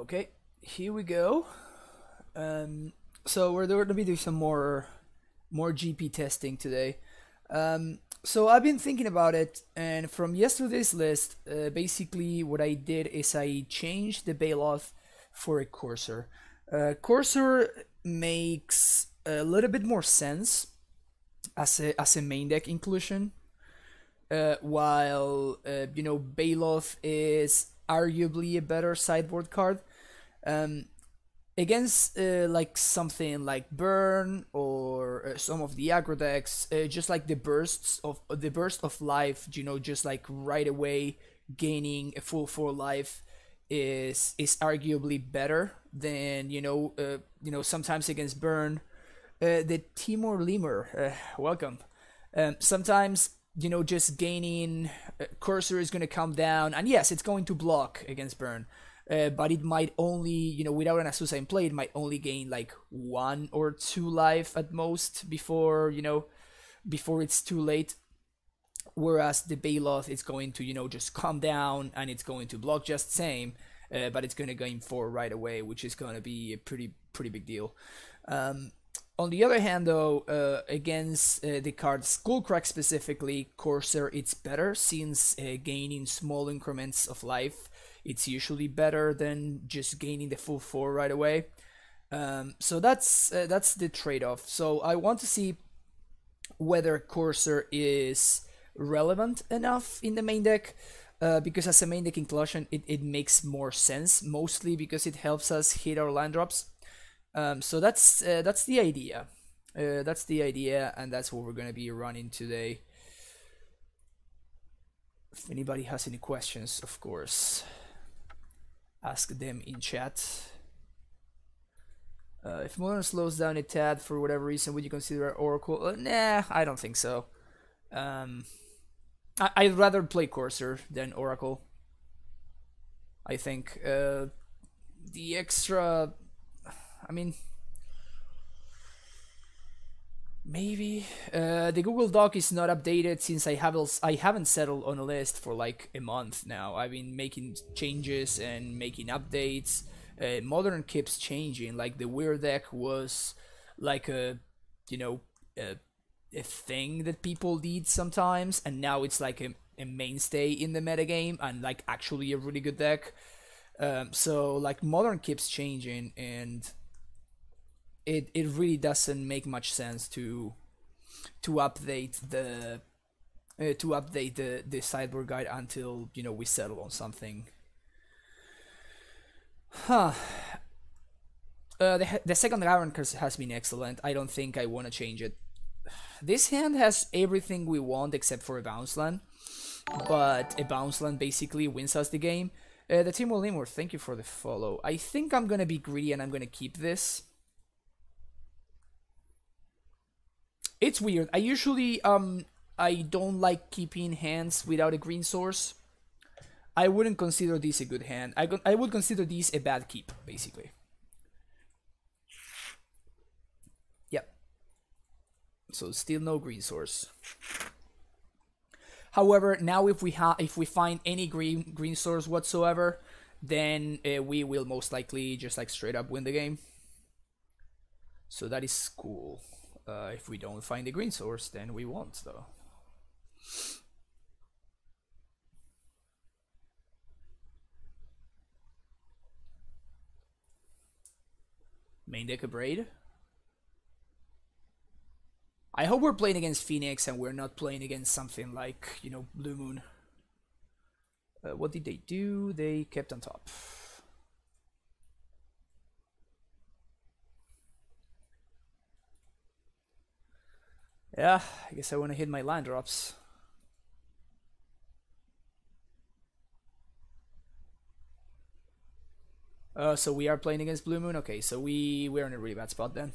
Okay, here we go. So we're going to be doing some more GP testing today. So I've been thinking about it, and from yesterday's list, basically what I did is I changed the bailoff for a Courser. Courser makes a little bit more sense as a main deck inclusion, while Bailoff is arguably a better sideboard card. Um, Against like something like Burn or some of the aggro decks, just like the burst of life, just like right away gaining a full 4 life is arguably better than sometimes against Burn. The Timor Lemur, welcome. Sometimes just gaining Cursor is going to come down, and yes, it's going to block against Burn. But it might only, without an Azusa in play, it might only gain like 1 or 2 life at most before it's too late. Whereas the Bailoff is going to, just come down and it's going to block just same, but it's going to gain 4 right away, which is going to be a pretty big deal. On the other hand, though, against the card Skullcrack specifically, Corsair, it's better since gaining small increments of life. It's usually better than just gaining the full 4 right away. So that's the trade-off. So I want to see whether Corsair is relevant enough in the main deck, because as a main deck inclusion, it makes more sense, mostly because it helps us hit our land drops. So that's the idea. That's the idea, and that's what we're going to be running today. If anybody has any questions, of course, ask them in chat. If Modern slows down a tad for whatever reason, would you consider Oracle? Nah, I don't think so. I'd rather play Courser than Oracle. I think the extra... I mean... Maybe the Google Doc is not updated since I haven't settled on a list for like a month now. I've been making changes and making updates. Modern keeps changing. Like the weird deck was like a thing that people did sometimes, and now it's like a mainstay in the metagame and like actually a really good deck. So like Modern keeps changing, and it really doesn't make much sense to update the sideboard guide until we settle on something. The second Iron Curse has been excellent. I don't think I want to change it. This hand has everything we want except for a bounce land, but a bounce land basically wins us the game. The Timor Lemur, thank you for the follow. I think I'm gonna be greedy and I'm gonna keep this. It's weird. I usually I don't like keeping hands without a green source. I wouldn't consider this a good hand. I would consider this a bad keep, basically. Yep. So still no green source. However, now if we find any green source whatsoever, then we will most likely just like straight up win the game. So that is cool. If we don't find the green source, then we won't, though. Main deck a Braid. I hope we're playing against Phoenix and we're not playing against something like, Blue Moon. What did they do? They kept on top. Yeah, I guess I want to hit my land drops. So we are playing against Blue Moon. Okay, so we're in a really bad spot then.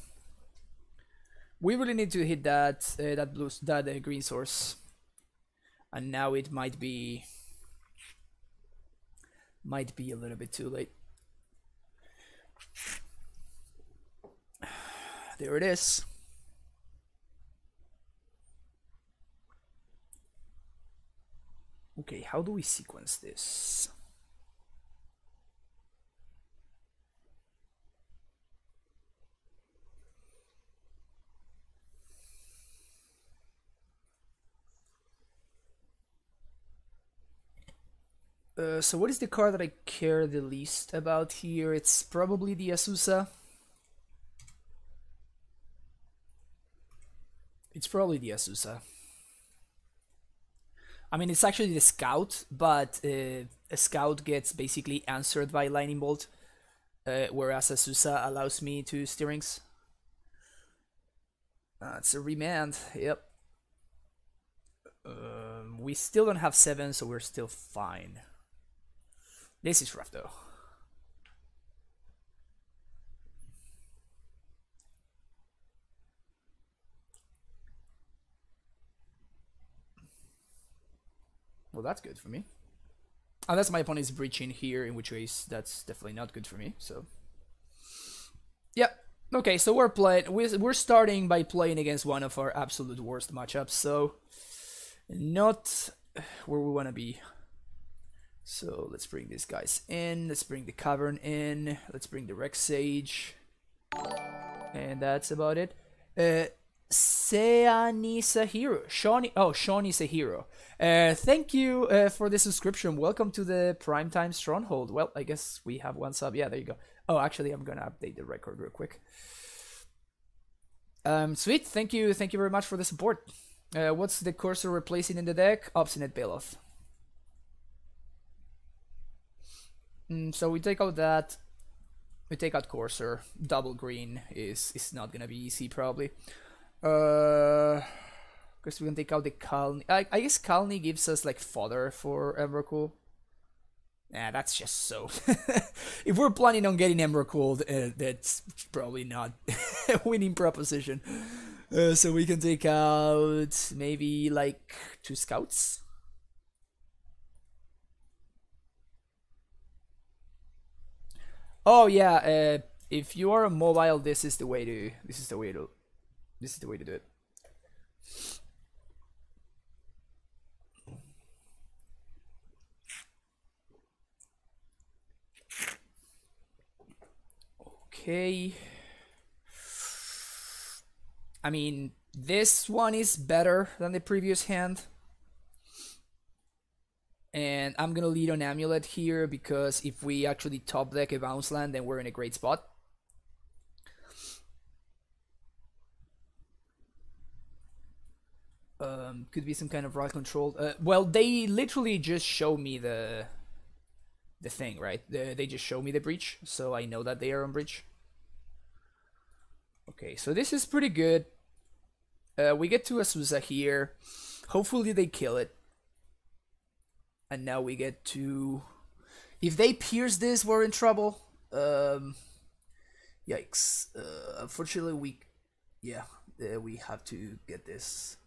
We really need to hit that green source, and now it might be a little bit too late. There it is. Okay, how do we sequence this? So what is the card that I care the least about here? It's probably the Azusa. It's probably the Azusa. I mean, it's actually the Scout, but a Scout gets basically answered by Lightning Bolt, whereas Azusa allows me to Steerings. It's a remand, yep. We still don't have 7, so we're still fine. This is rough, though. Well, that's good for me. Unless my opponent is breaching here, in which case that's definitely not good for me, so... Yep. Okay, so we're starting by playing against one of our absolute worst matchups, so... Not where we want to be. So let's bring these guys in, let's bring the Cavern in, let's bring the Rex Sage. And that's about it. Seani's a hero. Shawnee's a hero. Thank you for the subscription. Welcome to the Primetime Stronghold. Well, I guess we have one sub. Yeah, there you go. Oh, actually, I'm gonna update the record real quick. Sweet. Thank you very much for the support. What's the cursor replacing in the deck? Obstinate Bailoff. So we take out that. We take out Courser. Double green is not gonna be easy, probably. Because we can take out the Kalni. I guess Kalni gives us like fodder for Emrakul. Nah, that's just so. If we're planning on getting Emrakul, that's probably not a winning proposition. So we can take out maybe like 2 scouts. Oh yeah, if you are mobile, this is the way to do it. Okay. I mean, this one is better than the previous hand. And I'm gonna lead on Amulet here because if we actually top deck a bounce land, then we're in a great spot. Could be some kind of rod control. Well, they literally just show me the thing, right? They just show me the breach, so I know that they are on breach. Okay, so this is pretty good. We get to Azusa here. Hopefully they kill it. And now we get to... If they pierce this, we're in trouble. Yikes. Unfortunately, we have to get this.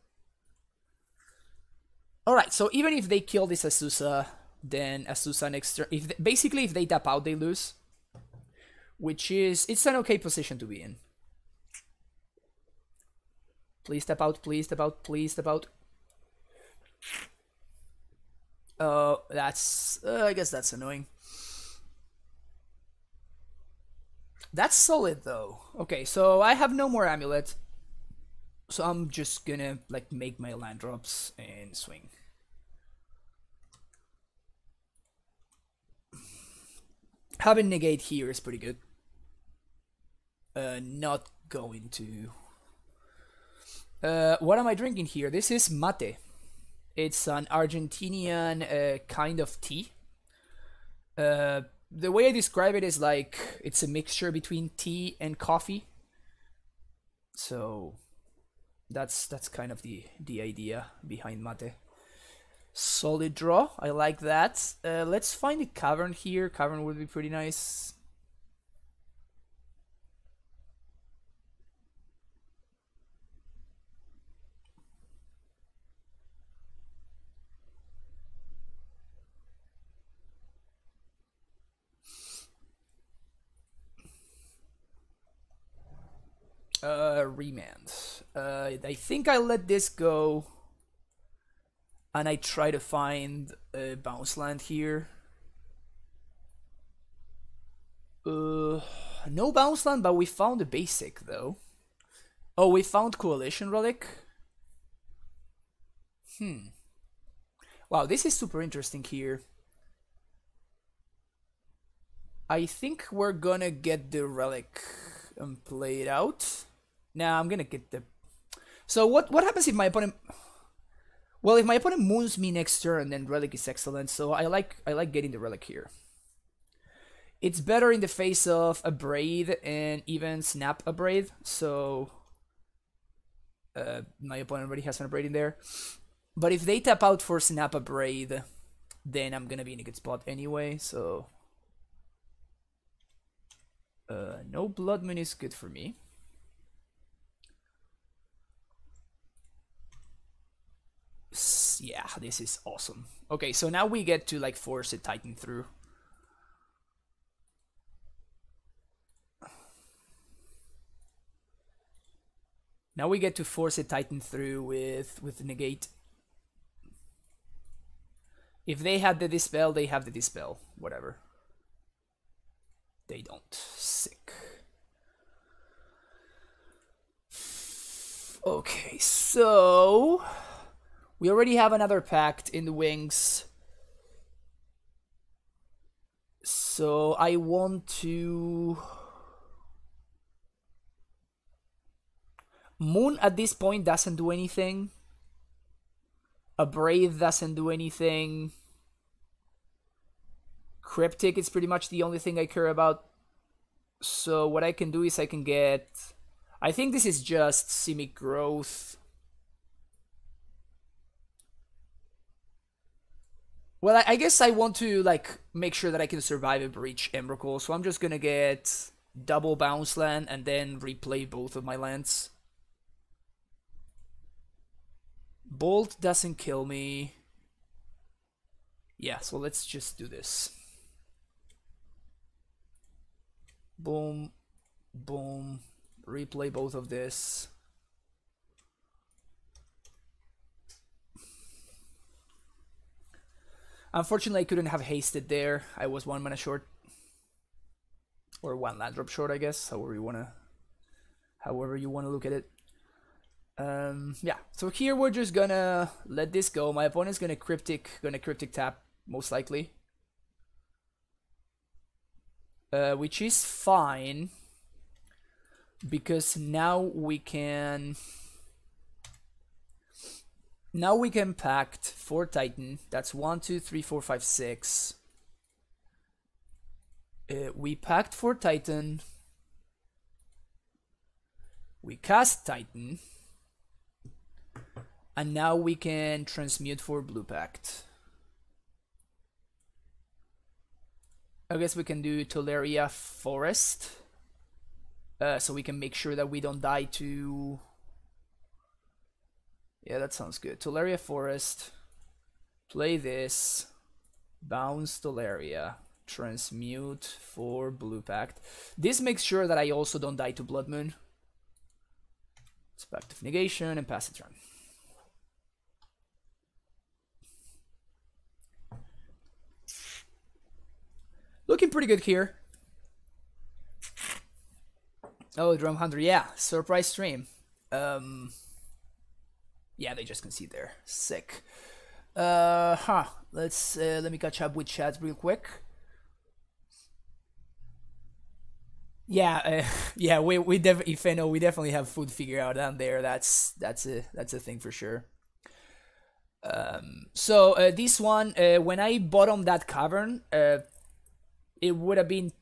Alright, so even if they kill this Azusa, then Azusa next turn... Basically, if they tap out, they lose. Which is... It's an okay position to be in. Please tap out, please tap out, please tap out. That's... I guess that's annoying. That's solid, though. Okay, so I have no more Amulet. So I'm just gonna, like, make my land drops and swing. Having negate here is pretty good. Not going to... what am I drinking here? This is mate. It's an Argentinian kind of tea. The way I describe it is like it's a mixture between tea and coffee. So that's kind of the idea behind mate. Solid draw. I like that. Let's find a cavern here. Cavern would be pretty nice. Remand. I think I let this go. And I try to find a bounce land here. No bounce land, but we found a basic though. Oh, we found Coalition Relic. Wow, this is super interesting here. I think we're gonna get the relic played out. Nah, I'm gonna get the... So what happens if my opponent... Well, if my opponent moons me next turn, then relic is excellent. So I like getting the relic here. It's better in the face of a Braid and even snap a Braid. So my opponent already has an Braid in there. But if they tap out for snap a Braid, then I'm gonna be in a good spot anyway. So no Blood Moon is good for me. Yeah, this is awesome. Okay, so now we get to like force a Titan through. Now we get to force a Titan through with negate. If they had the Dispel, they have the Dispel. Whatever. They don't. Sick. Okay, so we already have another Pact in the wings. So I want to... Moon at this point doesn't do anything. A Brave doesn't do anything. Cryptic is pretty much the only thing I care about. So what I can do is I can get... I think this is just Simic Growth. Well, I guess I want to like make sure that I can survive a Breach Emrakul. So I'm just gonna get double bounce land and then replay both of my lands. Bolt doesn't kill me. Yeah, so let's just do this. Boom, boom, replay both of this. Unfortunately, I couldn't have hasted there. I was 1 mana short. Or 1 land drop short, I guess, however you wanna look at it. Yeah, so here we're just gonna let this go. My opponent's gonna cryptic tap, most likely. Which is fine, because now we can pact for Titan. That's 1, 2, 3, 4, 5, 6. We pact for Titan. We cast Titan. And now we can transmute for Blue Pact. I guess we can do Tolaria Forest. So we can make sure that we don't die to... Yeah, that sounds good. Tolaria Forest. Play this. Bounce Tolaria. Transmute for Blue Pact. This makes sure that I also don't die to Blood Moon. It's Pact of Negation and pass the turn. Looking pretty good here. Oh, Drum Hunter, yeah. Surprise stream. Yeah, they just concede there. Sick. Let's let me catch up with chat real quick. Yeah, yeah. We definitely have food figured out down there. That's a thing for sure. So this one, when I bottomed that cavern, it would have been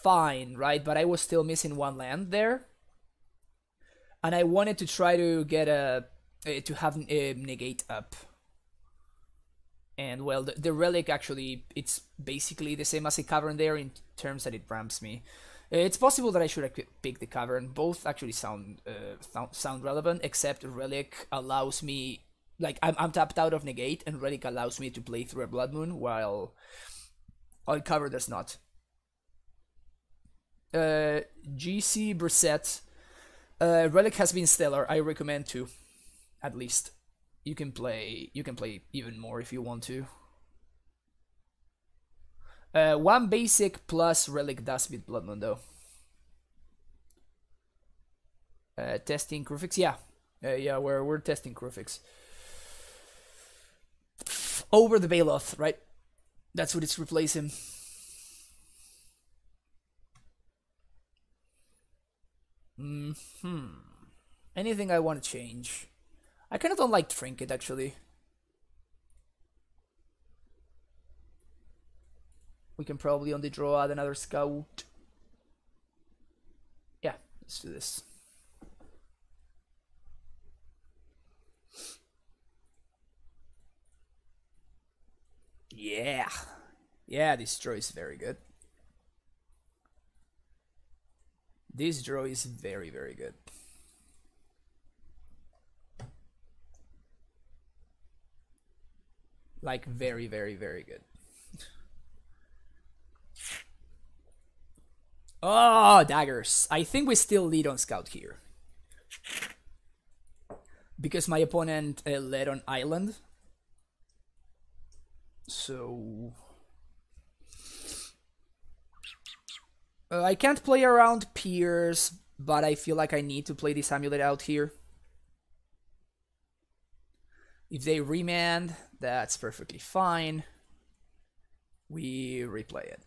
fine, right? But I was still missing 1 land there, and I wanted to try to get to have a negate up. And well, the relic actually, it's basically the same as a cavern there in terms that it ramps me. It's possible that I should have picked the cavern. Both actually sound relevant, except relic allows me, like I'm tapped out of negate, and relic allows me to play through a Blood Moon while cover does not. GC Brissette. Relic has been stellar. I recommend to, at least. You can play even more if you want to. 1 basic plus Relic does beat Blood Moon though. Testing Crufix, yeah. Yeah, we're testing Crufix. Over the Baloth, right? That's what it's replacing. Anything I want to change? I kind of don't like Trinket, actually. We can probably on the draw add another Scout. Yeah, let's do this. Yeah. Yeah, this draw is very good. This draw is very, very good. Like, very, very, very good. Oh, daggers. I think we still lead on Scout here. Because my opponent led on Island. So... I can't play around Piers, but I feel like I need to play this Amulet out here. If they remand, that's perfectly fine. We replay it.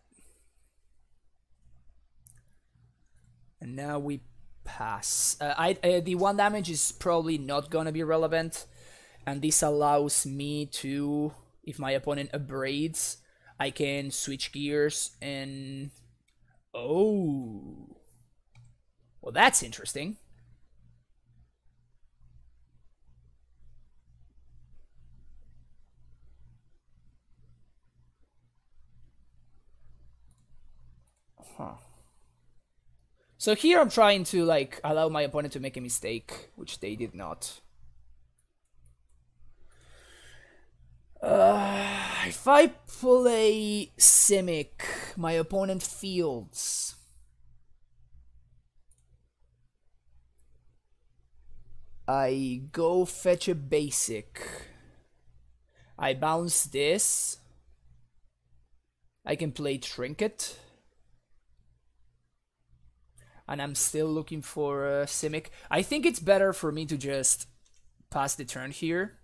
And now we pass. The 1 damage is probably not gonna be relevant, and this allows me to, if my opponent abrades, I can switch gears and... Oh. Well, that's interesting. Huh. So here I'm trying to, like, allow my opponent to make a mistake, which they did not. If I play Simic, my opponent fields. I go fetch a basic. I bounce this. I can play Trinket. And I'm still looking for a Simic. I think it's better for me to just pass the turn here.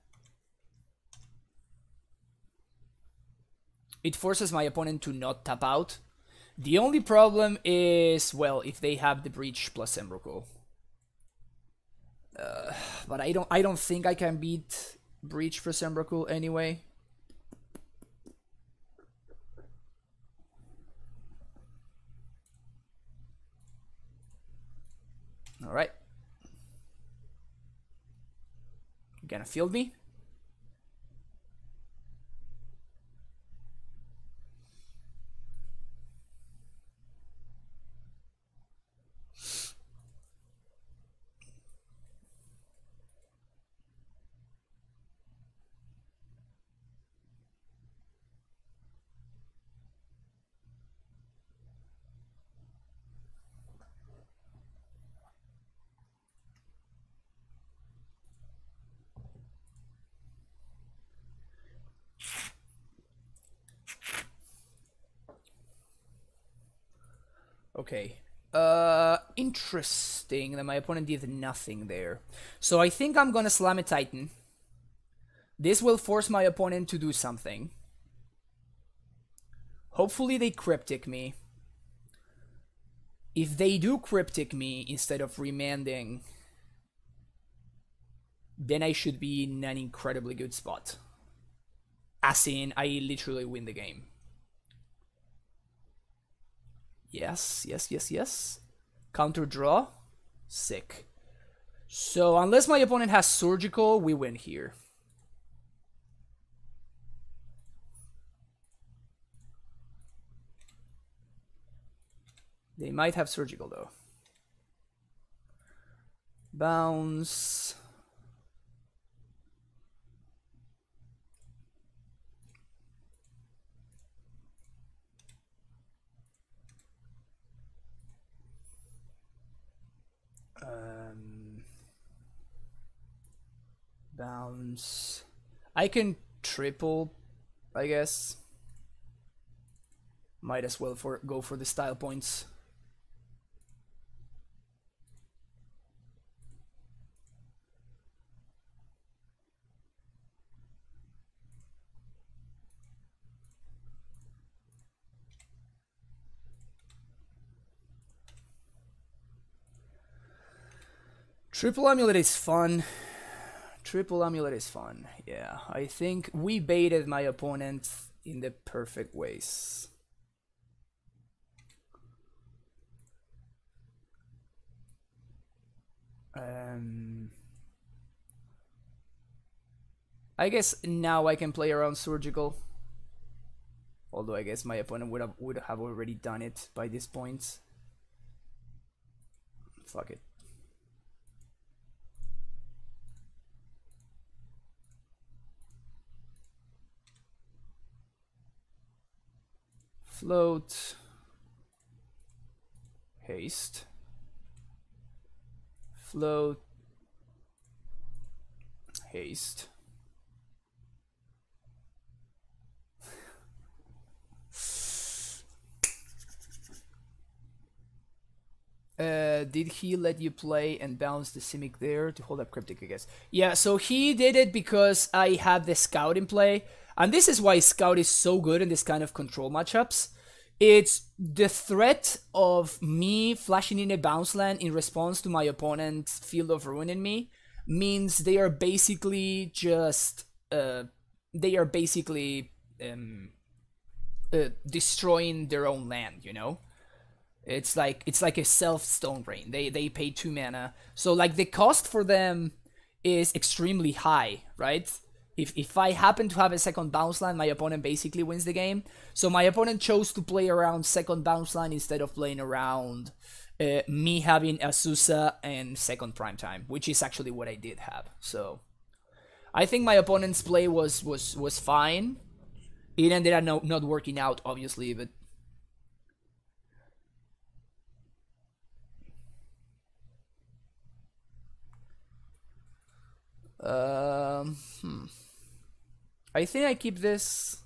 It forces my opponent to not tap out. The only problem is, well, if they have the Breach plus Emrakul. But I don't think I can beat Breach plus Emrakul anyway. Alright. You gonna field me? Okay. Interesting that my opponent did nothing there. So I think I'm gonna slam a Titan. This will force my opponent to do something. Hopefully they Cryptic me. If they do Cryptic me instead of remanding, then I should be in an incredibly good spot. As in, I literally win the game. Yes, yes, yes, yes. Counter draw. Sick. So, unless my opponent has Surgical, we win here. They might have Surgical, though. Bounce. Bounce. I can triple, I guess. Might as well go for the style points. Triple Amulet is fun. Triple Amulet is fun. Yeah, I think we baited my opponent in the perfect ways. I guess now I can play around Surgical. Although I guess my opponent would have already done it by this point. Fuck it. Float. Haste. Float. Haste. Did he let you play and bounce the Simic there to hold up Cryptic, I guess? Yeah, so he did it because I had the Scout in play. And this is why Scout is so good in this kind of control matchups. It's the threat of me flashing in a bounce land in response to my opponent's Field of Ruin in me means they are basically just... destroying their own land, you know? It's like a self Stone Rain. They pay 2 mana, so like the cost for them is extremely high, right? If I happen to have a second bounce land, my opponent basically wins the game. So my opponent chose to play around second bounce land instead of playing around me having Azusa and second prime time, which is actually what I did have. So I think my opponent's play was fine. It ended up not working out, obviously, but I think I keep this.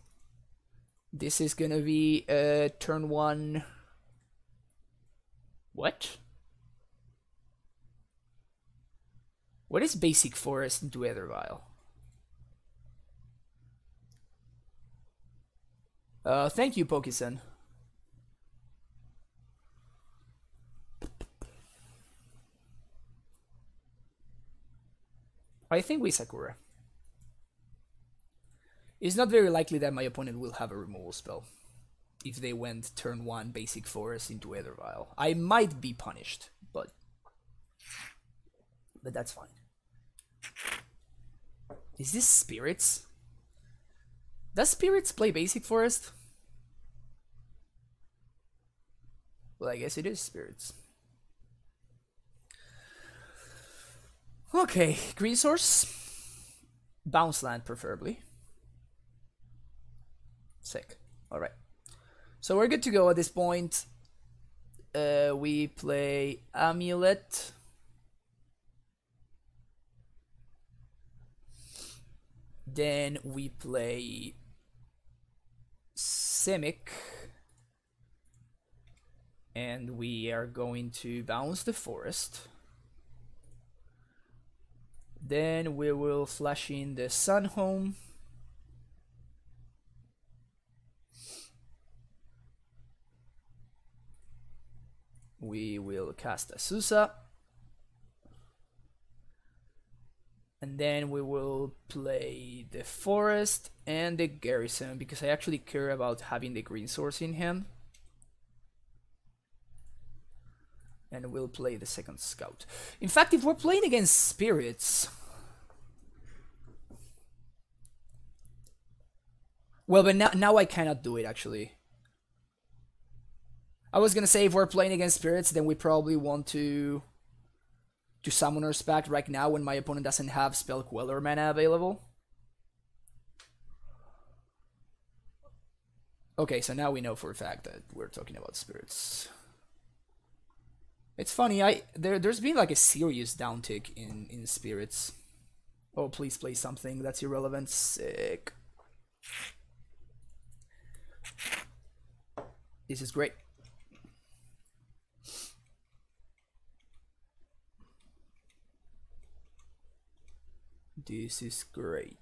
This is gonna be turn 1. What? What is Basic Forest into Ethervile? Thank you, Pokeson. I think we Sakura. It's not very likely that my opponent will have a removal spell if they went turn 1 Basic Forest into Ethervile. I might be punished, but that's fine. Is this Spirits? Does Spirits play Basic Forest? Well, I guess it is Spirits. Okay, green source. Bounce land, preferably. Sick. Alright. So we're good to go at this point. We play Amulet. Then we play Simic. And we are going to bounce the forest. Then we will flash in the Sun Home. We will cast Azusa. And then we will play the Forest and the Garrison, because I actually care about having the green source in hand. And we'll play the second Scout. In fact, if we're playing against Spirits... Well, but now I cannot do it, actually. I was gonna say, if we're playing against Spirits, then we probably want to Summoner's Pact right now when my opponent doesn't have Spell Queller mana available. Okay, so now we know for a fact that we're talking about Spirits. It's funny, there's been like a serious downtick in Spirits. Oh, please play something that's irrelevant. Sick. This is great. This is great.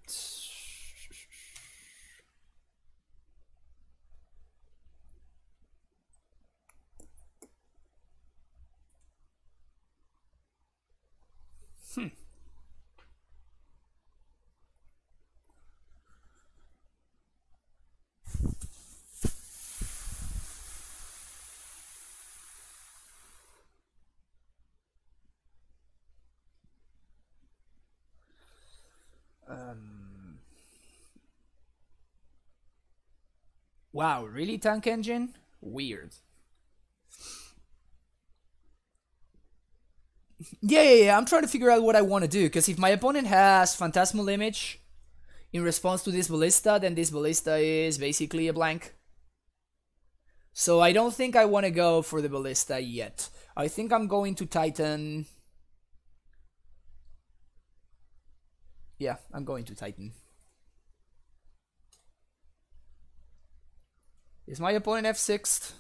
Wow, really, tank engine? Weird. Yeah. I'm trying to figure out what I want to do, because if my opponent has Phantasmal Image in response to this Ballista, then this Ballista is basically a blank. So I don't think I want to go for the Ballista yet. I think I'm going to Titan. Yeah, I'm going to Titan. Is my opponent F6'd?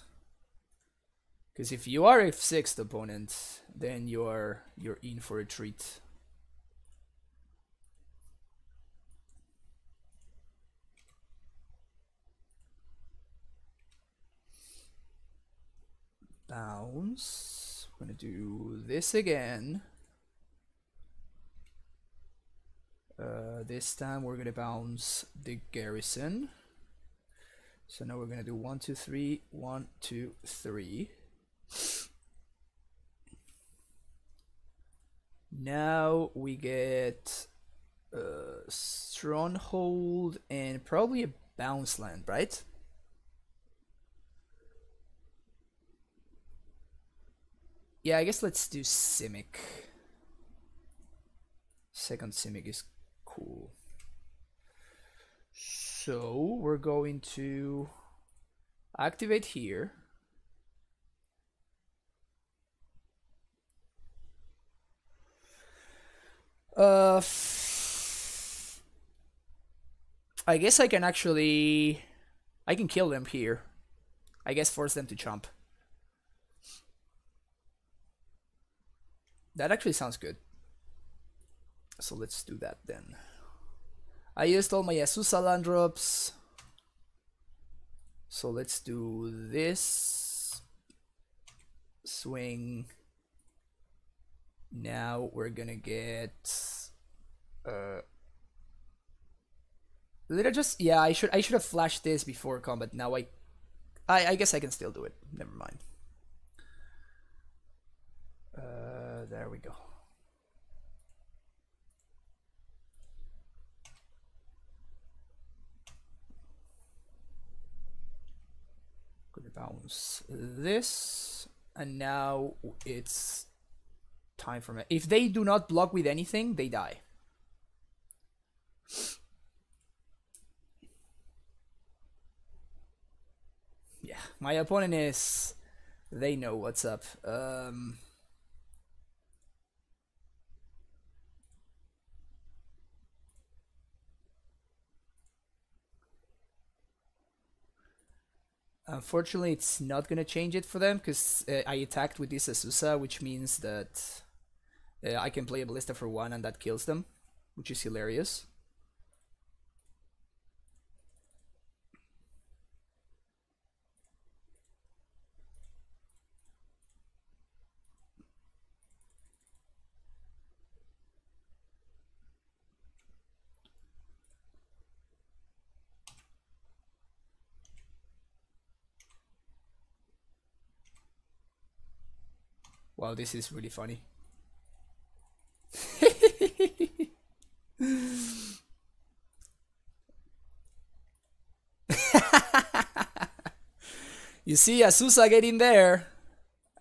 Because if you are F6'd opponent, then you're in for a treat. Bounce. We're gonna do this again. This time we're gonna bounce the garrison. So now we're gonna do 1, 2, 3, 1, 2, 3. Now we get a stronghold and probably a bounce land, right? Yeah, I guess let's do Simic. Second Simic is cool. So we're going to activate here. I guess I can kill them here. I guess force them to jump. That actually sounds good. So let's do that then. I used all my Azusa land drops. So let's do this. Swing. Now we're gonna get did I just, yeah, I should have flashed this before combat. Now I guess I can still do it. Never mind. There we go. Gonna bounce this, and now it's time for me. If they do not block with anything, they die. Yeah, my opponent is, they know what's up. Unfortunately, it's not gonna change it for them, because I attacked with this Azusa, which means that I can play a Ballista for 1 and that kills them, which is hilarious. Wow, this is really funny. You see, Azusa getting there.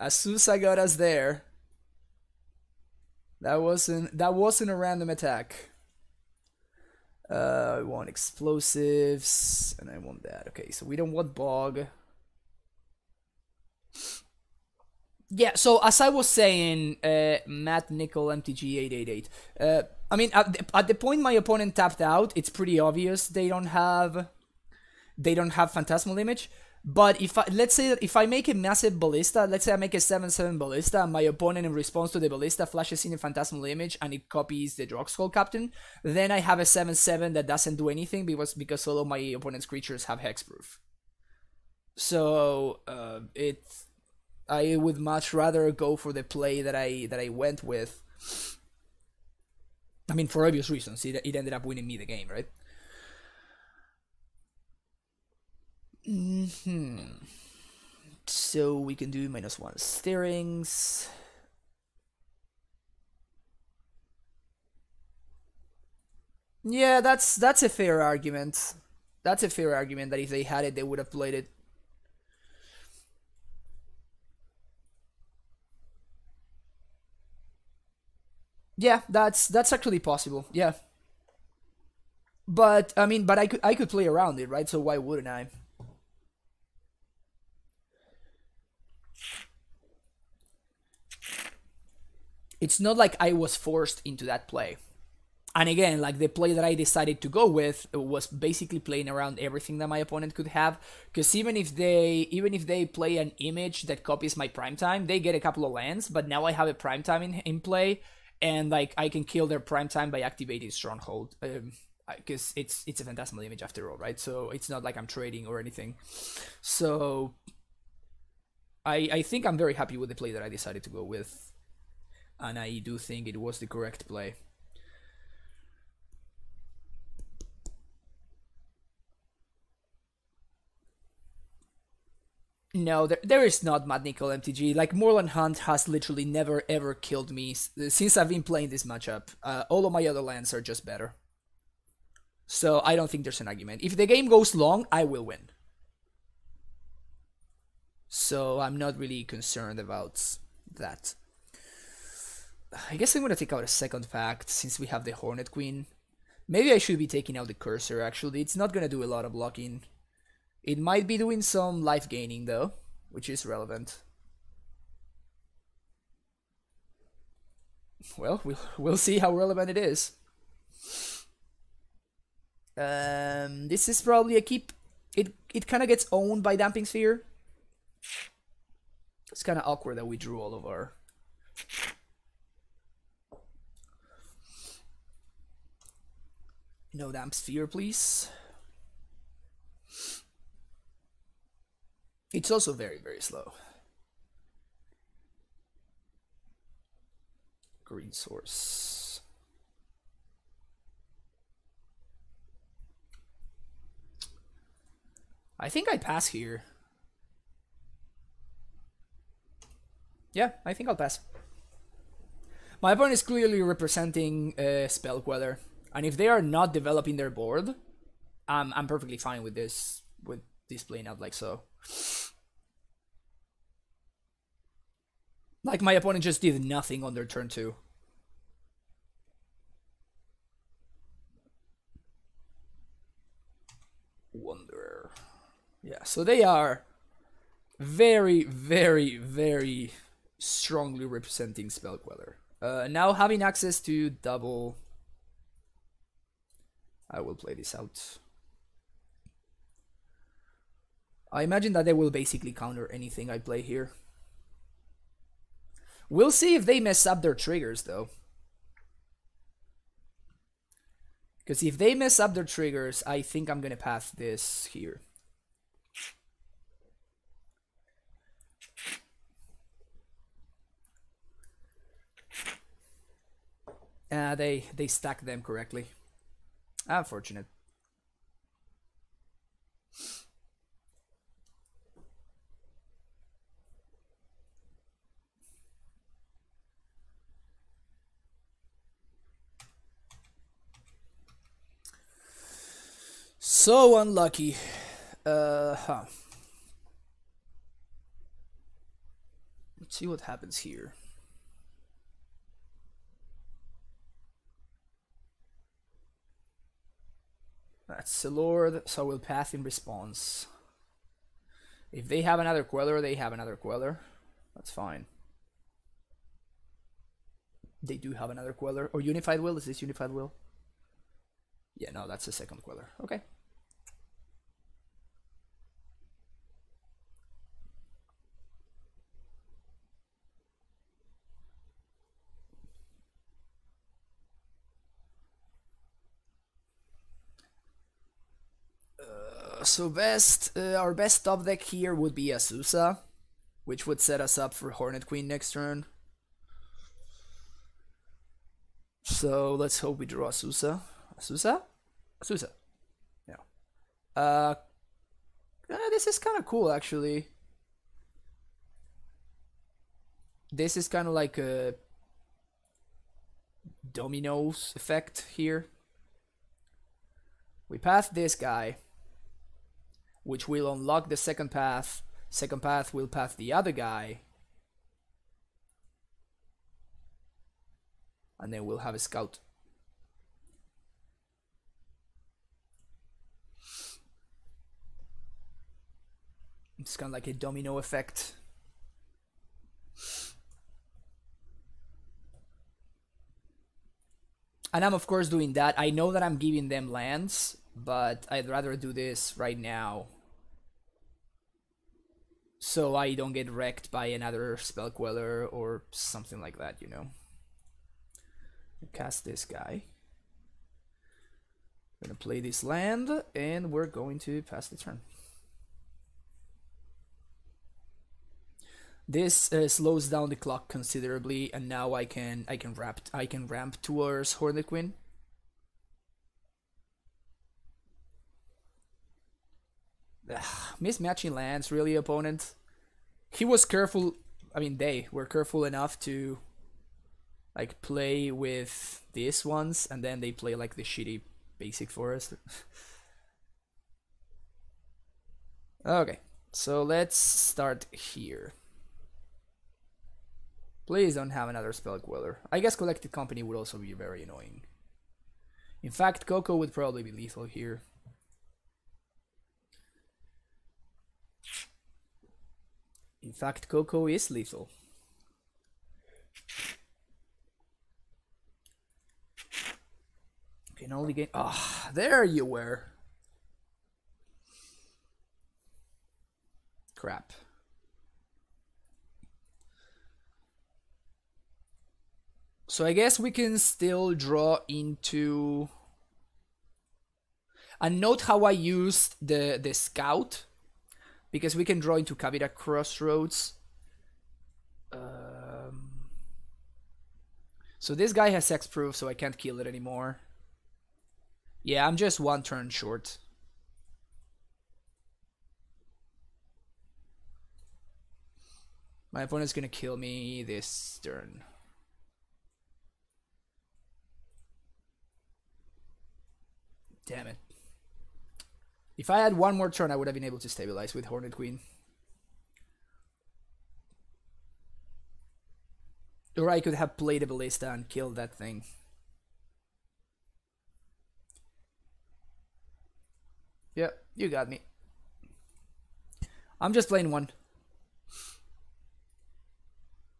Azusa got us there. That wasn't a random attack. I want explosives, and I want that. Okay, so we don't want bog. Yeah, so as I was saying, Matt Nickel MTG888. I mean, at the point my opponent tapped out, it's pretty obvious they don't have Phantasmal Image. But let's say that if I make a massive Ballista, let's say I make a 7/7 Ballista, and my opponent in response to the Ballista flashes in a Phantasmal Image and it copies the Drogskull Captain, then I have a 7/7 that doesn't do anything because all of my opponent's creatures have hexproof. So I would much rather go for the play that I went with. I mean, for obvious reasons, it ended up winning me the game, right? So we can do -1 steerings. Yeah, that's a fair argument. That's a fair argument that if they had it, they would have played it. Yeah, that's actually possible. Yeah, but I mean, but I could play around it, right? So why wouldn't I? It's not like I was forced into that play. And again, like the play that I decided to go with was basically playing around everything that my opponent could have. Because even if they play an image that copies my prime time, they get a couple of lands. But now I have a prime time in play, and like I can kill their prime time by activating Stronghold. Because it's a Phantasmal image after all, right? So it's not like I'm trading or anything. So I think I'm very happy with the play that I decided to go with, and I do think it was the correct play. No, there is not Mad Nickel MTG. Like, Moreland Hunt has literally never ever killed me since I've been playing this matchup. All of my other lands are just better. So I don't think there's an argument. If the game goes long, I will win. So I'm not really concerned about that. I guess I'm gonna take out a second fact since we have the Hornet Queen. Maybe I should be taking out the Cursor, actually. It's not gonna do a lot of blocking. It might be doing some life gaining though, which is relevant. Well, we'll see how relevant it is. This is probably a keep. It kind of gets owned by Damping Sphere. It's kind of awkward that we drew all of our... No Damp Sphere, please. It's also very, very slow. Green source. I think I pass here. Yeah, I think I'll pass. My opponent is clearly representing Spell Queller, and if they are not developing their board, I'm perfectly fine with this playing out like so. Like, my opponent just did nothing on their turn 2. Wanderer. Yeah, so they are very, very, very strongly representing Spell Queller. Now having access to double, I will play this out. I imagine that they will basically counter anything I play here. We'll see if they mess up their triggers, though. Because if they mess up their triggers, I think I'm going to pass this here. They stack them correctly. Unfortunate. So unlucky. Let's see what happens here. That's the Lord, so we'll path in response. If they have another Queller, they have another Queller. That's fine. They do have another Queller. Or Unified Will? Is this Unified Will? Yeah, no, that's the second Queller. Okay. So our best top deck here would be Azusa, which would set us up for Hornet Queen next turn. So let's hope we draw Asusa. Asusa? Asusa. Yeah. This is kind of cool, actually. This is kind of like a dominoes effect here. We path this guy, which will unlock the second path. Second path will path the other guy. And then we'll have a scout. It's kind of like a domino effect. And I'm of course doing that. I know that I'm giving them lands, but I'd rather do this right now, so I don't get wrecked by another spell queller or something like that, you know. Cast this guy. I'm gonna play this land, and we're going to pass the turn. This slows down the clock considerably, and now I can ramp towards Hornet Queen. Mismatching lands, really, opponent. He was careful. I mean, they were careful enough to like play with these ones, and then they play like the shitty basic forest. Okay, so let's start here. Please don't have another spell queller. I guess Collected Company would also be very annoying. In fact, CoCo would probably be lethal here. In fact, CoCo is lethal. Can only get... Ah, there you were. Crap. So I guess we can still draw into... And note how I used the scout, because we can draw into Kavita Crossroads. So this guy has Hexproof, so I can't kill it anymore. Yeah, I'm just one turn short. My opponent's gonna kill me this turn. Damn it. If I had one more turn, I would have been able to stabilize with Hornet Queen. Or I could have played a Ballista and killed that thing. Yeah, you got me. I'm just playing one.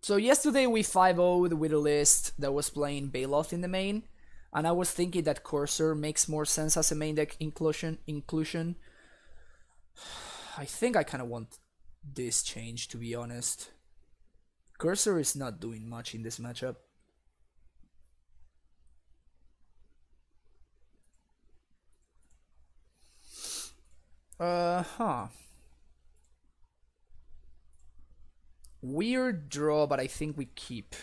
So yesterday we 5-0'd with a list that was playing Baloth in the main. And I was thinking that Cursor makes more sense as a main deck inclusion. I think I kind of want this change, to be honest. Cursor is not doing much in this matchup. Weird draw, but I think we keep.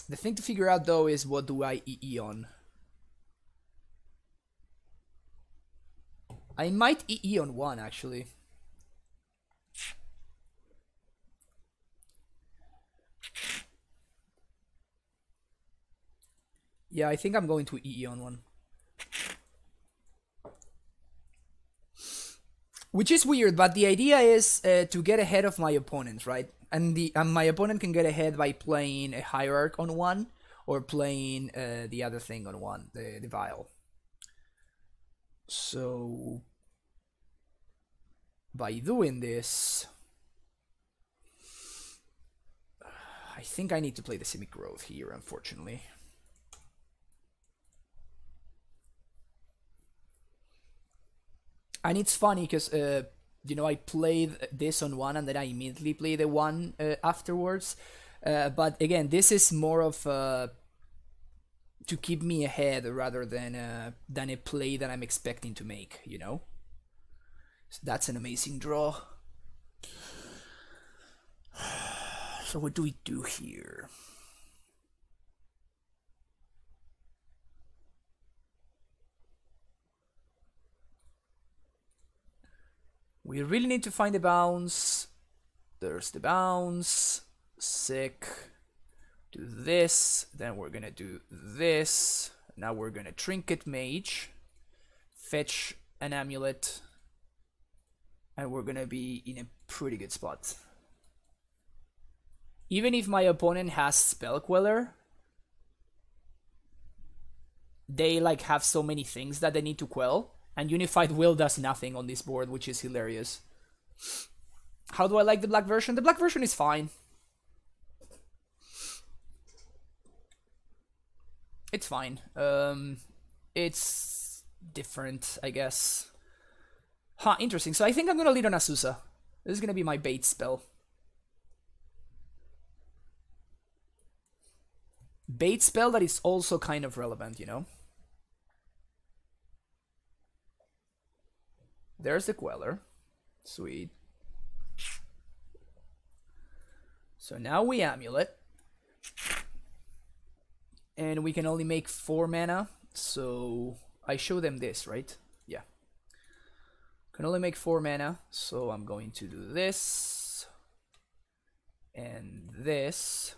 The thing to figure out though is, what do I EE on? I might EE on one, actually. Yeah, I think I'm going to EE on one. Which is weird, but the idea is to get ahead of my opponents, right? And my opponent can get ahead by playing a Hierarch on one, or playing the other thing on one, the Vial. So by doing this, I think I need to play the Simic Growth here, unfortunately. And it's funny because, you know, I played this on one and then I immediately play the one afterwards. But again, this is more of to keep me ahead rather than a play that I'm expecting to make, you know? So that's an amazing draw. So what do we do here? We really need to find the bounce. There's the bounce. Sick. Do this. Then we're gonna do this. Now we're gonna trinket mage. Fetch an amulet. And we're gonna be in a pretty good spot. Even if my opponent has Spell Queller, they like have so many things that they need to quell. And Unified Will does nothing on this board, which is hilarious. How do I like the black version? The black version is fine. It's fine. It's different, I guess. Huh, interesting. So I think I'm gonna lead on Azusa. This is gonna be my bait spell. Bait spell that is also kind of relevant, you know? There's the Queller. Sweet. So now we Amulet. And we can only make 4 mana. So I show them this, right? Yeah. Can only make 4 mana. So I'm going to do this. And this.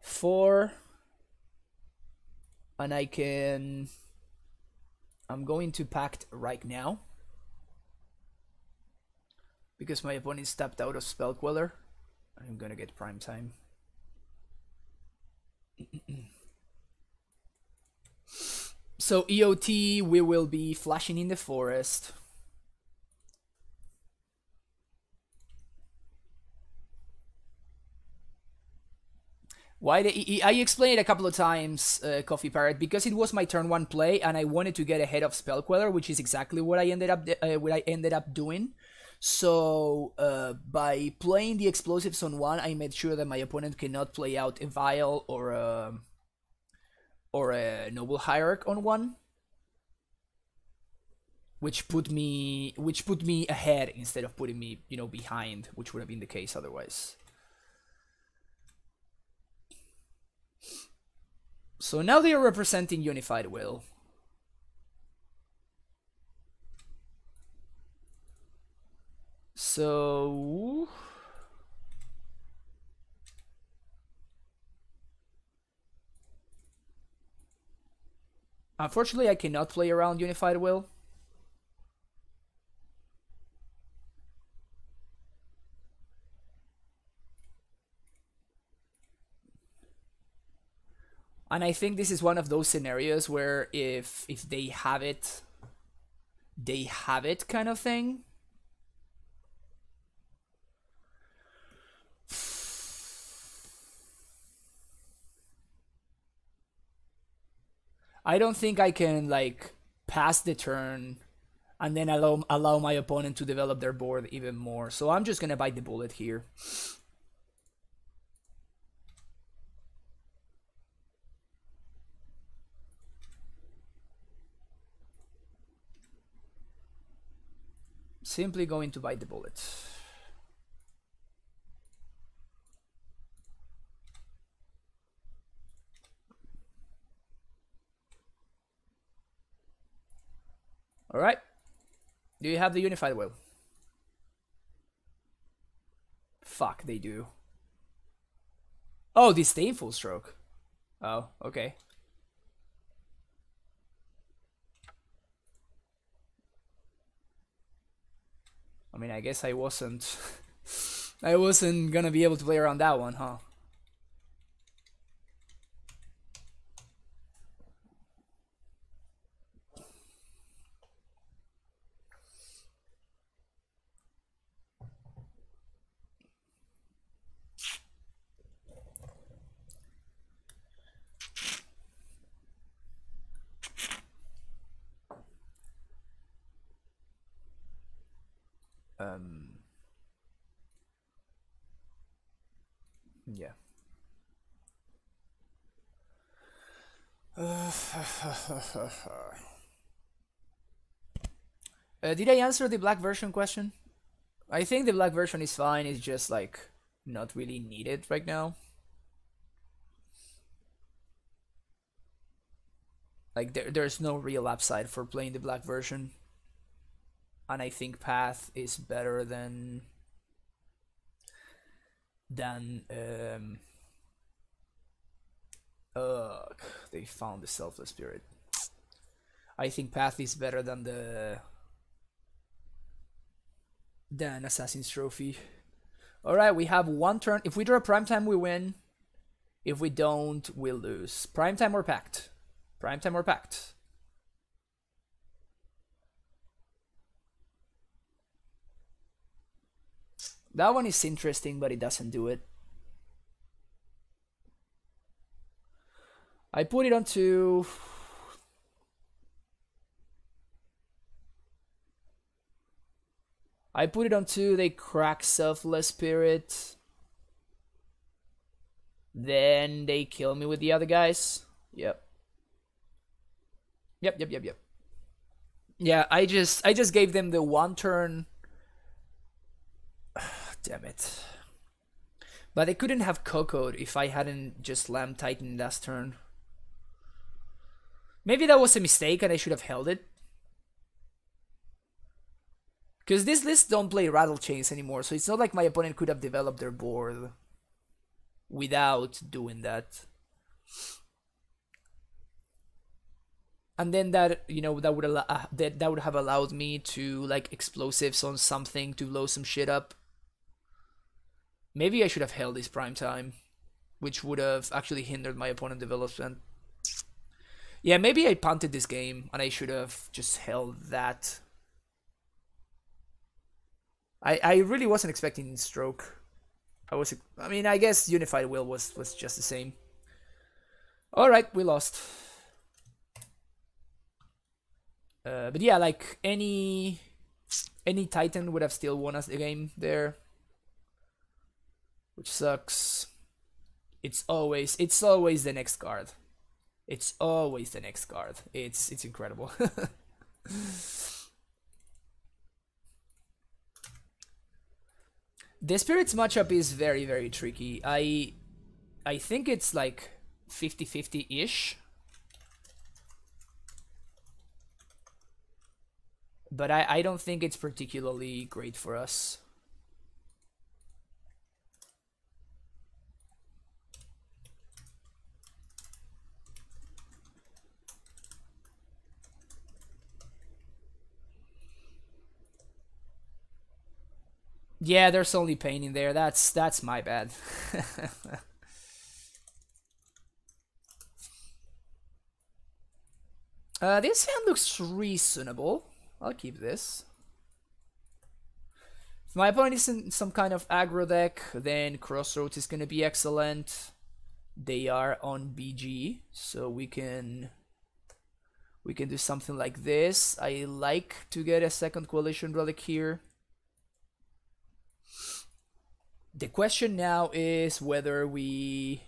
4. And I'm going to Pact right now. Because my opponent stepped out of Spell Queller. I'm gonna get prime time. So EOT, we will be flashing in the forest. Why I explained it a couple of times, Coffee Parrot, because it was my turn 1 play and I wanted to get ahead of Spell Queller, which is exactly what I ended up doing. So by playing the explosives on 1, I made sure that my opponent cannot play out a Vial or a Noble Hierarch on 1, which put me ahead instead of putting me, you know, behind, which would have been the case otherwise. So now they are representing Unified Will. So unfortunately I cannot play around Unified Will. And I think this is one of those scenarios where if they have it kind of thing. I don't think I can like pass the turn and then allow my opponent to develop their board even more. So I'm just gonna bite the bullet here. Simply going to bite the bullet. All right. Do you have the Unified Will? Fuck, they do. Oh, Disdainful Stroke. Oh, okay. I mean, I guess I wasn't gonna be able to play around that one, huh? Yeah. Did I answer the black version question? I think the black version is fine. It's just like not really needed right now. Like there's no real upside for playing the black version. And I think Path is better than they found the Selfless Spirit. I think Path is better than Assassin's Trophy. Alright, we have one turn. If we draw Primetime, we win. If we don't, we'll lose. Primetime or Pact? Primetime or Pact? That one is interesting, but it doesn't do it. I put it onto... they crack Selfless Spirit. Then they kill me with the other guys. Yep. Yeah, I just gave them the one turn. Damn it. But they couldn't have CoCo'd if I hadn't just Lamb Titan last turn. Maybe that was a mistake and I should have held it. Because this list don't play Rattle Chains anymore, so it's not like my opponent could have developed their board without doing that. And then that, you know, that would have allowed me to like explosives on something to blow some shit up. Maybe I should have held this Primetime, which would have actually hindered my opponent development. Yeah, maybe I punted this game and I should have just held that. I really wasn't expecting Stroke. I mean, I guess Unified Will was just the same. Alright, we lost. But yeah, like any Titan would have still won us the game there. Which sucks. It's always the next card. It's always the next card. It's incredible. The Spirits matchup is very, very tricky. I think it's like 50-50-ish. But I don't think it's particularly great for us. Yeah, there's only pain in there. That's my bad. This hand looks reasonable. I'll keep this. If my opponent is in some kind of aggro deck, then Crossroads is gonna be excellent. They are on BG, so we can do something like this. I like to get a second Coalition Relic here. The question now is whether we...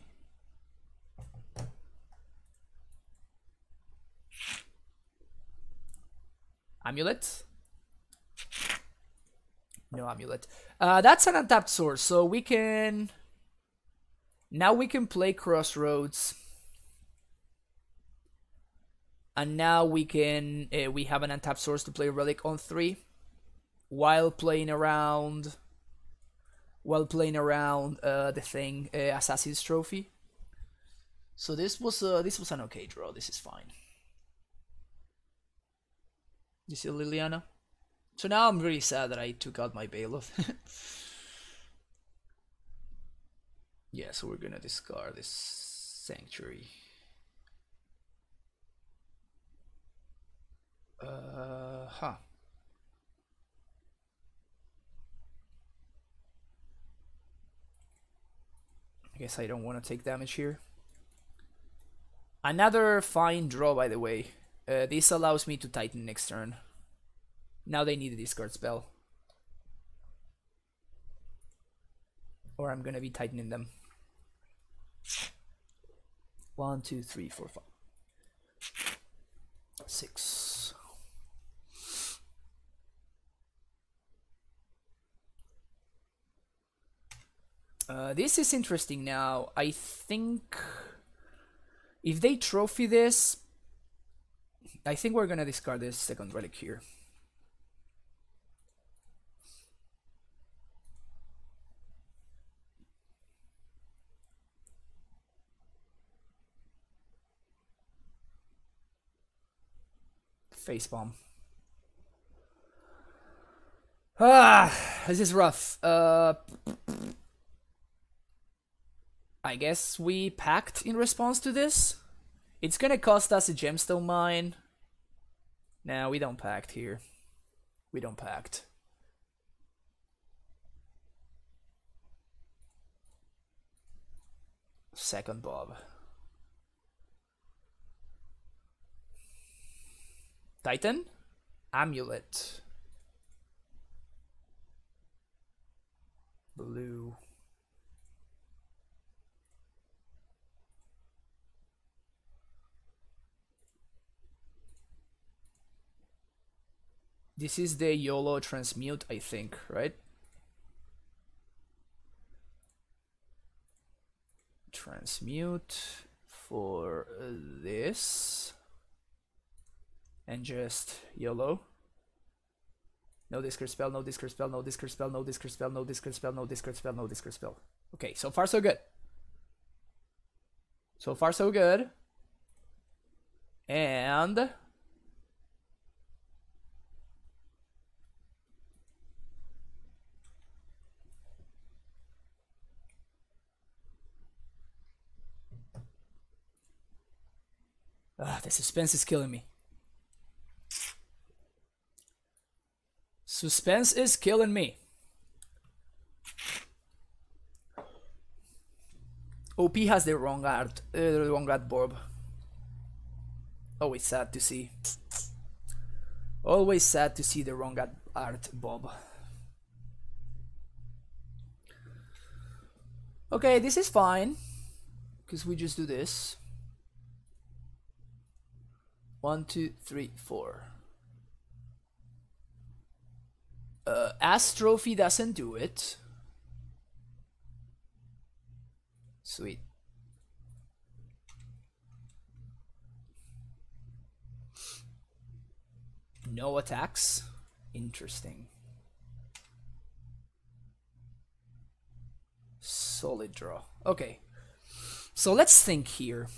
Amulet? No Amulet. That's an untapped source, so we can... Now we can play Crossroads. And now we can... we have an untapped source to play Relic on 3. While playing around... the thing, Assassin's Trophy. So this was an okay draw. This is fine. You see Liliana? So now I'm really sad that I took out my Bailiff. Yeah, so we're gonna discard this Sanctuary. I guess I don't want to take damage here. Another fine draw, by the way. This allows me to Titan next turn. Now they need a discard spell. Or I'm gonna be Titaning them. 1, 2, 3, 4, 5, 6. This is interesting now. I think if they trophy this, I think we're gonna discard this second relic here. Facepalm. This is rough. I guess we packed in response to this. It's gonna cost us a gemstone mine. Nah, we don't pact here. We don't pact. Second Bob. Titan? Amulet. Blue. This is the YOLO transmute, I think, right? Transmute for this. And just YOLO. No discard spell, no discard spell, no discard spell, no discard spell, no discard spell, no discard spell, no discard spell. Okay, so far so good. So far so good. And the suspense is killing me. Suspense is killing me. OP has the wrong art, Borb. Always sad to see. Always sad to see the wrong art, Bob. Okay, this is fine, because we just do this. 1, 2, 3, 4. Astrophy doesn't do it. Sweet. No attacks. Interesting. Solid draw. Okay. So let's think here.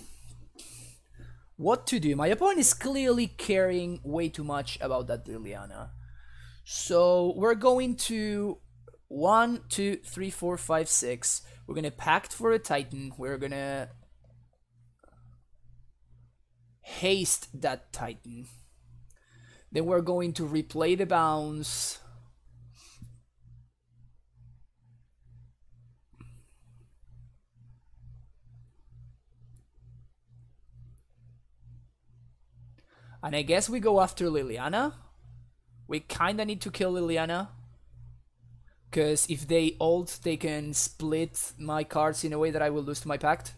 What to do? My opponent is clearly caring way too much about that Liliana. So we're going to 1, 2, 3, 4, 5, 6. We're gonna pact for a Titan. We're gonna haste that Titan. Then we're going to replay the bounce. And I guess we go after Liliana. We kinda need to kill Liliana. Because if they ult, they can split my cards in a way that I will lose to my pact.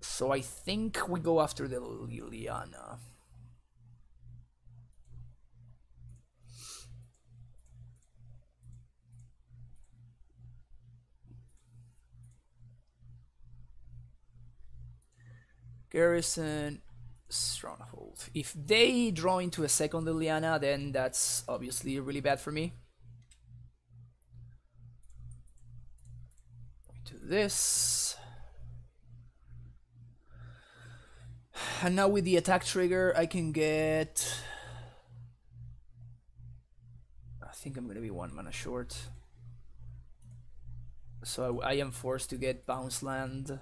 So I think we go after the Liliana. Garrison, Stronghold. If they draw into a second Liliana, then that's obviously really bad for me. Do this. And now with the attack trigger, I can get... I think I'm gonna be 1 mana short. So I am forced to get Bounce Land.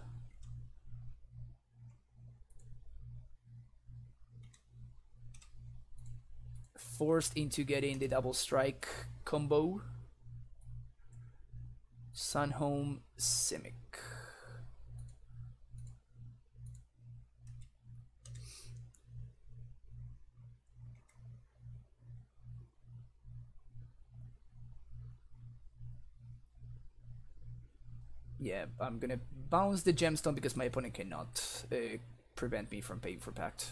Forced into getting the double strike combo. Sunhome Simic. Yeah, I'm gonna bounce the gemstone because my opponent cannot prevent me from paying for pact.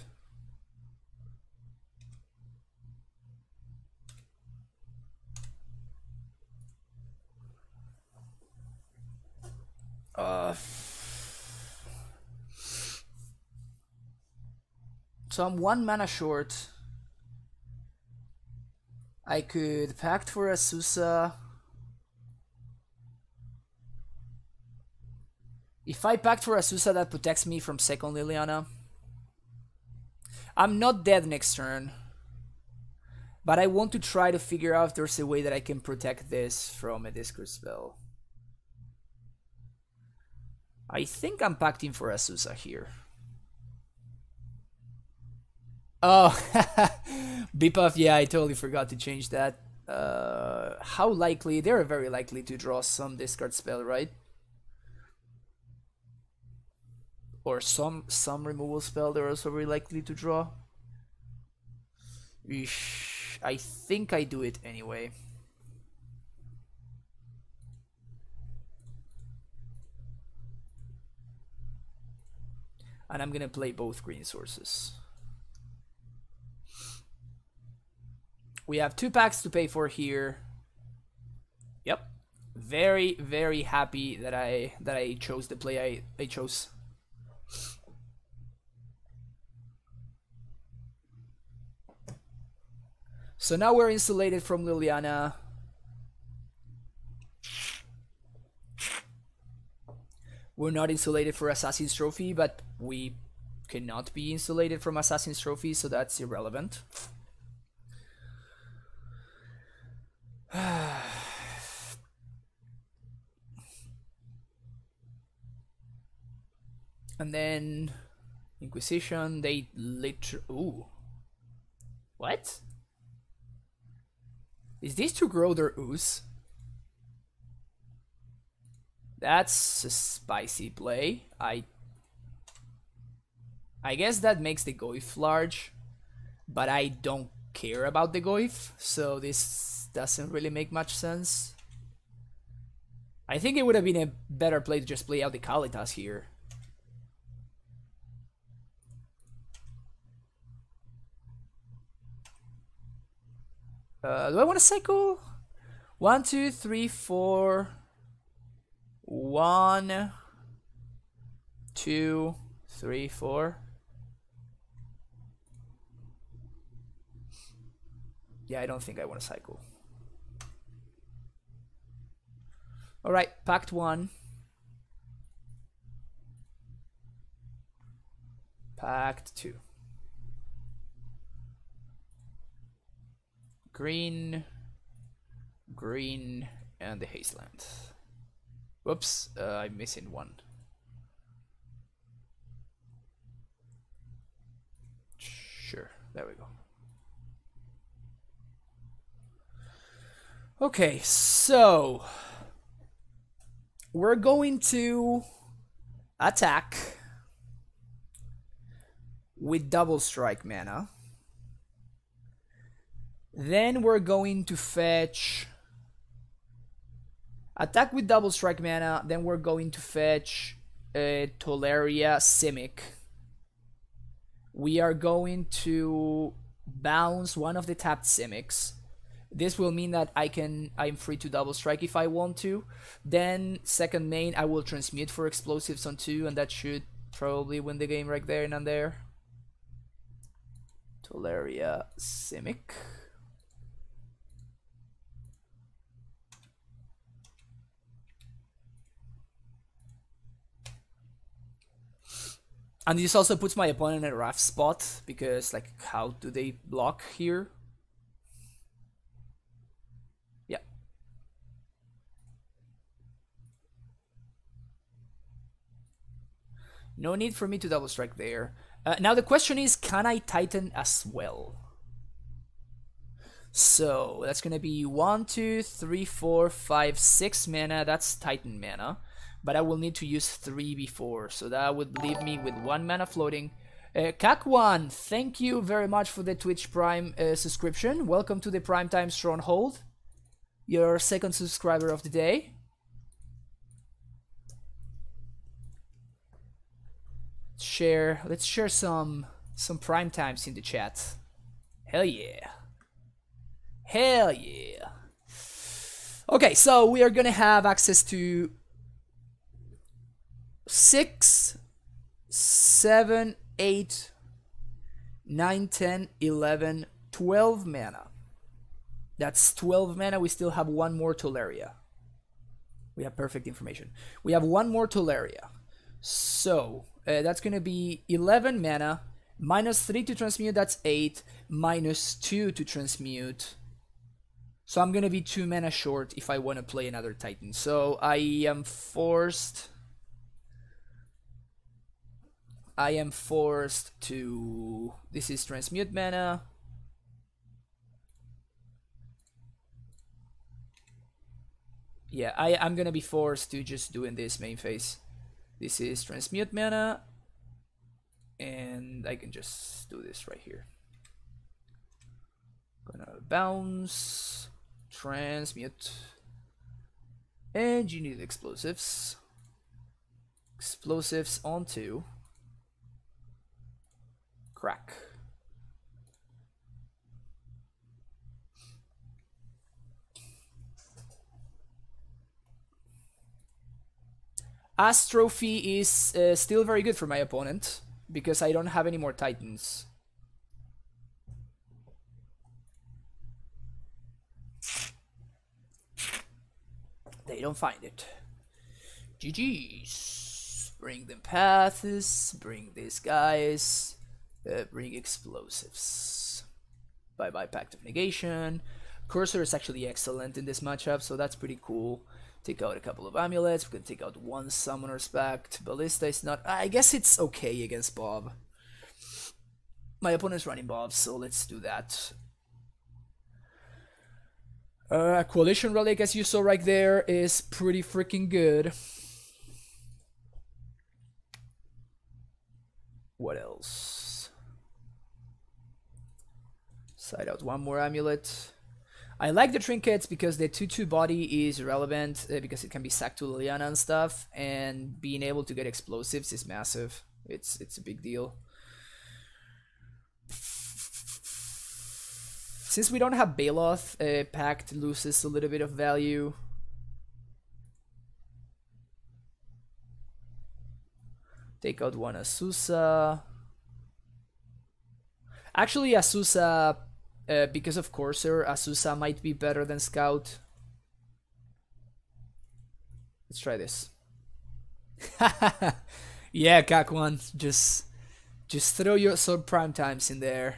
So I'm 1 mana short. I could Pact for Azusa. If I Pact for Azusa, that protects me from second Liliana. I'm not dead next turn. But I want to try to figure out if there's a way that I can protect this from a discard spell. I think I'm pacting for Azusa here. Oh, Bipuff, yeah, I totally forgot to change that. How likely? They're very likely to draw some discard spell, right? Or some removal spell they're also very likely to draw. Eesh, I think I do it anyway. And I'm gonna play both green sources. We have 2 packs to pay for here. Yep. Very, very happy that I chose the play I chose. So now we're insulated from Liliana. We're not insulated for Assassin's Trophy, but we cannot be insulated from Assassin's Trophy, so that's irrelevant. And then Inquisition, they literally... Ooh. What? Is this to grow their ooze? That's a spicy play. I guess that makes the Goyf large, but I don't care about the Goyf, so this doesn't really make much sense. I think it would have been a better play to just play out the Kalitas here. Do I want to cycle? 1, 2, 3, 4. 1, 2, 3, 4. Yeah, I don't think I want to cycle. Alright, Pact 1. Pact 2. Green, green, and the Hasteland. Whoops, I'm missing one. Sure, there we go. Okay, so we're going to attack with double strike mana. Then we're going to fetch... Attack with double strike mana, then we're going to fetch Tolaria Simic. We are going to bounce one of the tapped Simics. This will mean that I'm free to double strike if I want to. Then second main, I will transmute for explosives on 2, and that should probably win the game right there and there. Tolaria Simic. And this also puts my opponent in a rough spot, because, like, how do they block here? Yeah. No need for me to double strike there. Now the question is, can I Titan as well? So, that's gonna be 1, 2, 3, 4, 5, 6 mana. That's Titan mana. But I will need to use 3 before, so that would leave me with 1 mana floating. Kak1, thank you very much for the Twitch Prime subscription. Welcome to the Primetime Stronghold. Your second subscriber of the day. Let's share some prime times in the chat. Hell yeah. Hell yeah. Okay, so we are gonna have access to 6, 7, 8, 9, 10, 11, 12 mana. That's 12 mana. We still have one more Tolaria. We have perfect information. We have one more Tolaria. So that's going to be 11 mana. Minus 3 to transmute, that's 8. Minus 2 to transmute. So I'm going to be 2 mana short if I want to play another Titan. So I am forced to... This is transmute mana. Yeah, I'm gonna be forced to just do in this main phase. This is transmute mana, and I can just do this right here. Gonna bounce, transmute, and you need explosives. Explosives onto crack. Astrophy is still very good for my opponent because I don't have any more Titans. They don't find it. GG's. Bring them paths, bring these guys, bring explosives. Bye bye Pact of Negation. Cursor is actually excellent in this matchup, so that's pretty cool. Take out a couple of amulets. We can take out one Summoner's Pact. Ballista is not... I guess it's okay against Bob. My opponent's running Bob, so let's do that. Coalition Relic, as you saw right there, is pretty freaking good. What else? Side out one more amulet. I like the trinkets because the 2/2 body is relevant because it can be sacked to Liliana and stuff, and being able to get explosives is massive. It's a big deal. Since we don't have Baloth, Pact loses a little bit of value. Take out one Asusa. Actually, Asusa... because of Corsair, Asusa might be better than Scout. Let's try this. Yeah, Kakwan, just throw your sword prime times in there.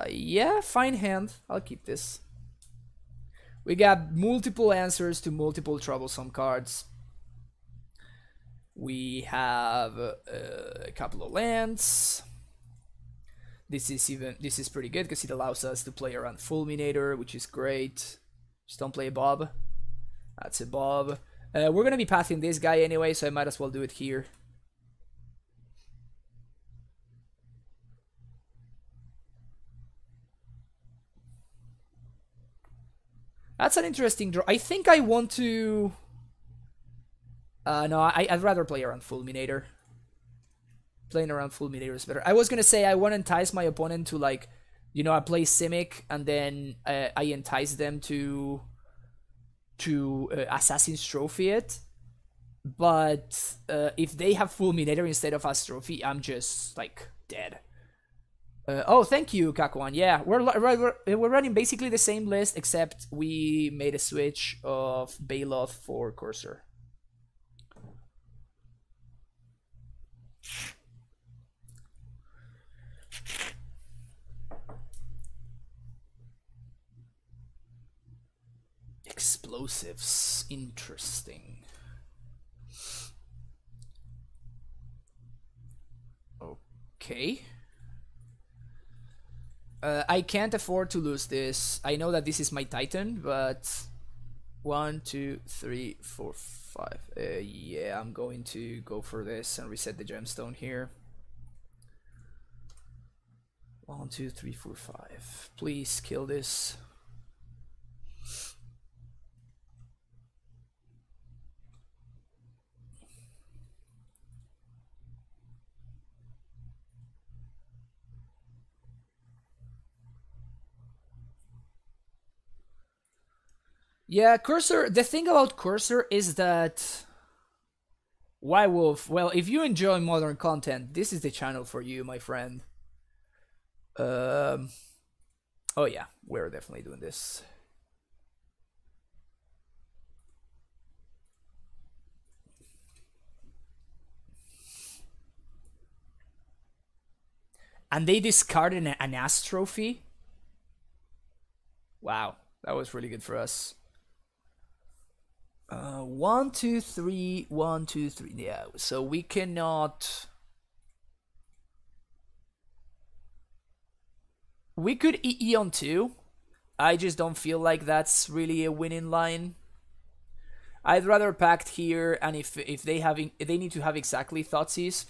Yeah, fine hand. I'll keep this. We got multiple answers to multiple troublesome cards. We have a couple of lands. This is pretty good because it allows us to play around Fulminator, which is great. Just don't play Bob. That's a Bob. We're gonna be pathing this guy anyway, so I might as well do it here. That's an interesting draw. I think I want to... no, I'd rather play around Fulminator. Playing around Fulminator is better. I was gonna say I want to entice my opponent to, like, you know, I play Simic and then I entice them to Assassin's Trophy it. But if they have Fulminator instead of Astrophy, I'm just like dead. Oh, thank you, Kakwan. Yeah, we're running basically the same list, except we made a switch of Baloth for Corsair. Explosives. Interesting. Okay. I can't afford to lose this. I know that this is my Titan, but 1, 2, 3, 4, 5. Yeah, I'm going to go for this and reset the gemstone here. 1, 2, 3, 4, 5. Please kill this. Yeah, Cursor, the thing about Cursor is that Why Wolf? Well, if you enjoy modern content, this is the channel for you, my friend. Um. Oh yeah, we're definitely doing this. And they discarded an Ass trophy. Wow, that was really good for us. 1, 2, 3, 1, 2, 3. Yeah, so we cannot. We could EE on 2. I just don't feel like that's really a winning line. I'd rather Pact here, and if they need to have exactly Thoughtseize.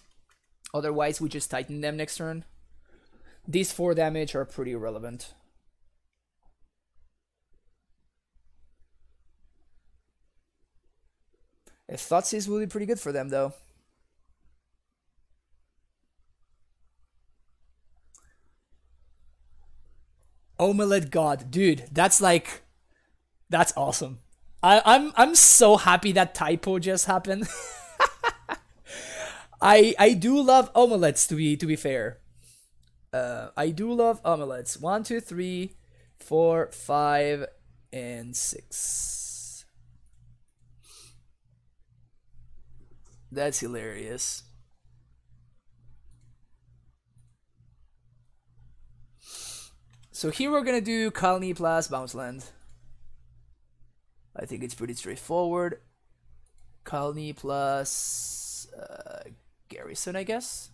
Otherwise, we just tighten them next turn. These 4 damage are pretty irrelevant. A Thoughtseize will be pretty good for them, though. Omelette God, dude, that's awesome. I'm so happy that typo just happened. I do love omelettes, to be fair. I do love omelettes. 1, 2, 3, 4, 5, and 6. That's hilarious. So here we're gonna do Colony plus Bounce Land. I think it's pretty straightforward. Colony plus Garrison, I guess.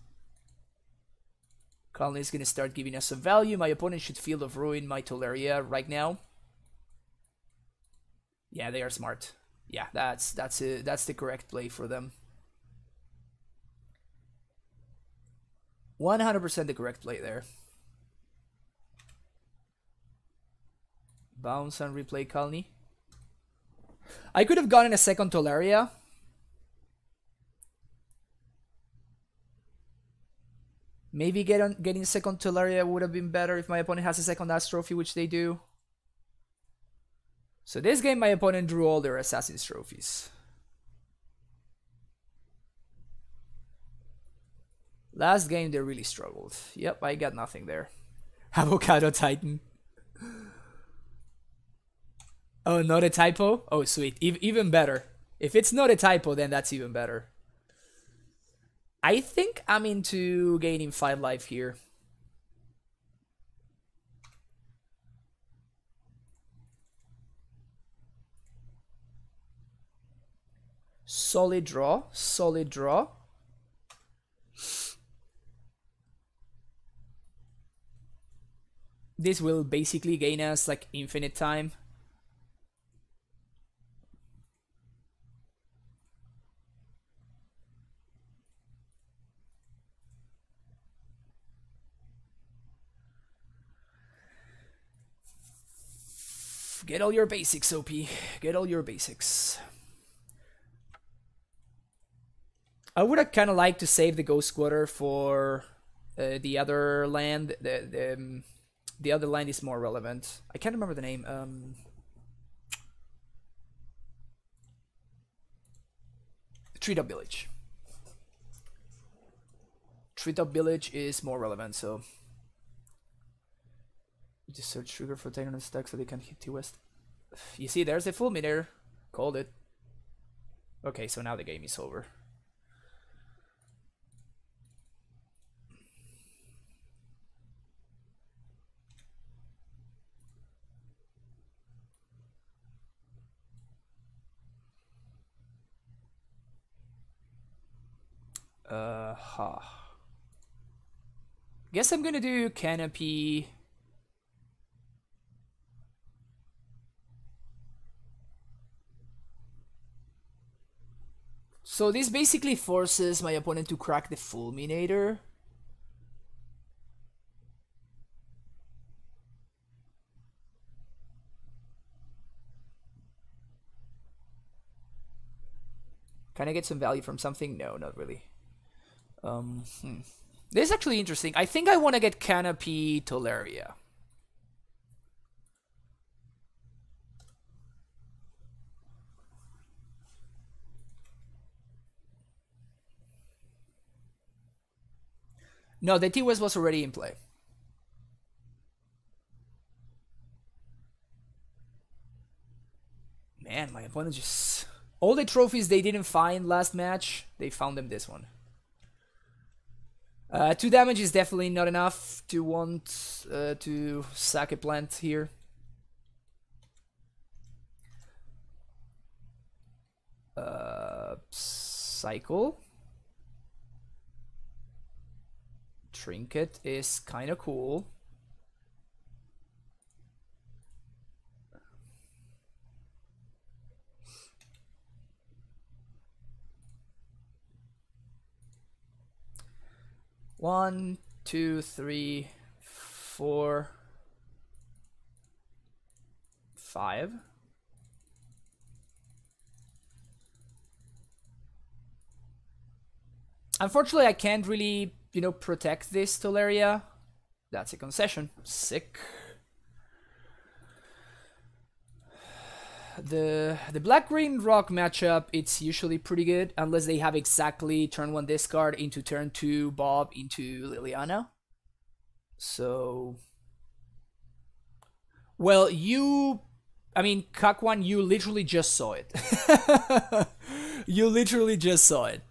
Colony is gonna start giving us some value. My opponent should Field of Ruin my Tolaria right now. Yeah, they are smart. Yeah, that's the correct play for them. 100% the correct play there. Bounce and replay Colony. I could have gotten a second Tolaria. Maybe getting second Tolaria would have been better if my opponent has a second Ass Trophy, which they do. So this game, my opponent drew all their Assassin's Trophies. Last game, they really struggled. Yep, I got nothing there. Avocado Titan. Oh, not a typo? Oh, sweet. Even better. If it's not a typo, then that's even better. I think I'm into gaining 5 life here. Solid draw. Solid draw. This will basically gain us like infinite time. Get all your basics, OP. Get all your basics. I would have kind of liked to save the Ghost Squatter for the other land. The other land is more relevant. I can't remember the name. Treetop Village. Treetop Village is more relevant, so just search trigger for Titan on stack so they can hit T-West. You see, there's a Fulminator. Called it. Okay, so now the game is over. Guess I'm gonna do Canopy. So this basically forces my opponent to crack the Fulminator. Can I get some value from something? No, not really. This is actually interesting. I think I want to get Canopy Tolaria. No, the T-West was already in play. Man, my opponent just... All the trophies they didn't find last match, they found them this one. 2 damage is definitely not enough to want to sack a plant here. Cycle. Trinket is kind of cool. One, two, three, 4, 5. Unfortunately, I can't really, protect this Tolaria. That's a concession. Sick. The black-green rock matchup, it's usually pretty good, unless they have exactly turn 1 discard into turn 2 Bob into Liliana. So... Well, Kakwan, you literally just saw it. You literally just saw it.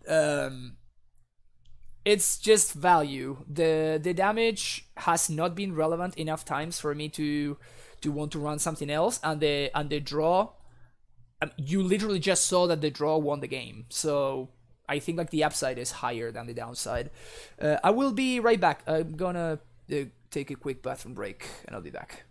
It's just value. The damage has not been relevant enough times for me to want to run something else, and the draw, you literally just saw that the draw won the game. So I think like the upside is higher than the downside. I will be right back. I'm gonna take a quick bathroom break and I'll be back.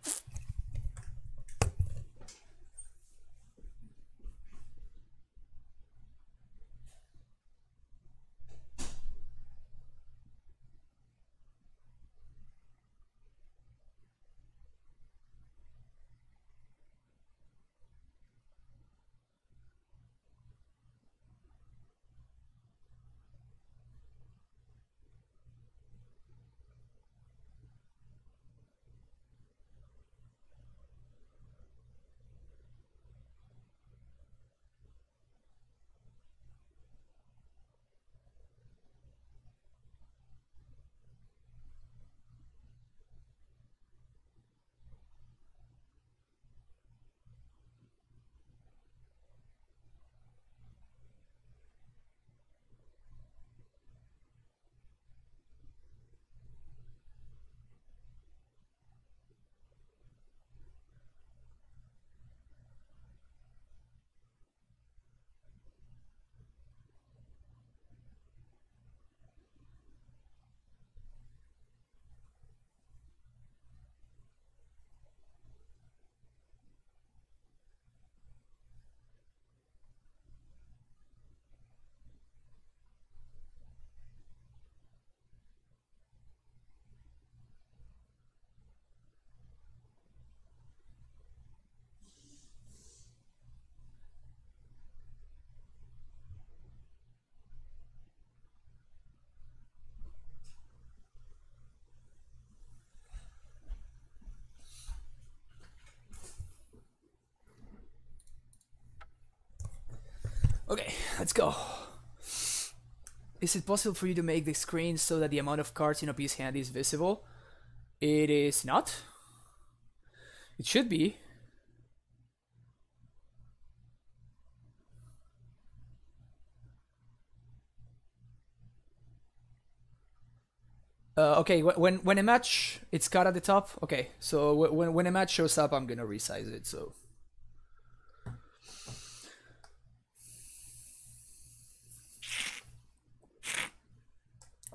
Okay, let's go. Is it possible for you to make the screen so that the amount of cards in a piece hand is visible? It is not. It should be. Okay, when a match, it's cut at the top. Okay, so when a match shows up, I'm gonna resize it. So.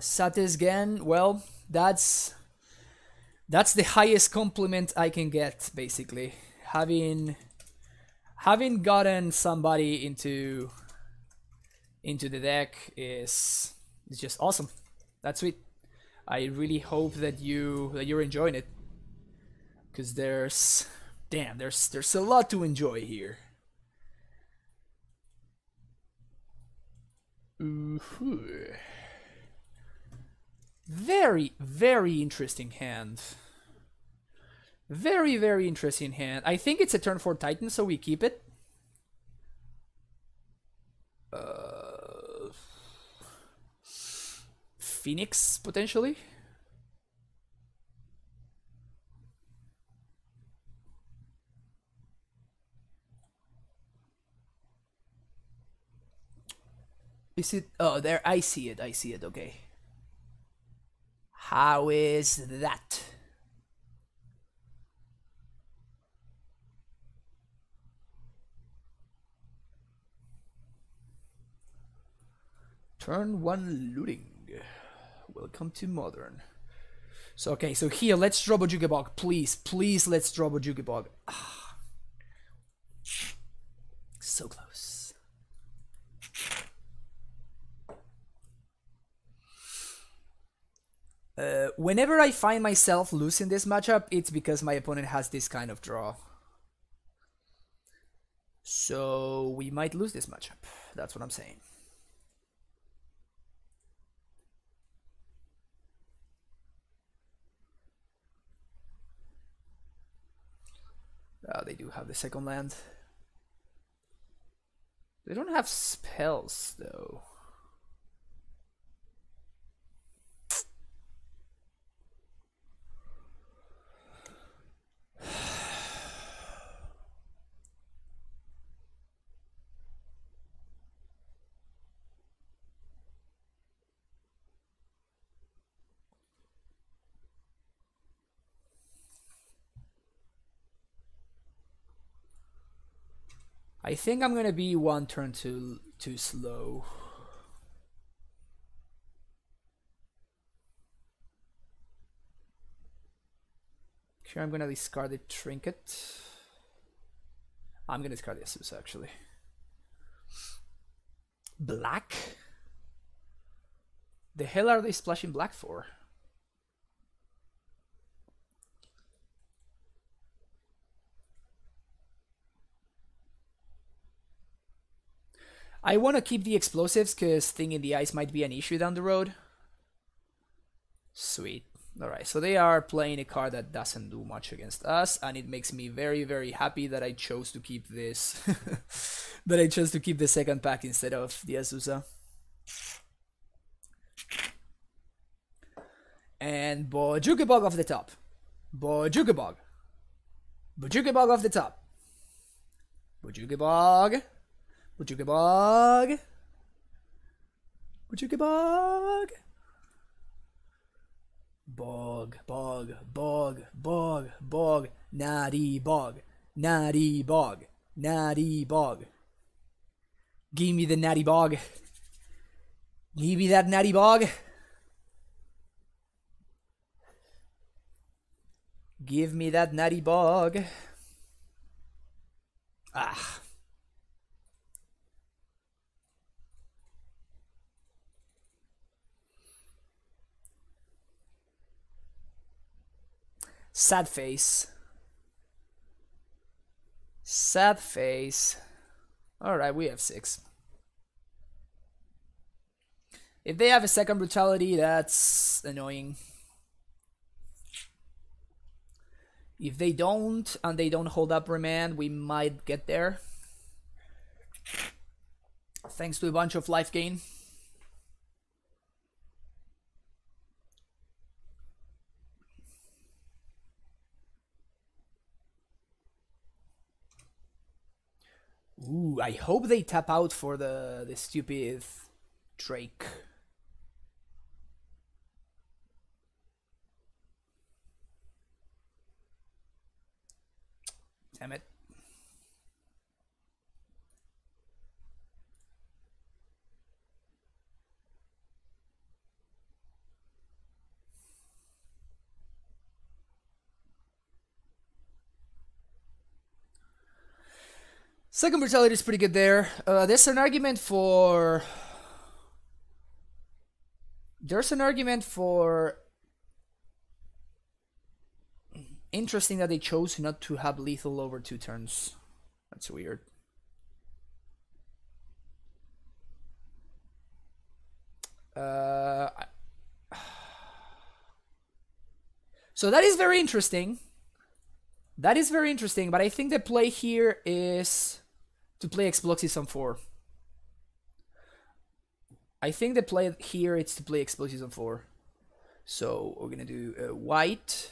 Satisgen, well, that's the highest compliment I can get, basically. Having gotten somebody into the deck is just awesome. That's sweet. I really hope that you're enjoying it, because there's a lot to enjoy here. Ooh. Very, very interesting hand. Very, very interesting hand. I think it's a turn 4 Titan, so we keep it. Phoenix, potentially. Is it? Oh, there. I see it. I see it. Okay. How is that? Turn 1 looting. Welcome to Modern. So, okay, so here, let's drop a Jukebog. Please, please, let's drop a Jukebog. Ah. So close. Whenever I find myself losing this matchup, it's because my opponent has this kind of draw. So we might lose this matchup. That's what I'm saying. They do have the second land. They don't have spells, though. I think I'm gonna be one turn too slow. Here I'm gonna discard the trinket. I'm gonna discard the Asus actually. Black? The hell are they splashing black for? I want to keep the explosives because Thing in the Ice might be an issue down the road. Sweet. Alright, so they are playing a card that doesn't do much against us, and it makes me very, very happy that I chose to keep this. That I chose to keep the second pack instead of the Azusa. And Bojukebog off the top. Bojukebog. Bojukebog off the top. Bojukebog. Bojukebog. Bojukebog. Bog, bog, bog, bog, bog, natty bog, natty bog, natty bog. Give me the natty bog. Give me that natty bog. Give me that natty bog. Ah. Sad face. Sad face. Alright, we have 6. If they have a second brutality, that's annoying. If they don't, and they don't hold up remand, we might get there. Thanks to a bunch of life gain. Ooh, I hope they tap out for the stupid Drake. Damn it. Second brutality is pretty good there. There's an argument for interesting that they chose not to have lethal over 2 turns. That's weird. So that is very interesting. That is very interesting, but I think the play here is to play Explosives on 4. I think the play here is to play Explosives on 4. So we're gonna do white,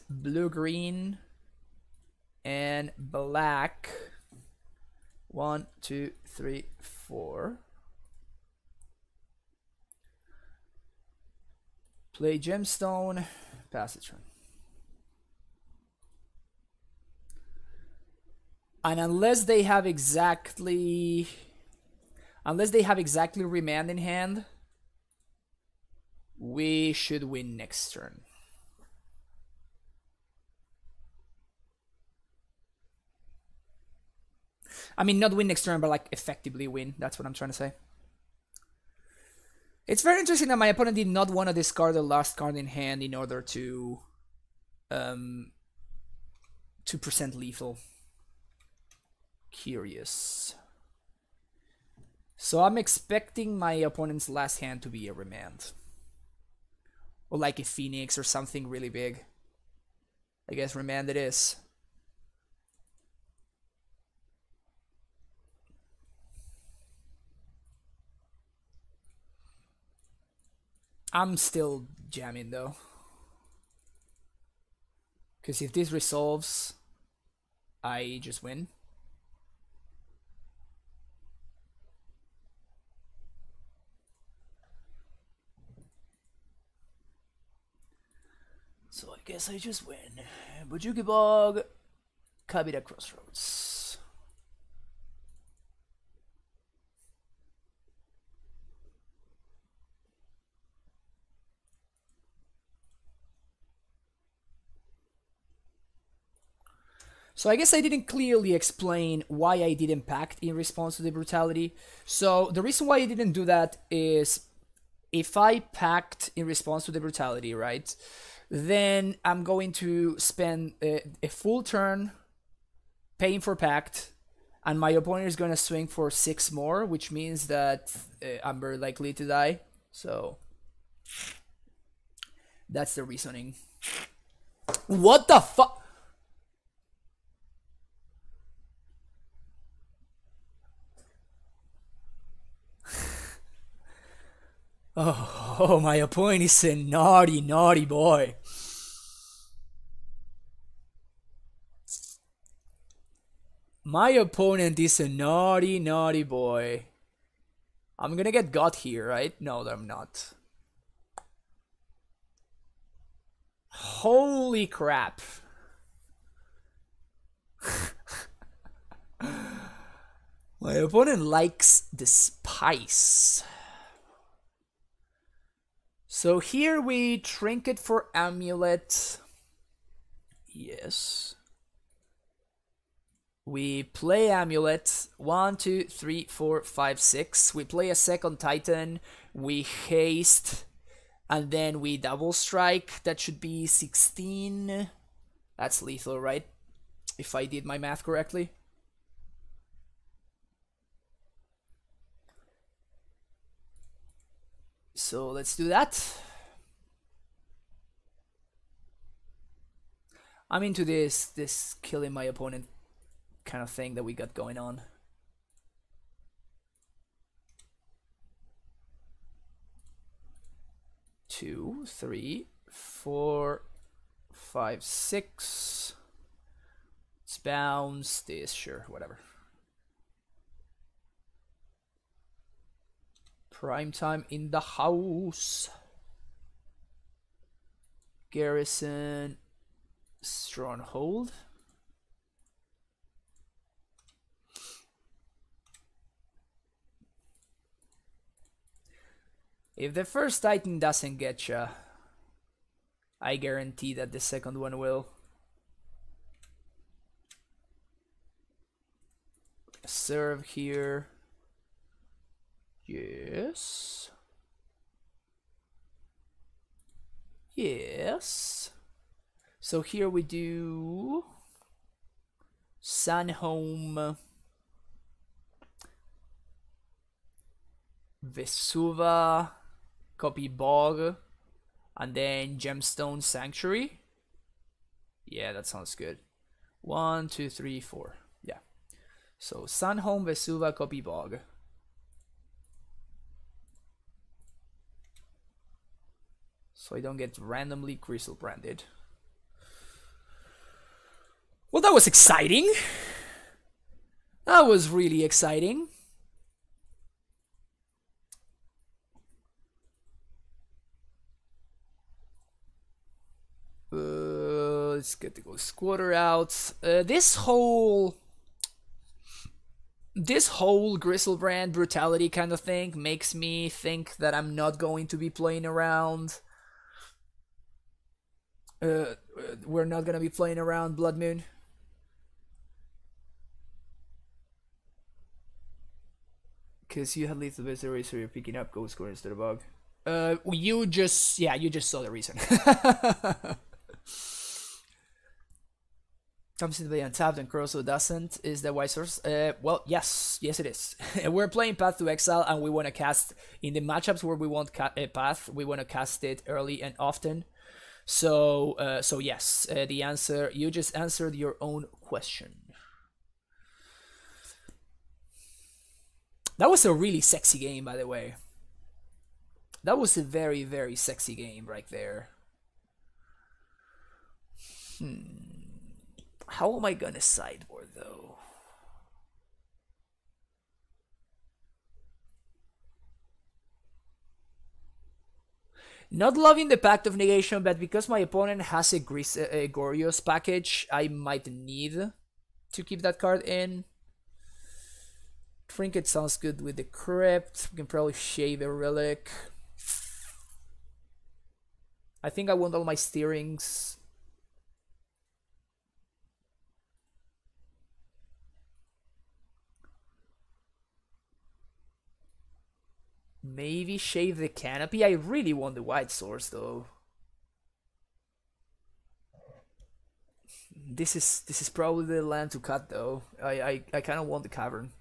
blue, green, and black 1, 2, 3, 4. Play gemstone, pass the turn. And unless they have exactly remand in hand, we should win next turn. I mean, not win next turn, but like effectively win. That's what I'm trying to say. It's very interesting that my opponent did not want to discard the last card in hand in order to 2% lethal. Curious. So I'm expecting my opponent's last hand to be a remand. Or like a Phoenix or something really big. I guess remand it is. I'm still jamming though. Because if this resolves, I just win. So I guess I just win. Bujuki Bog, Kabita Crossroads. So I guess I didn't clearly explain why I didn't pact in response to the brutality. So the reason why I didn't do that is if I pact in response to the brutality, right, then I'm going to spend a full turn paying for pact, and my opponent is going to swing for 6 more, which means that I'm very likely to die. So that's the reasoning. What the fuck? Oh, my opponent is a naughty, naughty boy. My opponent is a naughty, naughty boy. I'm gonna get got here, right? No, I'm not. Holy crap. My opponent likes the spice. So here we trinket for amulet. Yes. We play amulet. 1, 2, 3, 4, 5, 6. We play a second titan. We haste. And then we double strike. That should be 16. That's lethal, right? If I did my math correctly. So let's do that. I'm into this killing my opponent kind of thing that we got going on. Two, 3, 4, 5, 6. Let's bounce this, sure, whatever. Prime time in the house. Garrison, stronghold. If the first Titan doesn't get ya, I guarantee that the second one will. Serve here. Yes. Yes. So here we do Sunhome, Vesuva, Copy Bog, and then Gemstone Sanctuary. Yeah, that sounds good. 1, 2, 3, 4. Yeah. So Sunhome, Vesuva, Copy Bog. So I don't get randomly crystal branded. Well, that was exciting. That was really exciting. Let's get the Ghost Squatter out. This whole Griselbrand brutality kind of thing makes me think that I'm not going to be playing around. We're not gonna be playing around Blood Moon. Because you had lethal misery, so you're picking up Ghost Squatter instead of Bug. You just saw the reason. Comes into the untapped and CoCo doesn't, is the wise source? Well, yes it is. We're playing Path to Exile, and we want to cast in the matchups where we want Path. We want to cast it early and often. So yes, the answer, you just answered your own question. That was a really sexy game, by the way. That was a very, very sexy game right there. How am I gonna sideboard though? Not loving the Pact of Negation, but because my opponent has a Goryo's package, I might need to keep that card in. Trinket sounds good with the Crypt. We can probably shave a Relic. I think I want all my steerings. Maybe shave the Canopy. I really want the White Source though. This is probably the land to cut though. I kind of want the Cavern.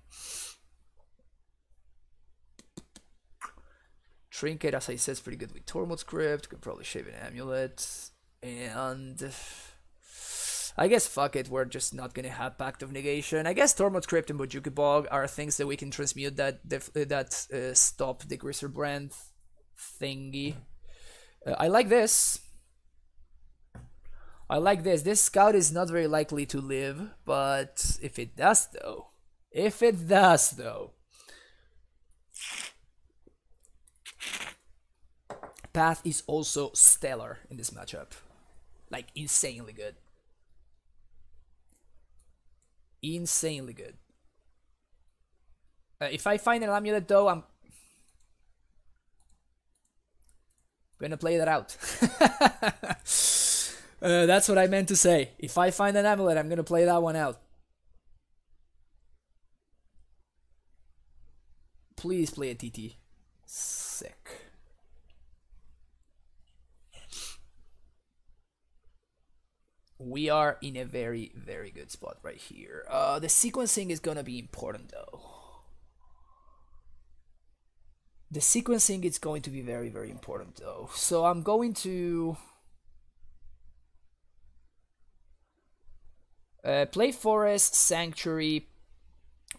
Trinket, as I said, is pretty good with Tormod's Crypt. Could probably shave an Amulet. And I guess fuck it, we're just not gonna have Pact of Negation. I guess Tormod's Crypt and Bojuki Bog are things that we can transmute that stop the Griselbrand thingy. I like this. I like this. This scout is not very likely to live, but if it does though, Path is also stellar in this matchup. Like, insanely good. Insanely good. If I find an amulet though, I'm gonna play that out. That's what I meant to say. If I find an amulet, I'm gonna play that one out. Please play a TT. Sick. We are in a very, very good spot right here. The sequencing is gonna be important though. The sequencing is going to be very, very important though. So I'm going to play Forest, Sanctuary,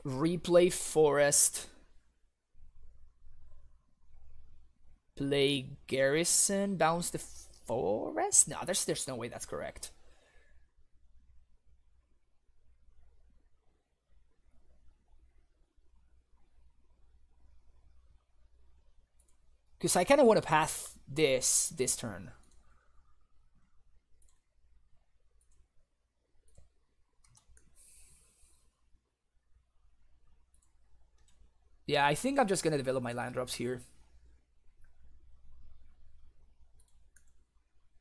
replay Forest, play Garrison, bounce the Forest? No, there's no way that's correct. Because I kind of want to path this turn. Yeah, I think I'm just going to develop my land drops here.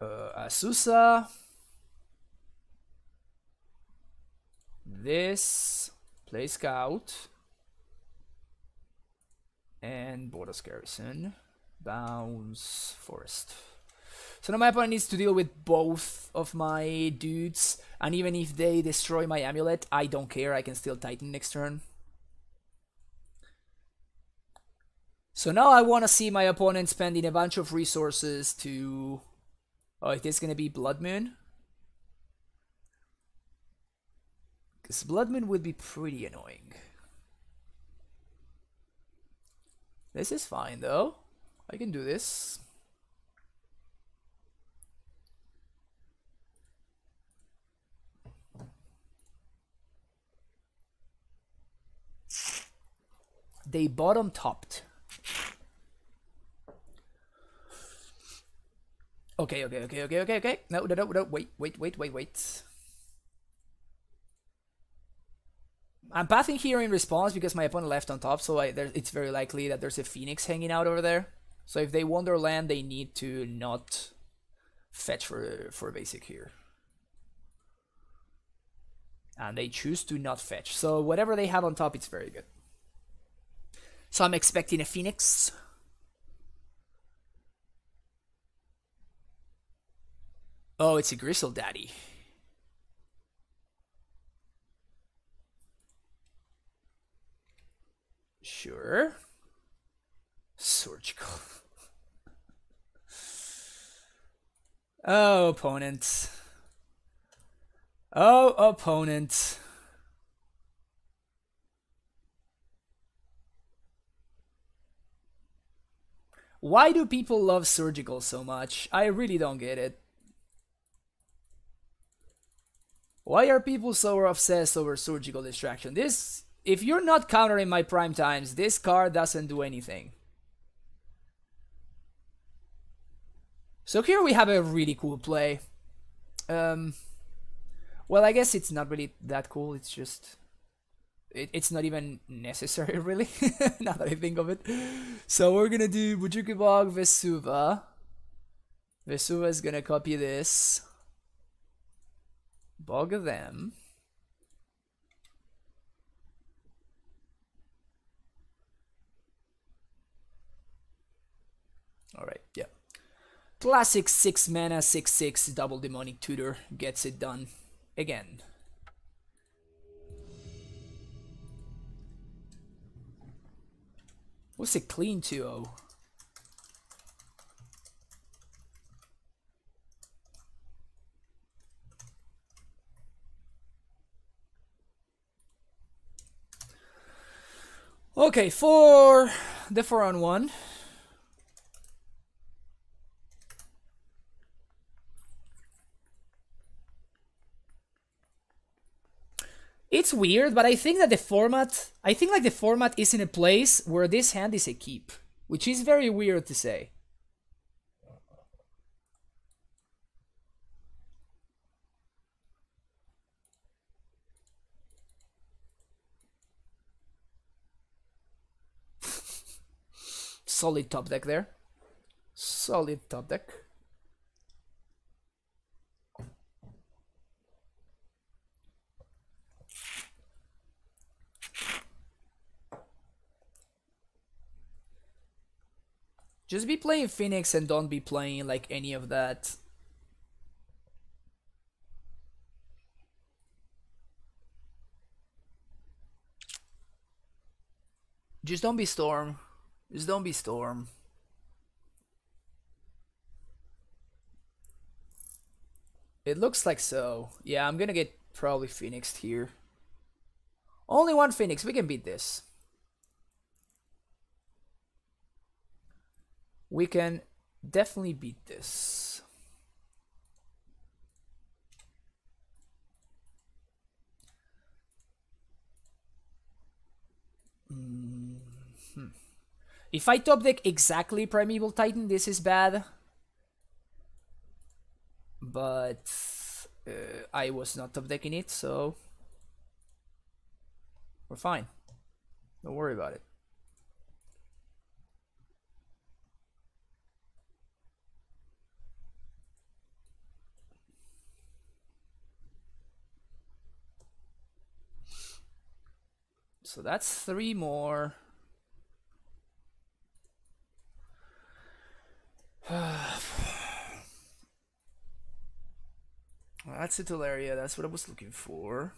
Asusa. This. Play Scout. And Bordos Garrison. Bounce Forest. So now my opponent needs to deal with both of my dudes, and even if they destroy my amulet, I don't care, I can still Titan next turn. So now I want to see my opponent spending a bunch of resources to... Oh, is this going to be Blood Moon? Because Blood Moon would be pretty annoying. This is fine though. I can do this. they bottom topped. Okay. No, wait. I'm pathing here in response because my opponent left on top, so it's very likely that there's a Phoenix hanging out over there. So if they wander land, they need to not fetch for basic here. And they choose to not fetch. So whatever they have on top, it's very good. So I'm expecting a Phoenix. Oh, it's a Gristle Daddy. Sure. Surgical. Oh, opponent. Oh, opponent. Why do people love surgical so much? I really don't get it. Why are people so obsessed over surgical distraction? This, if you're not countering my prime times, this card doesn't do anything. So here we have a really cool play. Well, I guess it's not really that cool. It's just... It's not even necessary, really, now that I think of it. So we're gonna do Bujuki Bog Vesuva. Vesuva is gonna copy this. Bog them. Alright, yeah. Classic 6 mana, 6/6 double demonic tutor gets it done again. What's a clean 2-0? Okay, for the 4-on-1. It's weird, but I think that the format is in a place where this hand is a keep, which is very weird to say. Solid top deck there. Solid top deck. Just be playing Phoenix and don't be playing like any of that. Just don't be Storm. Just don't be Storm. It looks like so. Yeah, I'm gonna get probably Phoenixed here. Only one Phoenix, we can beat this. We can definitely beat this. If I top deck exactly Primeval Titan, this is bad. But I was not top decking it, so we're fine. Don't worry about it. So that's 3 more. Well, that's Titularia, that's what I was looking for.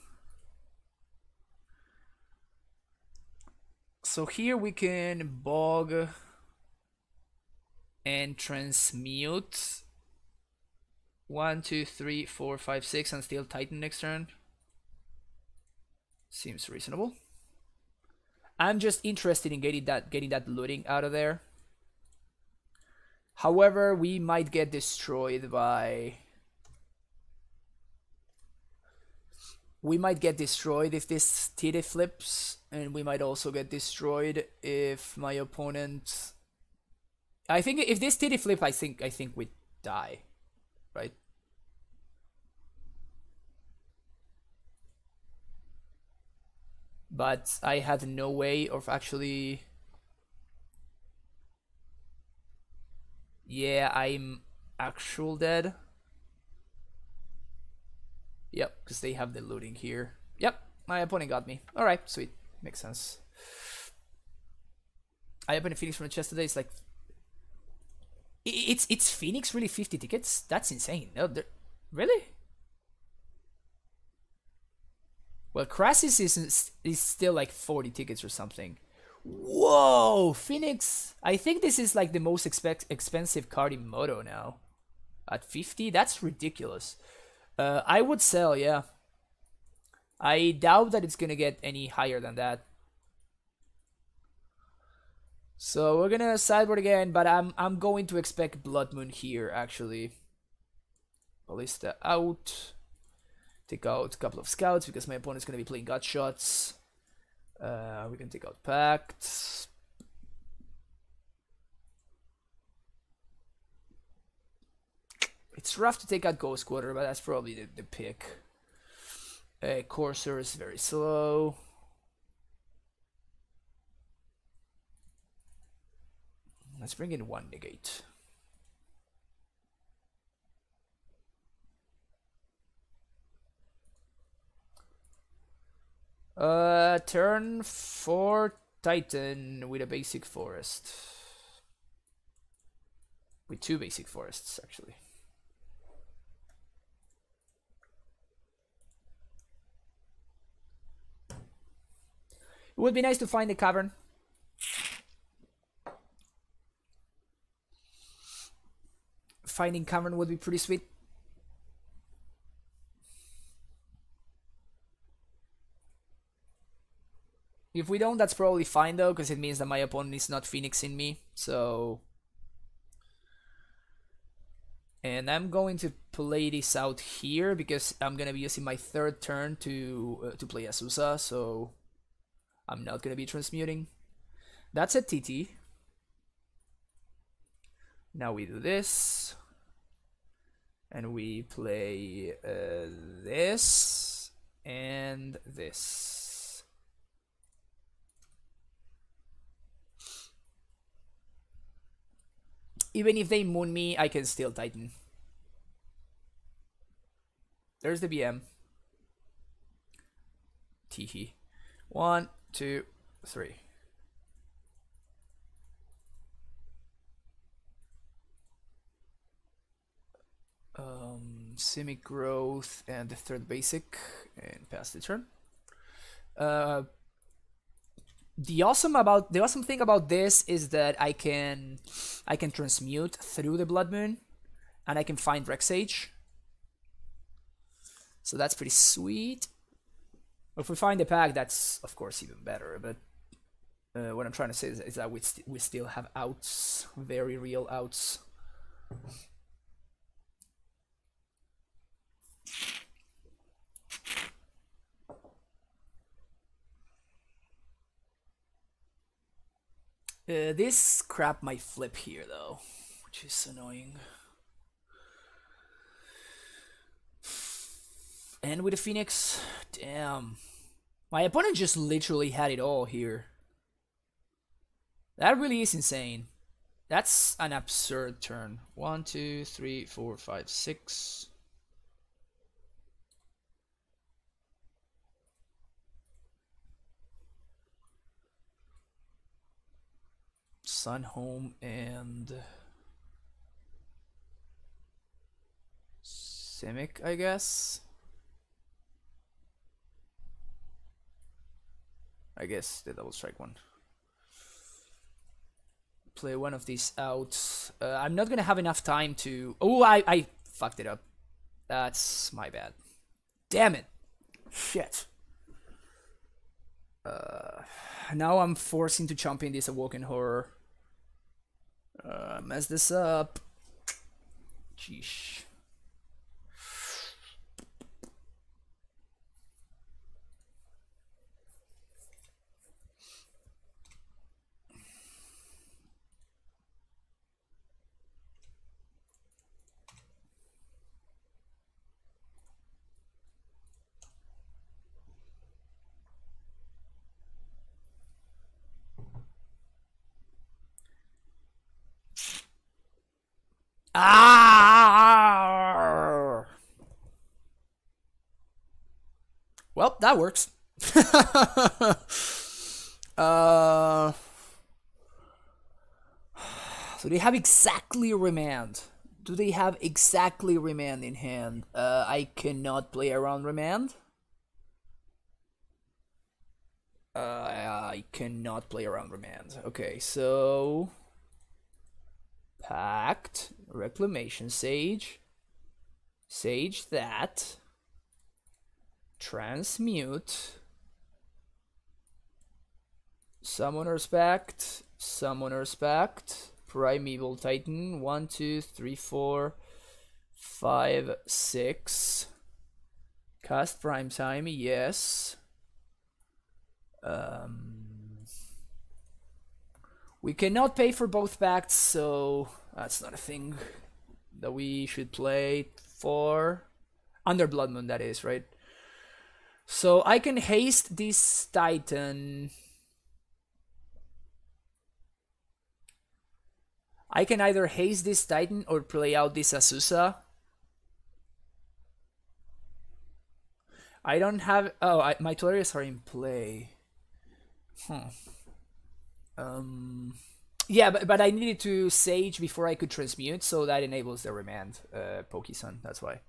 So here we can bog and transmute 1, 2, 3, 4, 5, 6 and still Titan next turn. Seems reasonable. I'm just interested in getting that looting out of there. However, we might get destroyed by... We might get destroyed if this Tite flips. And we might also get destroyed if my opponent... I think if this TD flip, I think we die, right? But I had no way of actually... Yeah, I'm actual dead. Yep, because they have the looting here. Yep, my opponent got me. Alright, sweet. Makes sense. I opened a Phoenix from the chest today. It's like... It's Phoenix really 50 tickets? That's insane. No, really? Well, Crassus is still like 40 tickets or something. Whoa, Phoenix! I think this is like the most expensive card in Moto now. At 50? That's ridiculous. I would sell, yeah. I doubt that it's gonna get any higher than that. So we're gonna sideboard again, but I'm going to expect Blood Moon here actually. Ballista out. Take out a couple of scouts because my opponent's gonna be playing gut shots. We can take out Pact. It's rough to take out Ghost Quarter, but that's probably the pick. Courser is very slow. Let's bring in one negate. Turn 4 Titan with a basic forest. With 2 basic forests, actually. It would be nice to find a cavern. Finding cavern would be pretty sweet. If we don't, that's probably fine though, because it means that my opponent is not phoenixing me, so... And I'm going to play this out here, because I'm going to be using my 3rd turn to play Azusa, so... I'm not going to be transmuting. That's a TT. Now we do this. And we play this and this. Even if they moon me, I can still Titan. There's the BM. Teehee. 1, 2, 3. Simic growth and the 3rd basic and pass the turn. The awesome thing about this is that I can transmute through the Blood Moon, and I can find Rexage. So that's pretty sweet. If we find a pack, that's of course even better. But what I'm trying to say is that we still have outs, very real outs. This crap might flip here though, which is annoying. And with the Phoenix, damn. My opponent just literally had it all here. That really is insane. That's an absurd turn. 1, 2, 3, 4, 5, 6. Sun Home and Simic, I guess. I guess the double strike one. Play one of these out. I'm not gonna have enough time to... Oh, I fucked it up. That's my bad. Damn it. Shit. Now I'm forcing to jump in this Awoken Horror. Mess this up. Jeesh. that works. So they have exactly Remand. Do they have exactly Remand in hand? I cannot play around Remand. I cannot play around Remand. Okay, so Pact, Reclamation, Sage, that, Transmute, Summoner's Pact, Primeval Titan, 1, 2, 3, 4, 5, 6. Cast Prime Time, yes. We cannot pay for both pacts, so that's not a thing that we should play for. Under Blood Moon, that is, right? So I can haste this Titan. I can either haste this Titan or play out this Azusa. I don't have... Oh, my Tolarius are in play. Yeah, but I needed to Sage before I could Transmute, so that enables the Remand, Pokesun, that's why.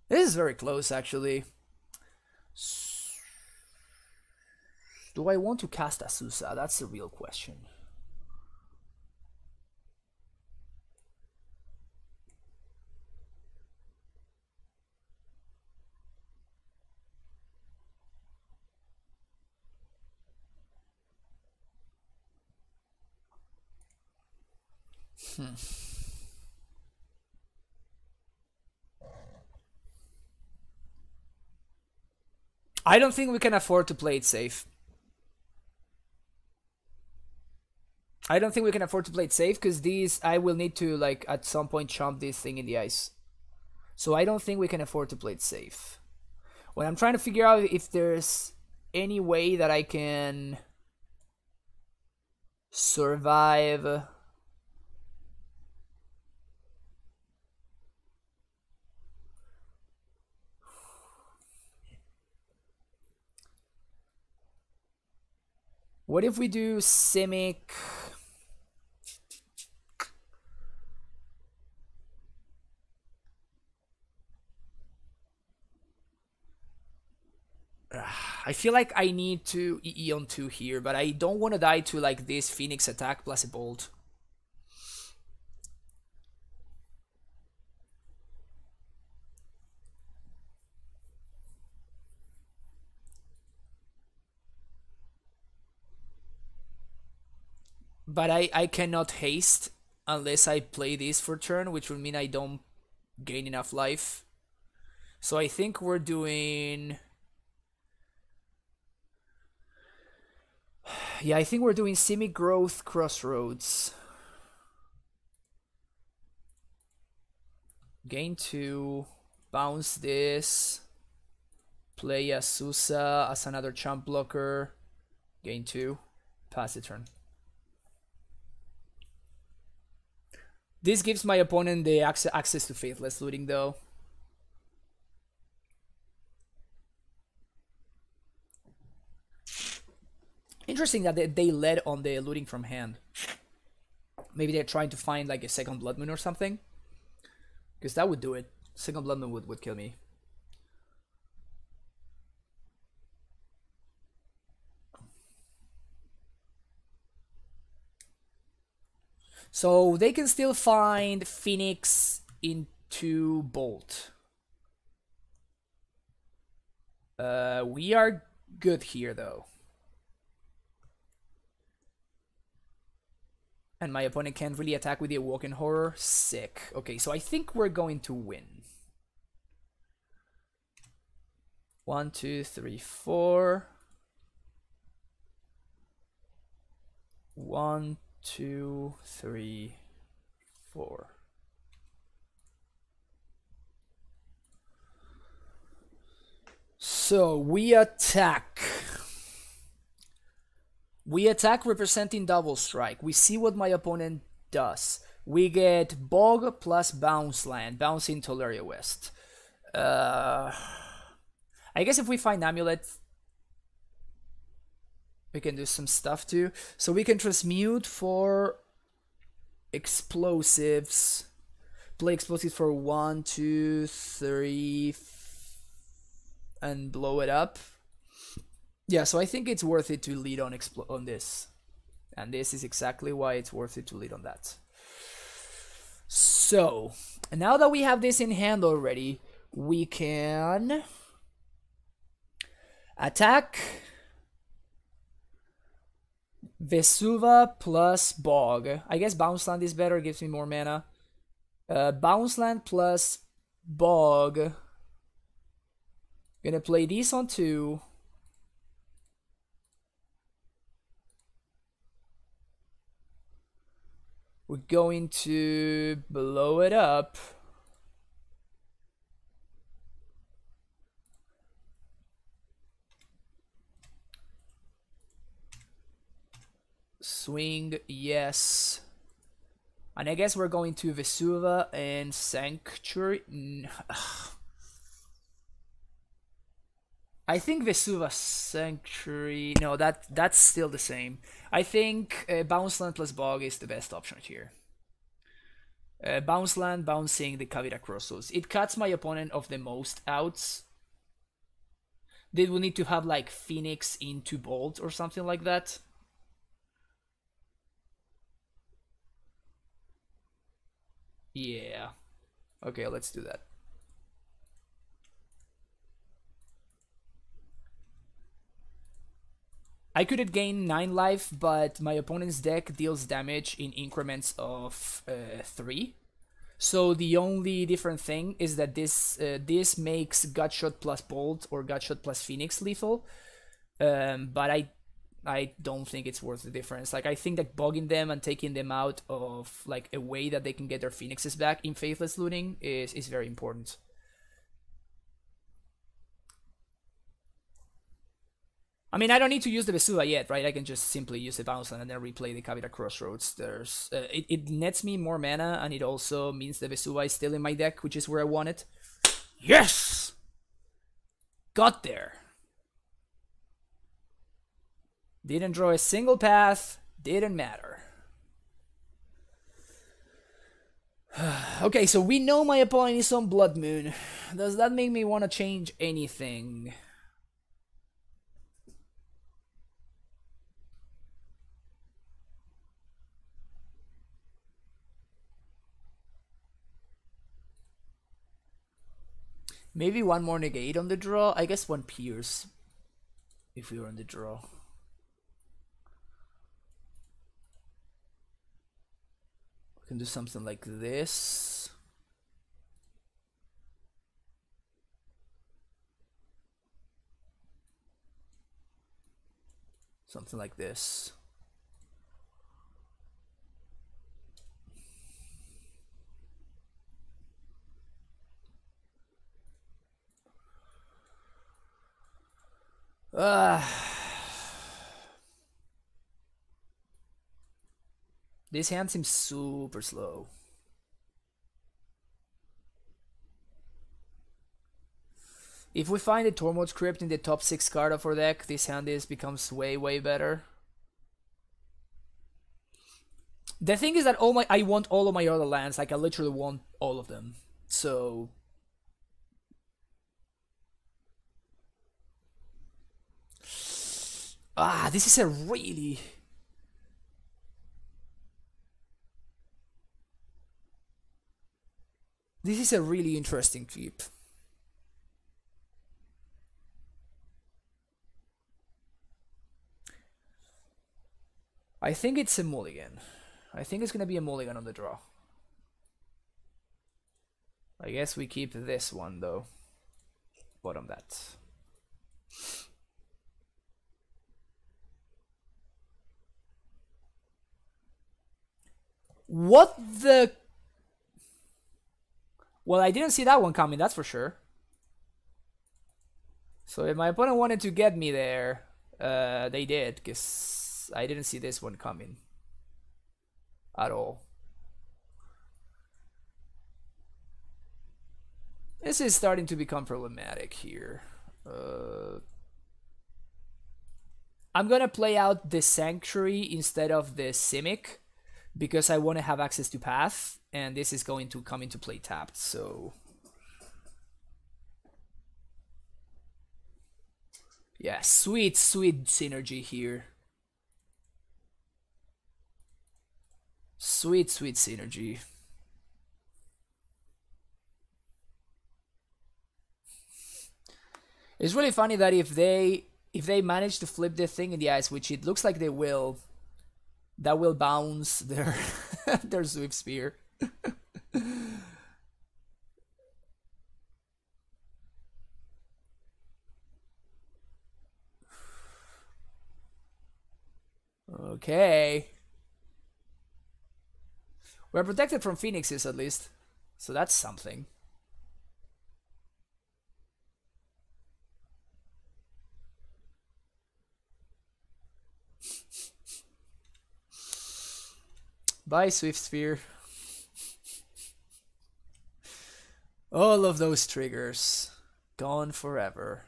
This is very close, actually. Do I want to cast Azusa? That's the real question. I don't think we can afford to play it safe. I don't think we can afford to play it safe because these I will need to like at some point chomp this thing in the ice. So I don't think we can afford to play it safe. When I'm trying to figure out if there's any way that I can survive what if we do Simic? I feel like I need to EE on 2 here, but I don't want to die to like this Phoenix attack plus a bolt. But I cannot haste unless I play this for turn, which would mean I don't gain enough life. So I think we're doing... Yeah, I think we're doing Simic Growth Crossroads. Gain 2, bounce this, play Azusa as another chump blocker, gain 2, pass the turn. This gives my opponent the access to Faithless looting though. Interesting that they led on the looting from hand. Maybe they're trying to find like a second Blood Moon or something. Because that would do it. Second Blood Moon would kill me. So they can still find Phoenix into Bolt. We are good here though. And my opponent can't really attack with the Awoken Horror. Sick. Okay, so I think we're going to win. 1, 2, 3, 4. 1, 2, 3, 4. So we attack. We attack representing double strike. We see what my opponent does. we get Bog plus Bounce Land, Bounce into Leria West. I guess if we find Amulet, we can do some stuff too. So we can transmute for explosives. Play explosives for 1, 2, 3, and blow it up. Yeah, so I think it's worth it to lead on this. And this is exactly why it's worth it to lead on that. So, now that we have this in hand already, we can attack Vesuva plus Bog. I guess Bounce Land is better, gives me more mana. Bounce Land plus Bog. Gonna play these on 2. We're going to blow it up. Swing, yes. And I guess we're going to Vesuva and Sanctuary. I think Vesuva Sanctuary. No, that's still the same. I think Bounce Land plus Bog is the best option here. Bounce Land, bouncing the Kavira Crossroads. It cuts my opponent of the most outs. They will need to have like Phoenix into Bolt or something like that. Yeah. Okay, let's do that. I could have gained 9 life, but my opponent's deck deals damage in increments of 3. So the only different thing is that this makes Gutshot plus Bolt or Gutshot plus Phoenix lethal. But I don't think it's worth the difference. Like, I think that bogging them and taking them out of like a way that they can get their Phoenixes back in Faithless Looting is very important. I mean, I don't need to use the Vesuva yet, right? I can just simply use the Bounce Land and then replay the Kavira Crossroads. There's it nets me more mana, and it also means the Vesuva is still in my deck, which is where I want it. Yes! Got there. Didn't draw a single path, didn't matter. Okay, so we know my opponent is on Blood Moon. Does that make me want to change anything? Maybe one more negate on the draw. I guess one Pierce if we were on the draw. We can do something like this. Something like this. This hand seems super slow. If we find the Tormod's Crypt in the top 6 card of our deck, this hand becomes way better. The thing is that I want all of my other lands. Like, I literally want all of them. So this is a really... This is a really interesting keep. I think it's a mulligan. I think it's gonna be a mulligan on the draw. I guess we keep this one though. Bottom that. What the... Well, I didn't see that one coming, that's for sure. So if my opponent wanted to get me there, they did, because I didn't see this one coming. At all. This is starting to become problematic here. I'm gonna play out the Sanctuary instead of the Simic because I want to have access to Path, and this is going to come into play tapped, so... Yeah, sweet synergy here. Sweet synergy. It's really funny that if they manage to flip the thing in the ice, which it looks like they will, that will bounce their their Swift Spear. Okay. We're protected from Phoenixes at least, so that's something. Bye, Swift Sphere. All of those triggers gone forever.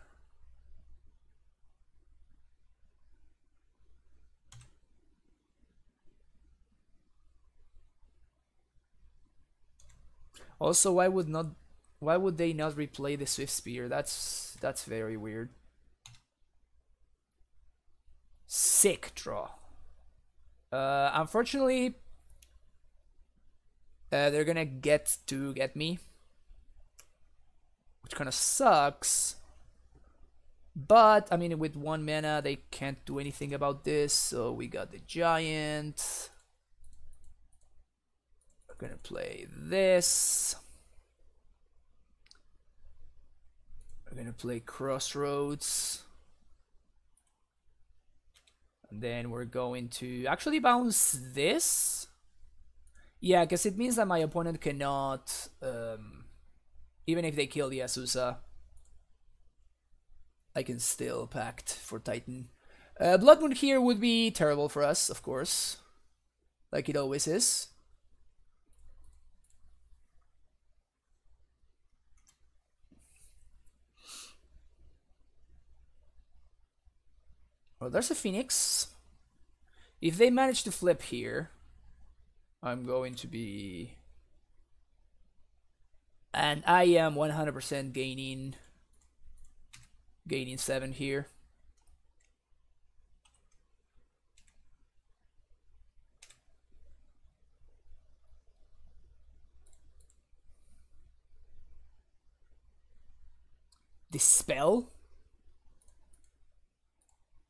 Also, why would they not replay the Swift Spear? That's very weird. Sick draw. Unfortunately, they're gonna get me, which kind of sucks. But I mean, with 1 mana, they can't do anything about this. So we got the Giant. We're gonna play this. We're gonna play Crossroads. And then we're going to actually bounce this. Yeah, because it means that my opponent cannot, even if they kill the Azusa, I can still Pact for Titan. Blood Moon here would be terrible for us, of course, like it always is. Well, there's a Phoenix. If they manage to flip here, I'm going to be... And I am 100% gaining 7 here. Dispel?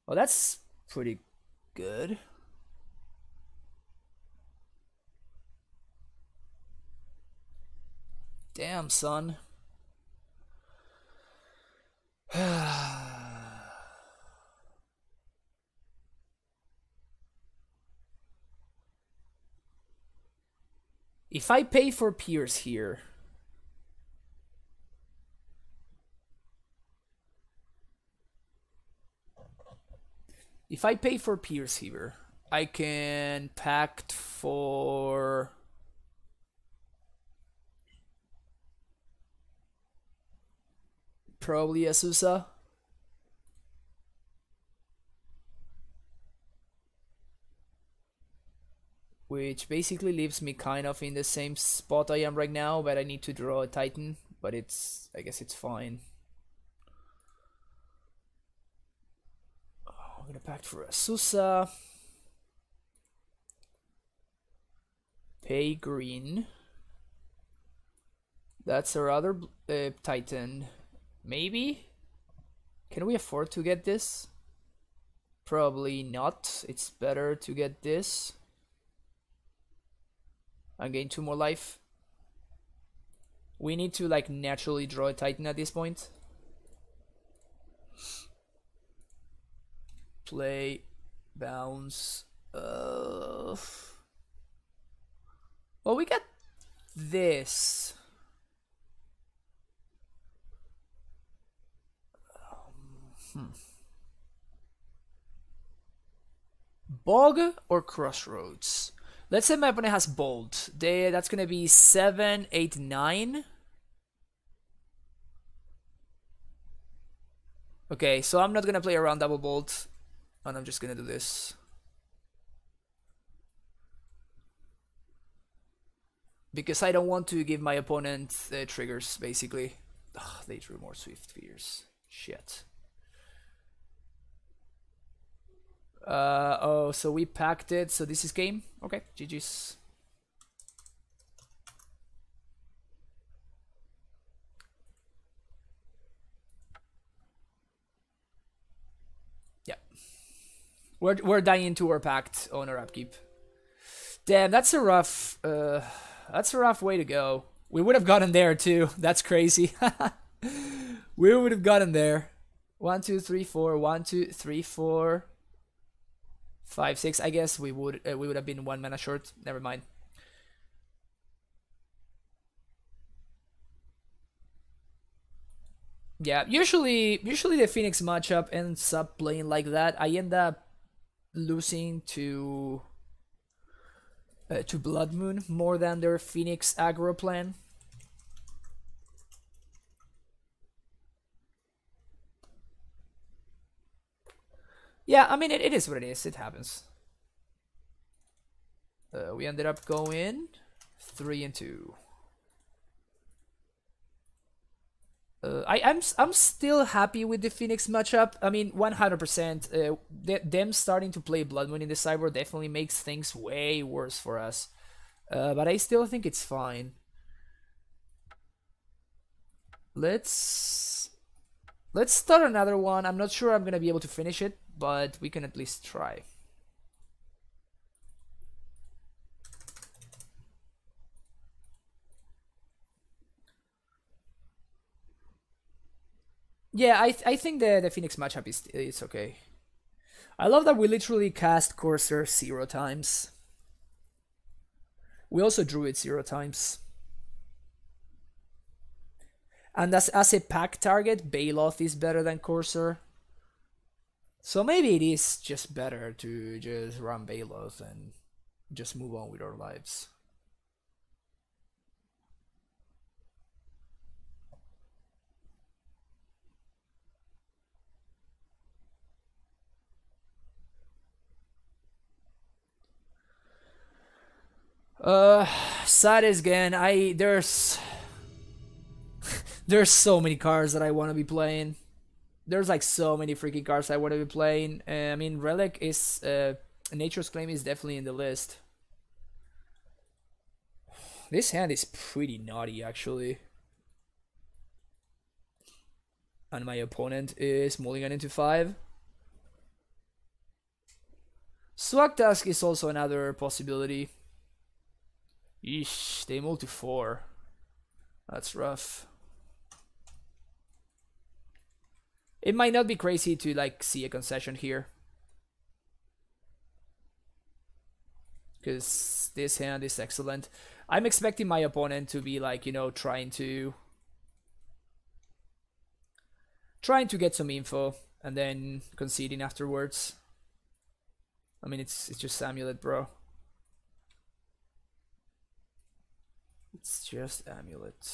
Well, that's pretty good. Damn, son. If I pay for Pierce here, I can Pact for... probably Azusa. Which basically leaves me kind of in the same spot I am right now, but I need to draw a Titan, but I guess it's fine. I'm gonna Pact for Azusa. Pay green. That's our other Titan. Maybe? Can we afford to get this? Probably not. It's better to get this. and gain 2 more life. We need to like naturally draw a Titan at this point. Play, bounce. Well, we got this. Bog or Crossroads? Let's say my opponent has Bolt. That's gonna be 7, 8, 9. Okay, so I'm not gonna play around double bolt, and I'm just gonna do this. Because I don't want to give my opponent triggers, basically. Ugh, they drew more Swift Fears. Shit. Oh, so we packed it, so this is game? Okay, GG's. Yeah. We're dying to our pact on our upkeep. Damn, that's a rough way to go. We would have gotten there too. That's crazy. We would have gotten there. 1, 2, 3, 4. 1, 2, 3, 4, 5, 6. I guess we would have been 1 mana short. Never mind. Yeah, usually the Phoenix matchup ends up playing like that. I end up losing to Blood Moon more than their Phoenix aggro plan. Yeah, I mean, it is what it is. It happens. We ended up going 3 and 2. I'm still happy with the Phoenix matchup. I mean, 100%. Them starting to play Blood Moon in the sideboard definitely makes things way worse for us. But I still think it's fine. Let's start another one. I'm not sure I'm gonna be able to finish it, but we can at least try. Yeah, I think the Phoenix matchup is okay. I love that we literally cast Courser 0 times. We also drew it 0 times. And as a pack target, Bailoff is better than Courser. So maybe it is just better to just run Bailoff and just move on with our lives. Saddest again. There's so many cards that I want to be playing. There's like so many freaking cards I want to be playing. I mean, Relic is Nature's Claim is definitely in the list. This hand is pretty naughty actually. And my opponent is mulligan into 5. Swag Task is also another possibility. Eesh, they mull to 4. That's rough. It might not be crazy to like see a concession here. Because this hand is excellent. I'm expecting my opponent to be like, you know, trying to get some info and then conceding afterwards. I mean, it's just Amulet, bro. It's just Amulet.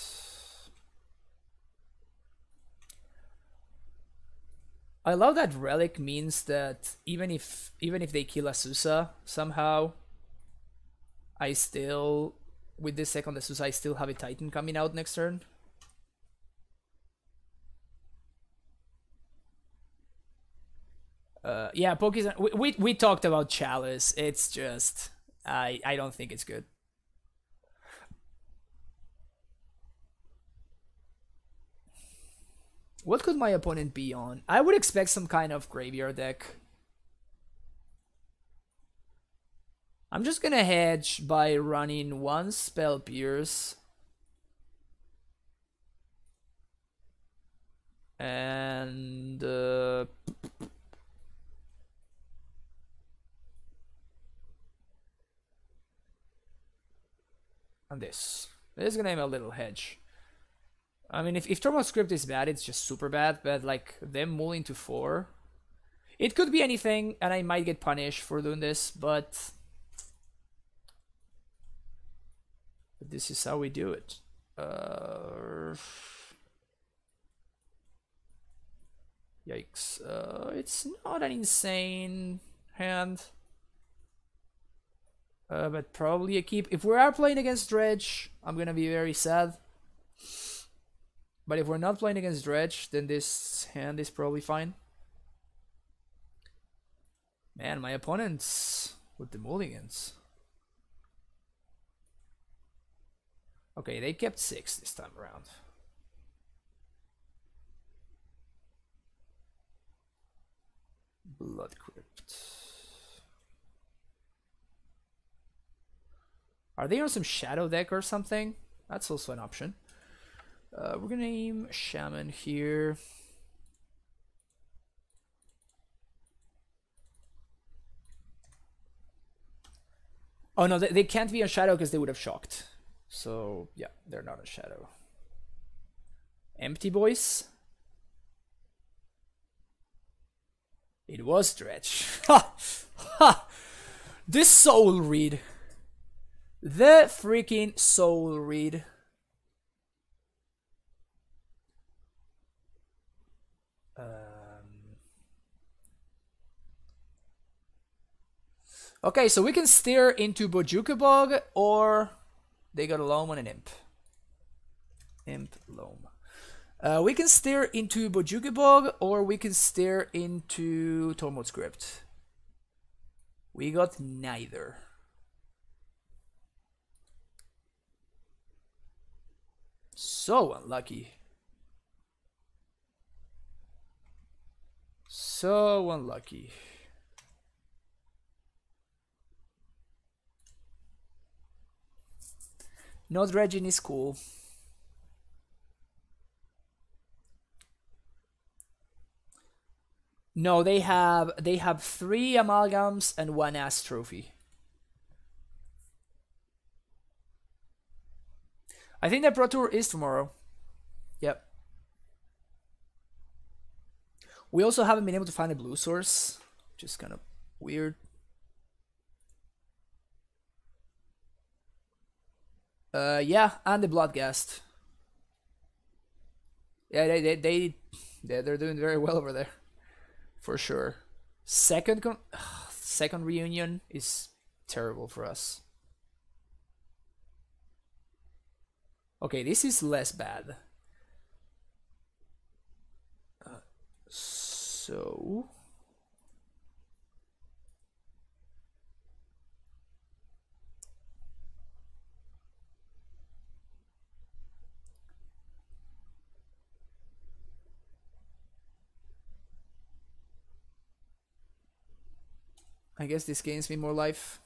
I love that Relic means that even if they kill Azusa somehow, I still, with this second Azusa, I still have a Titan coming out next turn. Yeah, Pokizan. We talked about Chalice. It's just I don't think it's good. What could my opponent be on? I would expect some kind of graveyard deck. I'm just gonna hedge by running 1 Spell Pierce. And this. This is gonna aim a little hedge. I mean, if Thermal Script is bad, it's just super bad, but like them mulling to 4. It could be anything, and I might get punished for doing this, but this is how we do it. Yikes. It's not an insane hand. But probably a keep. If we are playing against Dredge, I'm gonna be very sad. But if we're not playing against Dredge, then this hand is probably fine. Man, my opponents with the mulligans. Okay, they kept 6 this time around. Blood Crypt. Are they on some shadow deck or something? That's also an option. We're gonna name Shaman here. Oh no, they can't be on shadow because they would have shocked. So yeah, they're not on shadow. Empty boys. It was Dredge. Ha! Ha! This soul read. The freaking soul read. Okay, so we can steer into Bojuka Bog, or they got a Loam and an Imp. Imp, Loam. We can steer into Bojuka Bog, or we can steer into Tormod's Crypt. We got neither. So unlucky. So unlucky. No dredging is cool. No, they have 3 amalgams and 1 ass trophy. I think the Pro Tour is tomorrow. Yep. We also haven't been able to find a blue source, which is kind of weird. Yeah, and the Bloodghast. Yeah, they're doing very well over there, for sure. Second reunion is terrible for us. Okay, this is less bad. So I guess this gains me more life.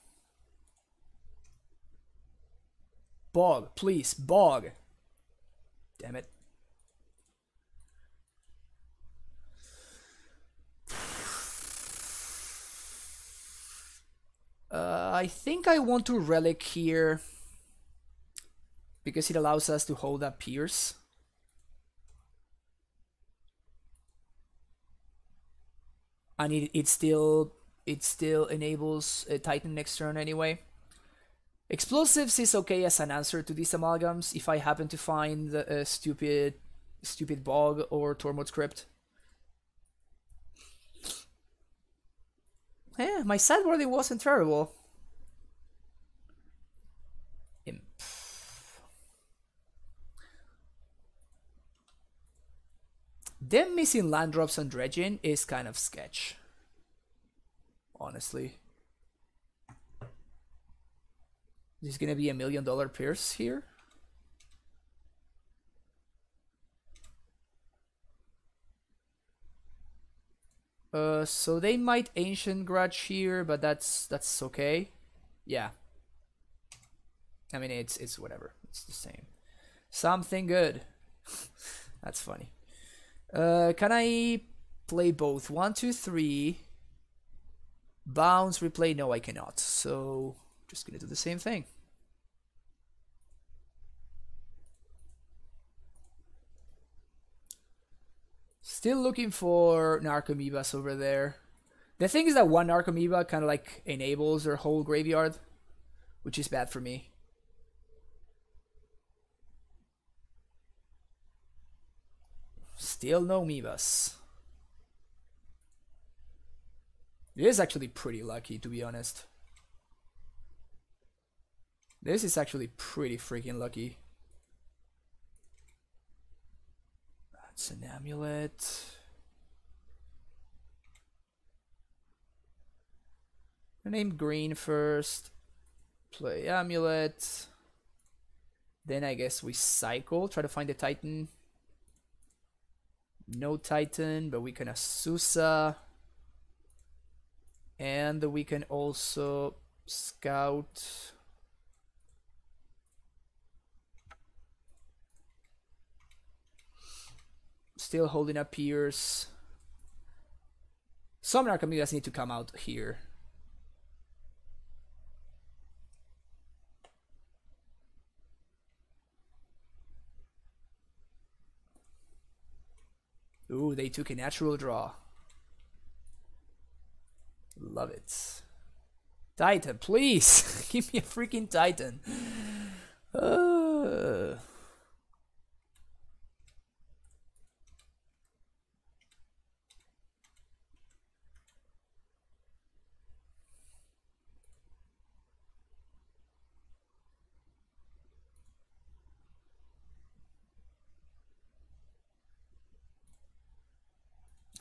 Bog, please, Bog. Damn it. I think I want to Relic here because it allows us to hold up Pierce. And it still enables a Titan next turn anyway. Explosives is okay as an answer to these amalgams if I happen to find a stupid Bog or Tormod's Crypt. Yeah, my sideboarding wasn't terrible. Imp. Them missing land drops on dredging is kind of sketch, honestly. This is gonna be $1 million Pierce here. So they might Ancient Grudge here, but that's okay. Yeah. I mean, it's whatever. It's the same. Something good. That's funny. Can I play both? 1, 2, 3. Bounce, replay. No, I cannot. So just gonna do the same thing. Still looking for Narcomoebas over there. The thing is that one Narcomoeba kind of like enables their whole graveyard, which is bad for me. Still no Moebas. It is actually pretty lucky, to be honest. This is actually pretty freaking lucky. That's an amulet. Name green first. Play amulet. Then I guess we cycle. Try to find a Titan. No Titan, but we can Asusa. And we can also scout. Still holding up Pierce. Some Archimedes need to come out here. Ooh, they took a natural draw. Love it. Titan, please! Give me a freaking Titan.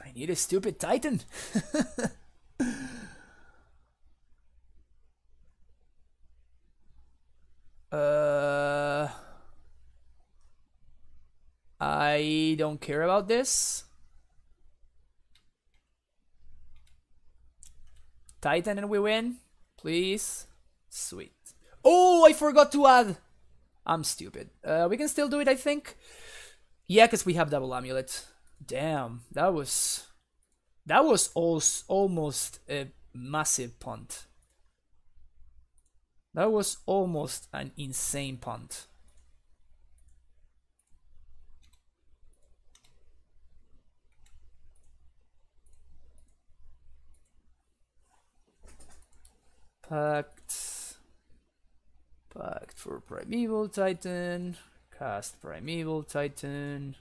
I need a stupid Titan. I don't care about this. Titan and we win, please. Sweet. Oh, I forgot to add. I'm stupid. We can still do it, I think. Yeah, because we have double amulet. Damn, that was almost a massive punt. That was almost an insane punt. Pact for Primeval Titan. Cast Primeval Titan.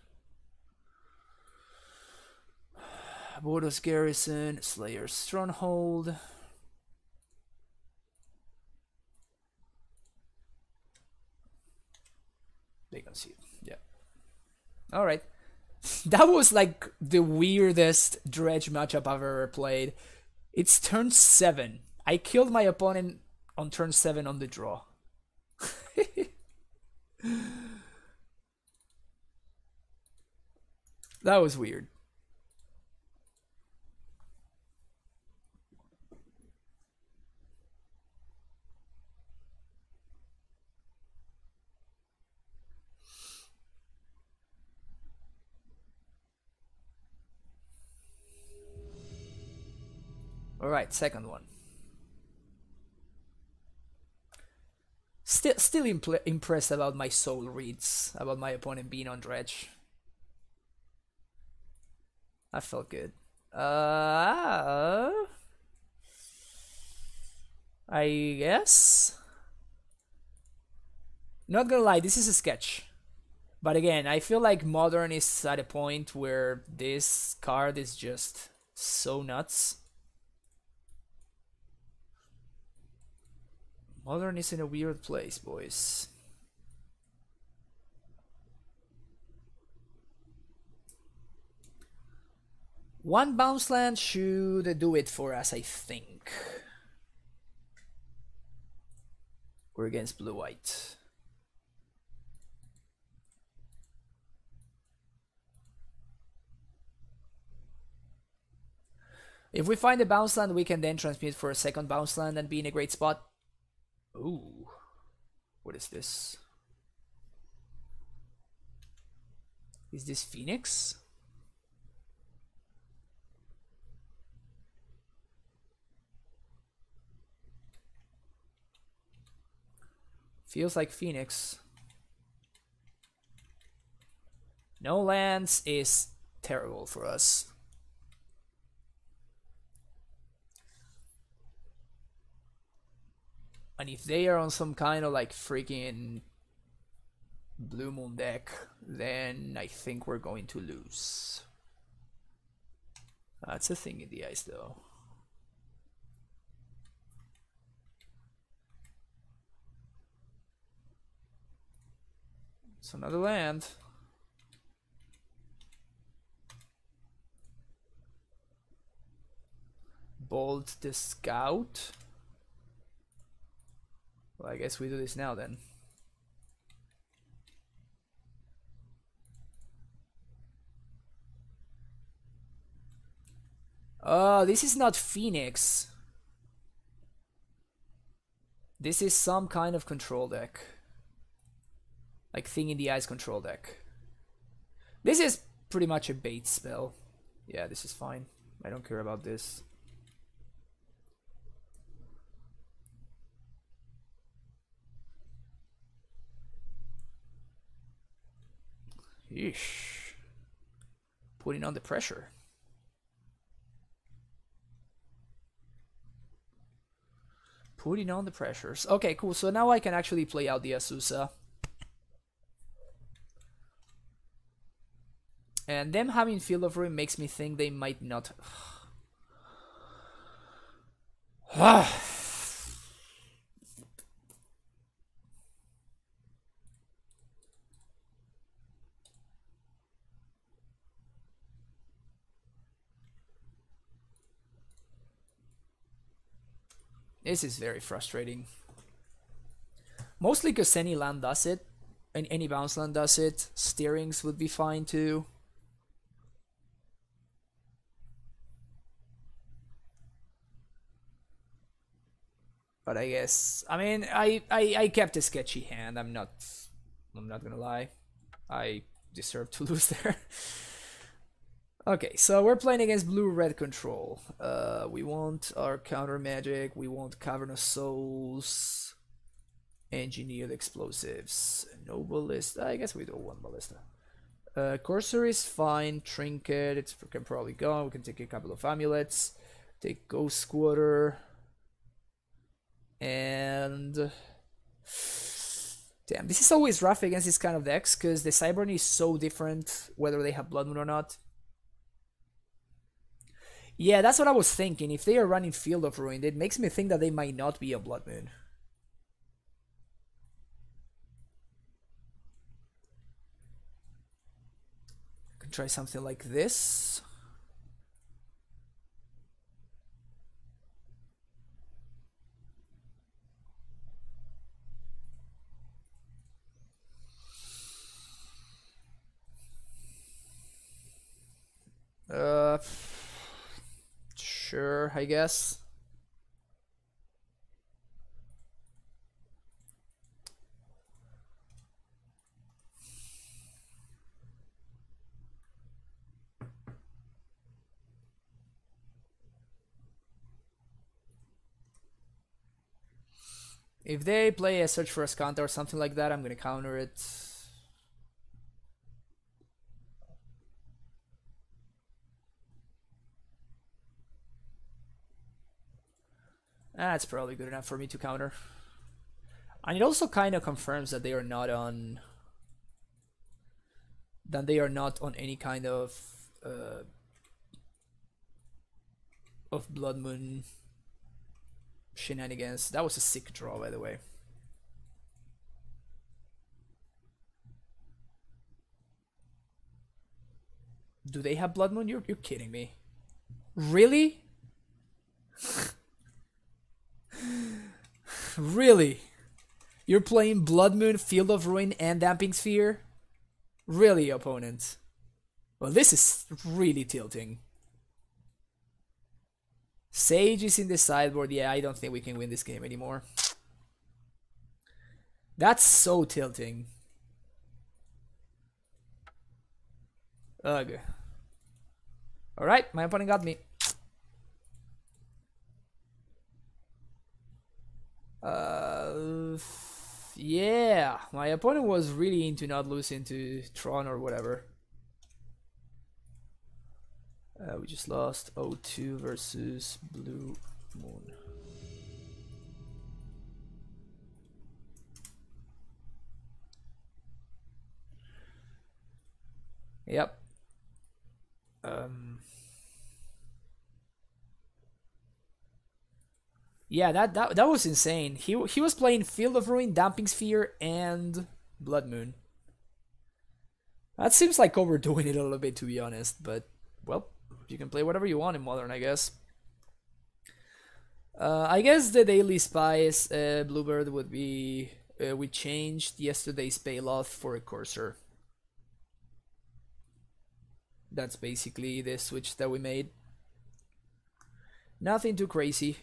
Bordos Garrison, Slayer's Stronghold. They can see it. Yeah. Alright. That was like the weirdest Dredge matchup I've ever played. It's turn 7. I killed my opponent on turn 7 on the draw. That was weird. Alright, second one. Still impressed about my soul reads, about my opponent being on Dredge. I felt good. I guess? Not gonna lie, this is a sketch. But again, I feel like Modern is at a point where this card is just so nuts. Modern is in a weird place, boys. One bounce land should do it for us, I think. We're against blue-white. If we find a bounce land, we can then transmute for a second bounce land and be in a great spot. Ooh, what is this? Is this Phoenix? Feels like Phoenix. No lands is terrible for us. And if they are on some kind of like freaking Blue Moon deck, then I think we're going to lose. That's a thing in the ice though. It's another land. Bolt the Scout. Well, I guess we do this now then. Oh, this is not Phoenix. This is some kind of control deck. Like Thing in the Eyes control deck. This is pretty much a bait spell. Yeah, this is fine. I don't care about this. Yeesh. Putting on the pressure. Putting on the pressures. Okay, cool. So now I can actually play out the Azusa. And them having Field of Ruin makes me think they might not. This is very frustrating. Mostly because any land does it. And any bounce land does it. Steerings would be fine too. But I guess, I mean, I kept a sketchy hand. I'm not gonna lie. I deserve to lose there. Okay, so we're playing against blue-red control. We want our counter magic. We want Cavernous Souls, Engineered Explosives, no ballista. I guess we do one ballista. Cursor is fine. Trinket, it can probably go. We can take a couple of amulets. Take Ghost Squatter. And damn, this is always rough against this kind of decks because the Cyberne is so different whether they have Blood Moon or not. Yeah, that's what I was thinking. If they are running Field of Ruin, it makes me think that they might not be a Blood Moon. I can try something like this. Sure, I guess. If they play a Search for a Counter or something like that, I'm gonna counter it. That's probably good enough for me to counter. And it also kind of confirms that they are not on... that they are not on any kind of Blood Moon shenanigans. That was a sick draw, by the way. Do they have Blood Moon? You're kidding me. Really? Really? You're playing Blood Moon, Field of Ruin, and Damping Sphere? Really, opponent? Well, this is really tilting. Sage is in the sideboard. Yeah, I don't think we can win this game anymore. That's so tilting. Ugh. Alright, my opponent got me. Yeah, my opponent was really into not losing to Tron or whatever. We just lost 0-2 versus Blue Moon. Yep. Yeah, that was insane. He was playing Field of Ruin, Damping Sphere, and Blood Moon. That seems like overdoing it a little bit, to be honest, but, well, you can play whatever you want in Modern, I guess. I guess the Daily Spice Bluebird would be... we changed yesterday's Bailoff for a Courser. That's basically the switch that we made. Nothing too crazy.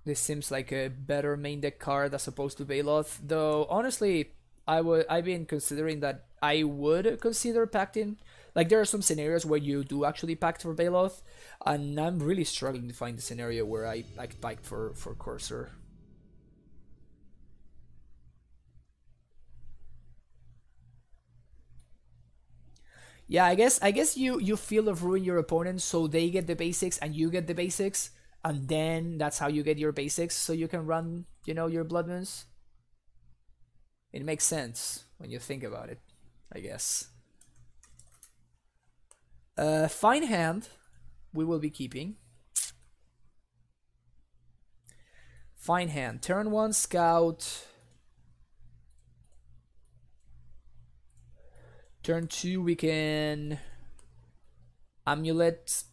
This seems like a better main deck card as opposed to Bailoff, though honestly, I've been considering that I would consider pacting. Like there are some scenarios where you do actually pact for Bailoff, and I'm really struggling to find the scenario where I pact for Courser. Yeah, I guess you feel of ruin your opponent so they get the basics and you get the basics, and then that's how you get your basics so you can run, you know, your Blood Moons. It makes sense when you think about it, I guess. Fine Hand, we will be keeping. Fine Hand, turn 1 Scout. Turn 2 we can Amulet.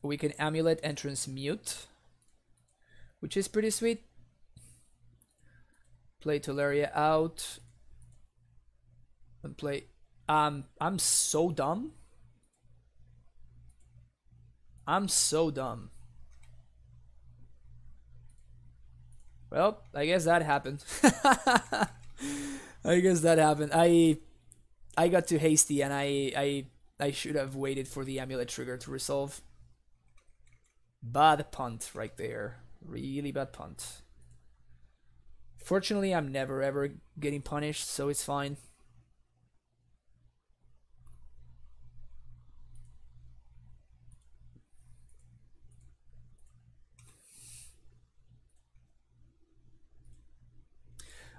We can Amulet and transmute, which is pretty sweet. Play Teleria out. And play... I'm so dumb. I'm so dumb. Well, I guess that happened. I guess that happened. I got too hasty and I should have waited for the Amulet trigger to resolve. Bad punt right there. Really bad punt. Fortunately, I'm never ever getting punished, so it's fine.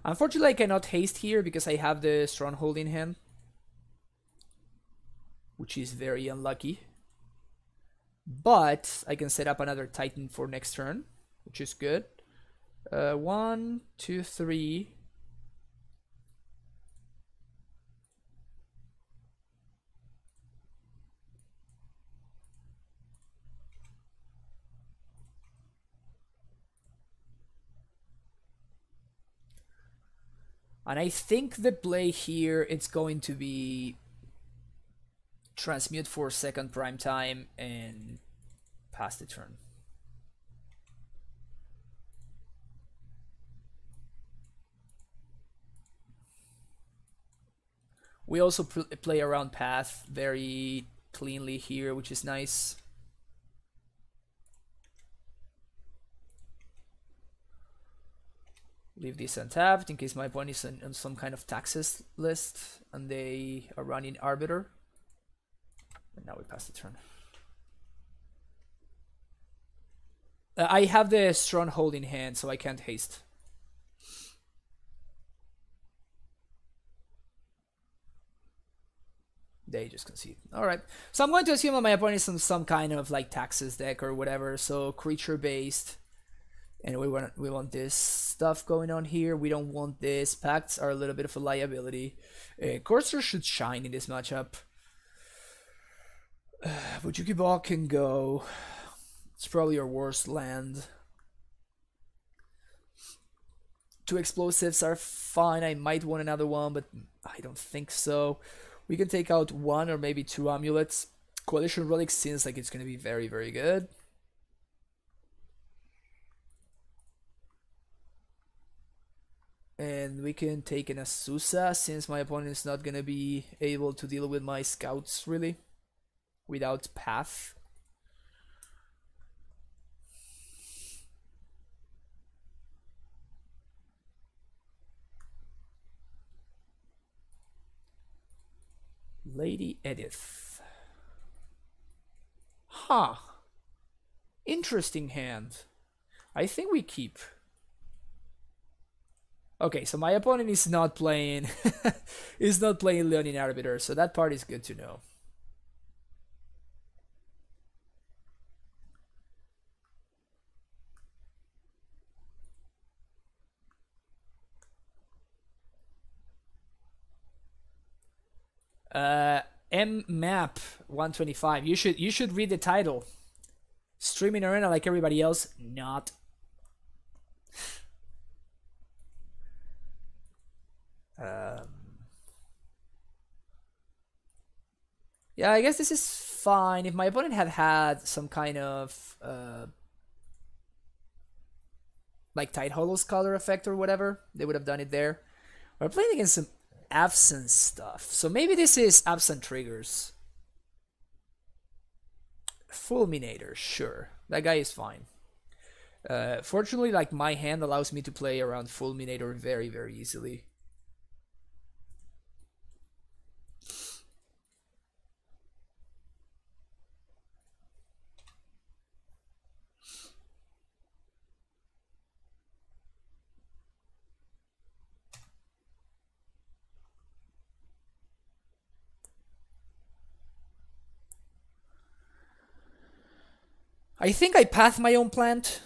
Unfortunately, I cannot haste here because I have the Stronghold in hand, which is very unlucky. But I can set up another Titan for next turn, which is good. 1, 2, 3. And I think the play here, it's going to be transmute for second prime time and pass the turn. We also play around path very cleanly here, which is nice. Leave this untapped in case my opponent is on some kind of taxes list and they are running Arbiter. And now we pass the turn. I have the Stronghold in hand, so I can't haste. They just concede. Alright. So I'm going to assume that my opponent is on some kind of like taxes deck or whatever. So creature based. And we want this stuff going on here. We don't want this. Pacts are a little bit of a liability. Courser should shine in this matchup. Bujuki Ball can go. It's probably your worst land. 2 explosives are fine. I might want another one, but I don't think so. We can take out 1 or maybe 2 amulets. Coalition Relic seems like it's going to be very, very good. And we can take an Azusa since my opponent is not going to be able to deal with my scouts really without path. Lady Edith. Huh. Interesting hand. I think we keep. Okay, so my opponent is not playing is not playing Leonin Arbiter, so that part is good to know. M map 125. You should read the title. Streaming arena like everybody else, not. Yeah, I guess this is fine. If my opponent had had some kind of like Tight Hollow's color effect or whatever, they would have done it there. We're playing against some Abzan stuff, so maybe this is Abzan triggers. Fulminator, sure, that guy is fine. Fortunately, like my hand allows me to play around Fulminator very, very easily. I think I path my own plant.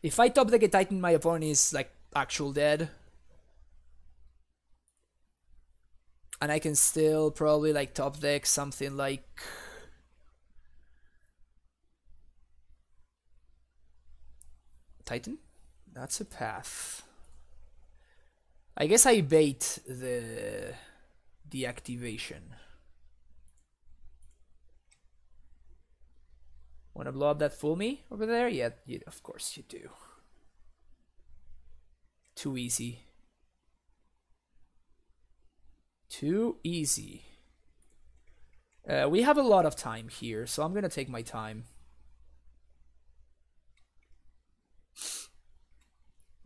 If I top deck a Titan, my opponent is like actual dead. And I can still probably like top deck something like... Titan? That's a path. I guess I bait the activation. Wanna blow up that full me over there? Yeah, of course you do. Too easy. Too easy. We have a lot of time here, so I'm gonna take my time.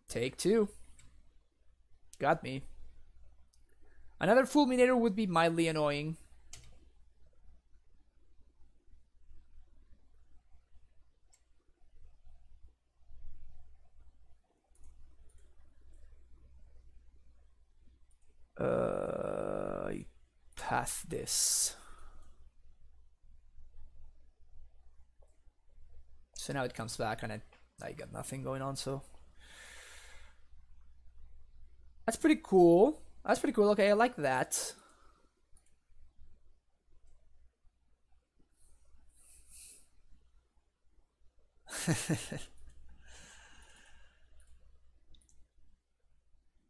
Take two. Got me. Another Fulminator would be mildly annoying. I path this. So now it comes back and I got nothing going on, so... That's pretty cool. That's pretty cool. Okay, I like that.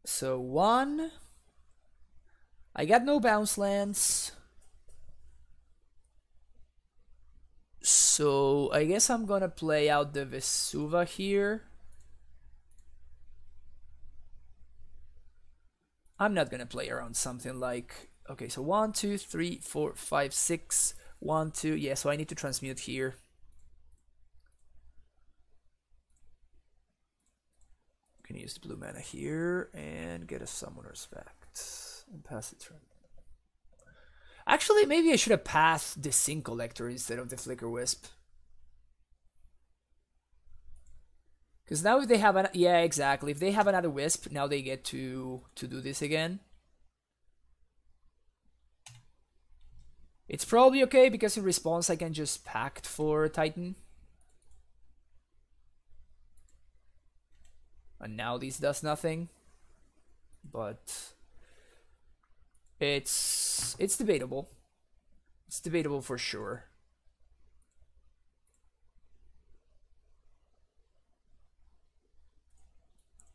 So one. I got no bounce lands. So I guess I'm gonna play out the Vesuva here. I'm not gonna play around something like, okay, so 1, 2, 3, 4, 5, 6, 1, 2, yeah, so I need to transmute here. Can use the blue mana here and get a Summoner's Pact and pass the turn. Actually, maybe I should have passed the Sin Collector instead of the Flicker Wisp. Because now if they have an... Yeah, exactly. If they have another Wisp, now they get to do this again. It's probably okay, because in response I can just Pact for Titan. And now this does nothing. But... It's debatable. It's debatable for sure.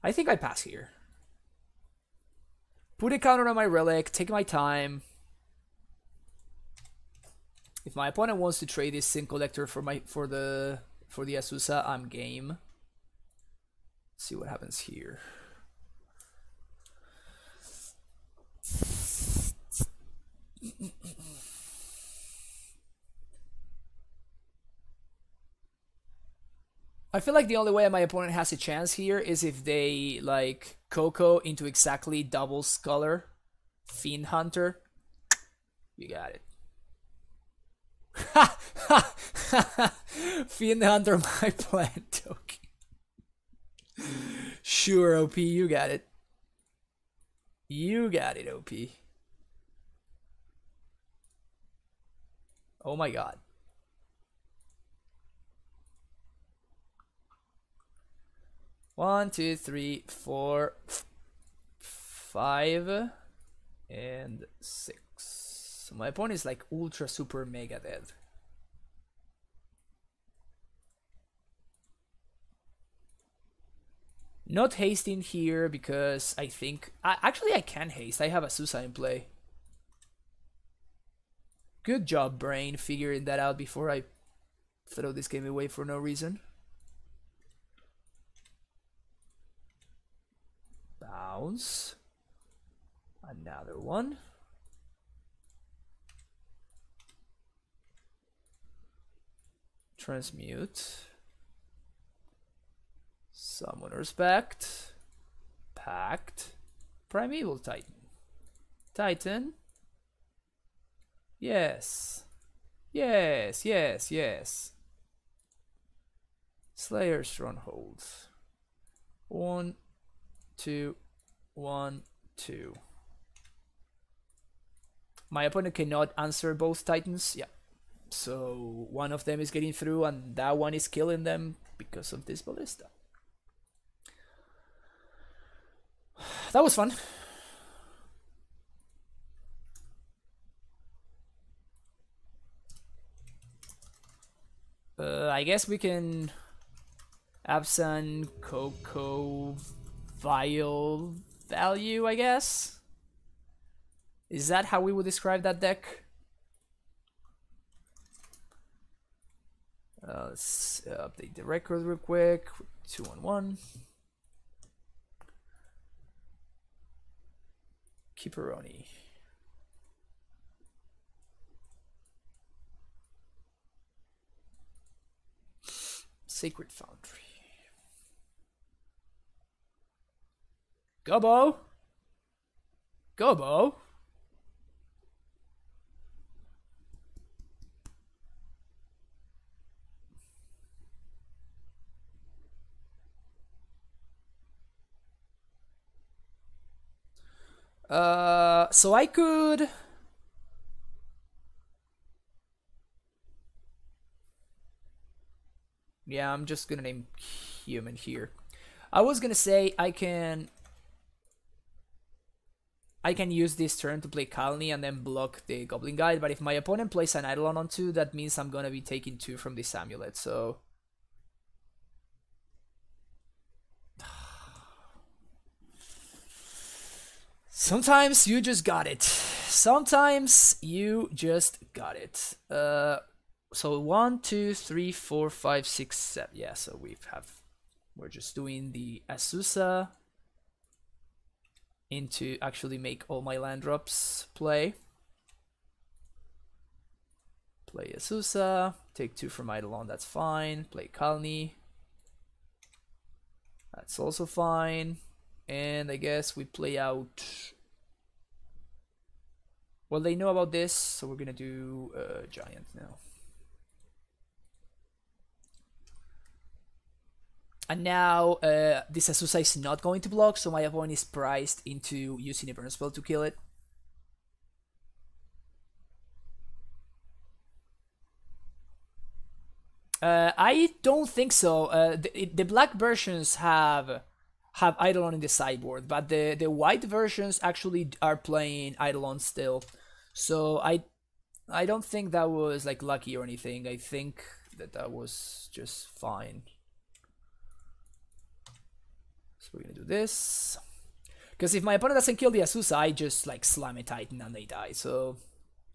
I think I pass here. Put a counter on my relic, take my time. If my opponent wants to trade this Sin Collector for the Azusa, I'm game. Let's see what happens here. I feel like the only way my opponent has a chance here is if they like CoCo into exactly double Sculler, Fiend Hunter. You got it. Fiend Hunter, my plant. Okay. Sure, OP, you got it. You got it, OP. Oh my god. One, two, three, four, 5, and 6. So my opponent is like ultra super mega dead. Not hasting here because I think actually I can haste. I have a Susa in play. Good job, brain, figuring that out before I throw this game away for no reason. Bounce. Another one. Transmute. Summoner's Pact. Pact. Primeval Titan. Titan. Yes. Yes, yes, yes. Slayer Stronghold. 1, 2, 1, 2. My opponent cannot answer both Titans. Yeah. So one of them is getting through and that one is killing them because of this ballista. That was fun. I guess we can Abzan, CoCo, Vial value, I guess? Is that how we would describe that deck? Let's update the record real quick. 2-on-1. Keeperoni. Sacred Foundry. Gobo! Gobo! So I could... Yeah, I'm just gonna name human here. I was gonna say I can use this turn to play Kalni and then block the Goblin Guide, but if my opponent plays an Eidolon on 2, that means I'm gonna be taking 2 from this amulet, so... Sometimes you just got it. Sometimes you just got it. So 1, 2, 3, 4, 5, 6, 7. Yeah, so we're just doing the Azusa into actually make all my land drops play. Play Azusa, take 2 from Eidolon, that's fine. Play Kalni. That's also fine. And I guess we play out... Well, they know about this, so we're gonna do Giant now. And now this Azusa is not going to block, so my opponent is priced into using a burn spell to kill it. I don't think so. The black versions have Eidolon in the sideboard, but the white versions actually are playing Eidolon still. So I don't think that was like lucky or anything. I think that was just fine. So we're gonna do this. Because if my opponent doesn't kill the Azusa, I just like slam a Titan and they die. So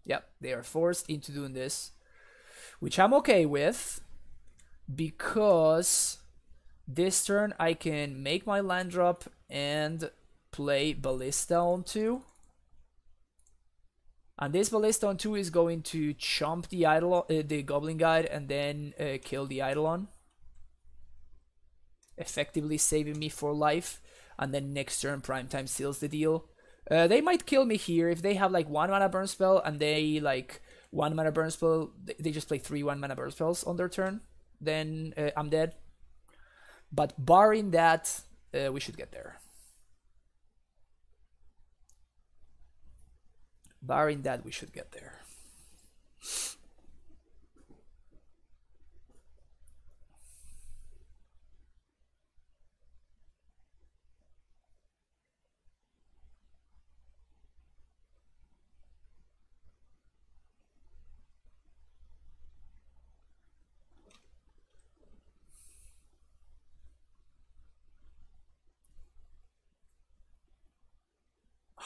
yeah, they are forced into doing this, which I'm okay with, because this turn I can make my land drop and play Ballista on 2. And this Ballista on 2 is going to chomp the Eidolon, the Goblin Guide, and then kill the Eidolon, effectively saving me for life. And then next turn Primetime seals the deal. They might kill me here if they have like 1 mana burn spell and they like 1 mana burn spell. They just play 3 1 mana burn spells on their turn. Then I'm dead. But barring that, we should get there. Barring that, we should get there.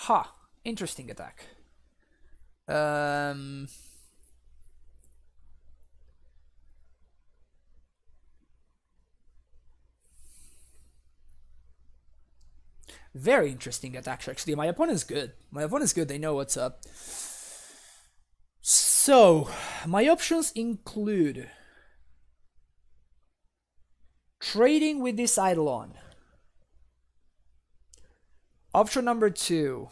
Ha! Interesting attack. Very interesting attack, actually. My opponent's good. My opponent's good. They know what's up. So, my options include trading with this Eidolon. Option number 2.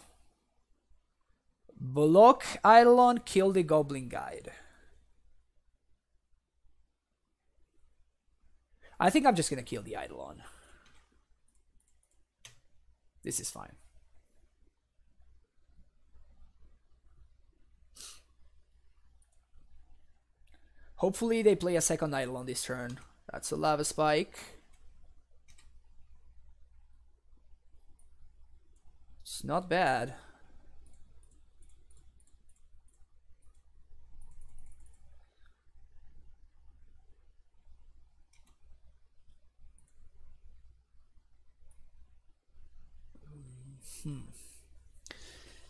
Block Eidolon, kill the Goblin Guide. I think I'm just gonna kill the Eidolon. This is fine. Hopefully they play a second Eidolon this turn. That's a Lava Spike. It's not bad.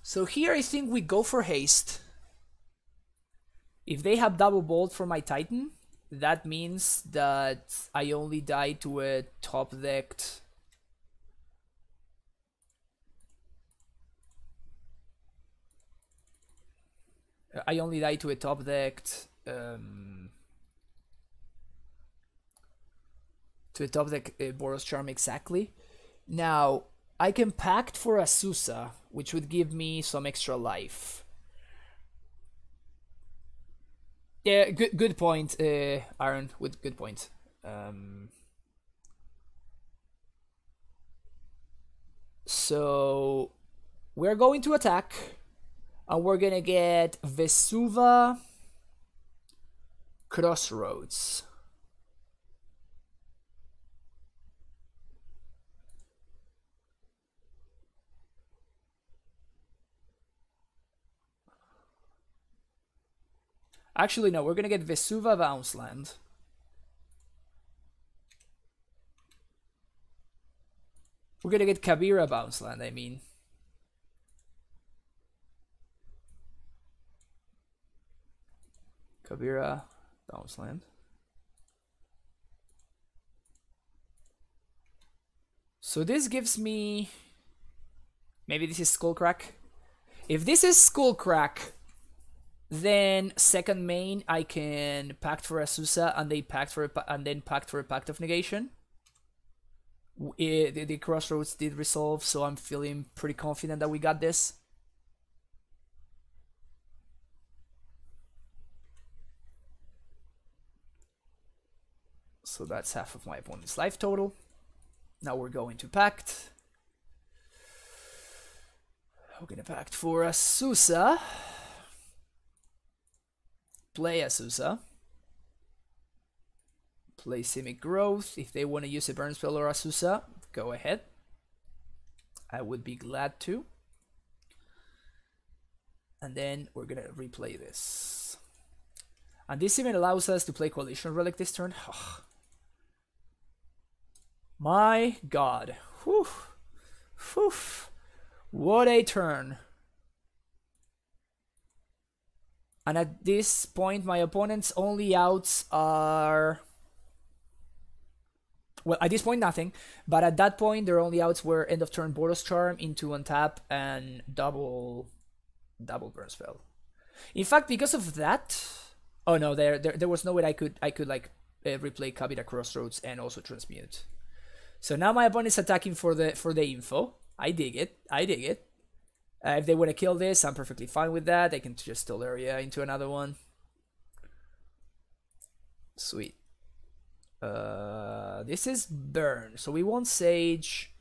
So here I think we go for haste. If they have double bolt for my Titan, that means that I only die to a top decked. I only die to a top decked. Boros Charm exactly. Now I can pact for Asusa, which would give me some extra life. Yeah, good point, Aaron. With good point. So we're going to attack, and we're gonna get Vesuva Crossroads. Actually, no, we're gonna get Vesuva Bounceland. We're gonna get Kabira Bounceland, I mean. Kabira Bounceland. So this gives me... Maybe this is Skullcrack. If this is Skullcrack, then second main I can pact for Asusa and then pact for a Pact of Negation. The Crossroads did resolve, so I'm feeling pretty confident that we got this. So that's half of my opponent's life total. Now we're going to pact. We're gonna pact for Asusa. Play Asusa. Play Simic Growth. If they want to use a burn spell or Asusa, go ahead. I would be glad to. And then we're gonna replay this. And this even allows us to play Coalition Relic this turn. My god. Whew. Whew. What a turn. And at this point, my opponent's only outs are... Well, at this point, nothing. But at that point, their only outs were end of turn Boros Charm into untap and double burn spell. In fact, because of that... Oh no, there was no way I could like replay Kabira Crossroads and also transmute. So now my opponent's attacking for the info. I dig it. I dig it. If they want to kill this, I'm perfectly fine with that. They can just steal area into another one. Sweet. This is burn, so we won't Sage.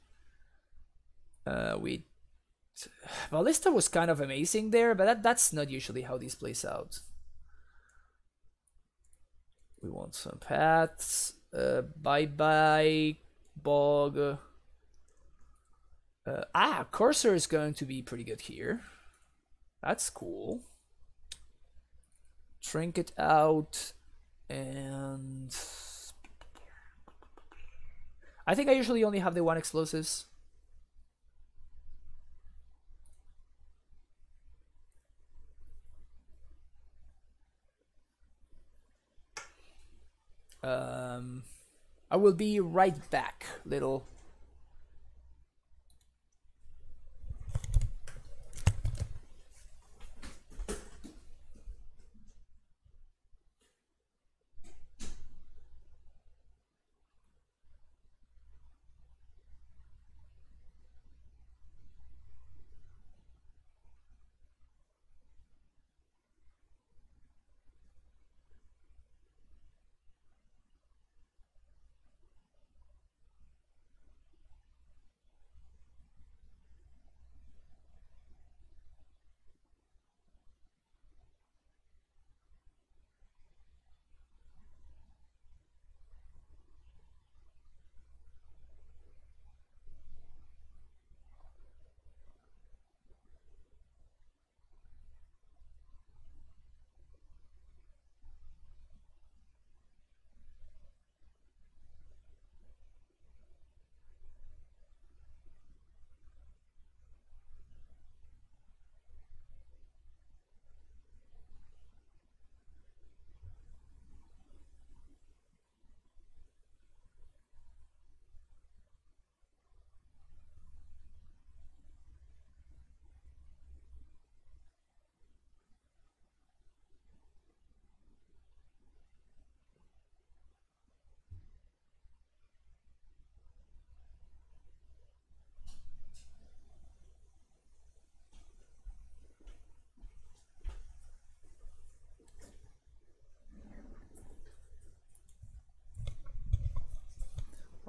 Ballista was kind of amazing there, but that's not usually how this plays out. We want some paths. Bye-bye, Bog. Cursor is going to be pretty good here. That's cool. Trinket out, and I think I usually only have the one explosives. I will be right back, little.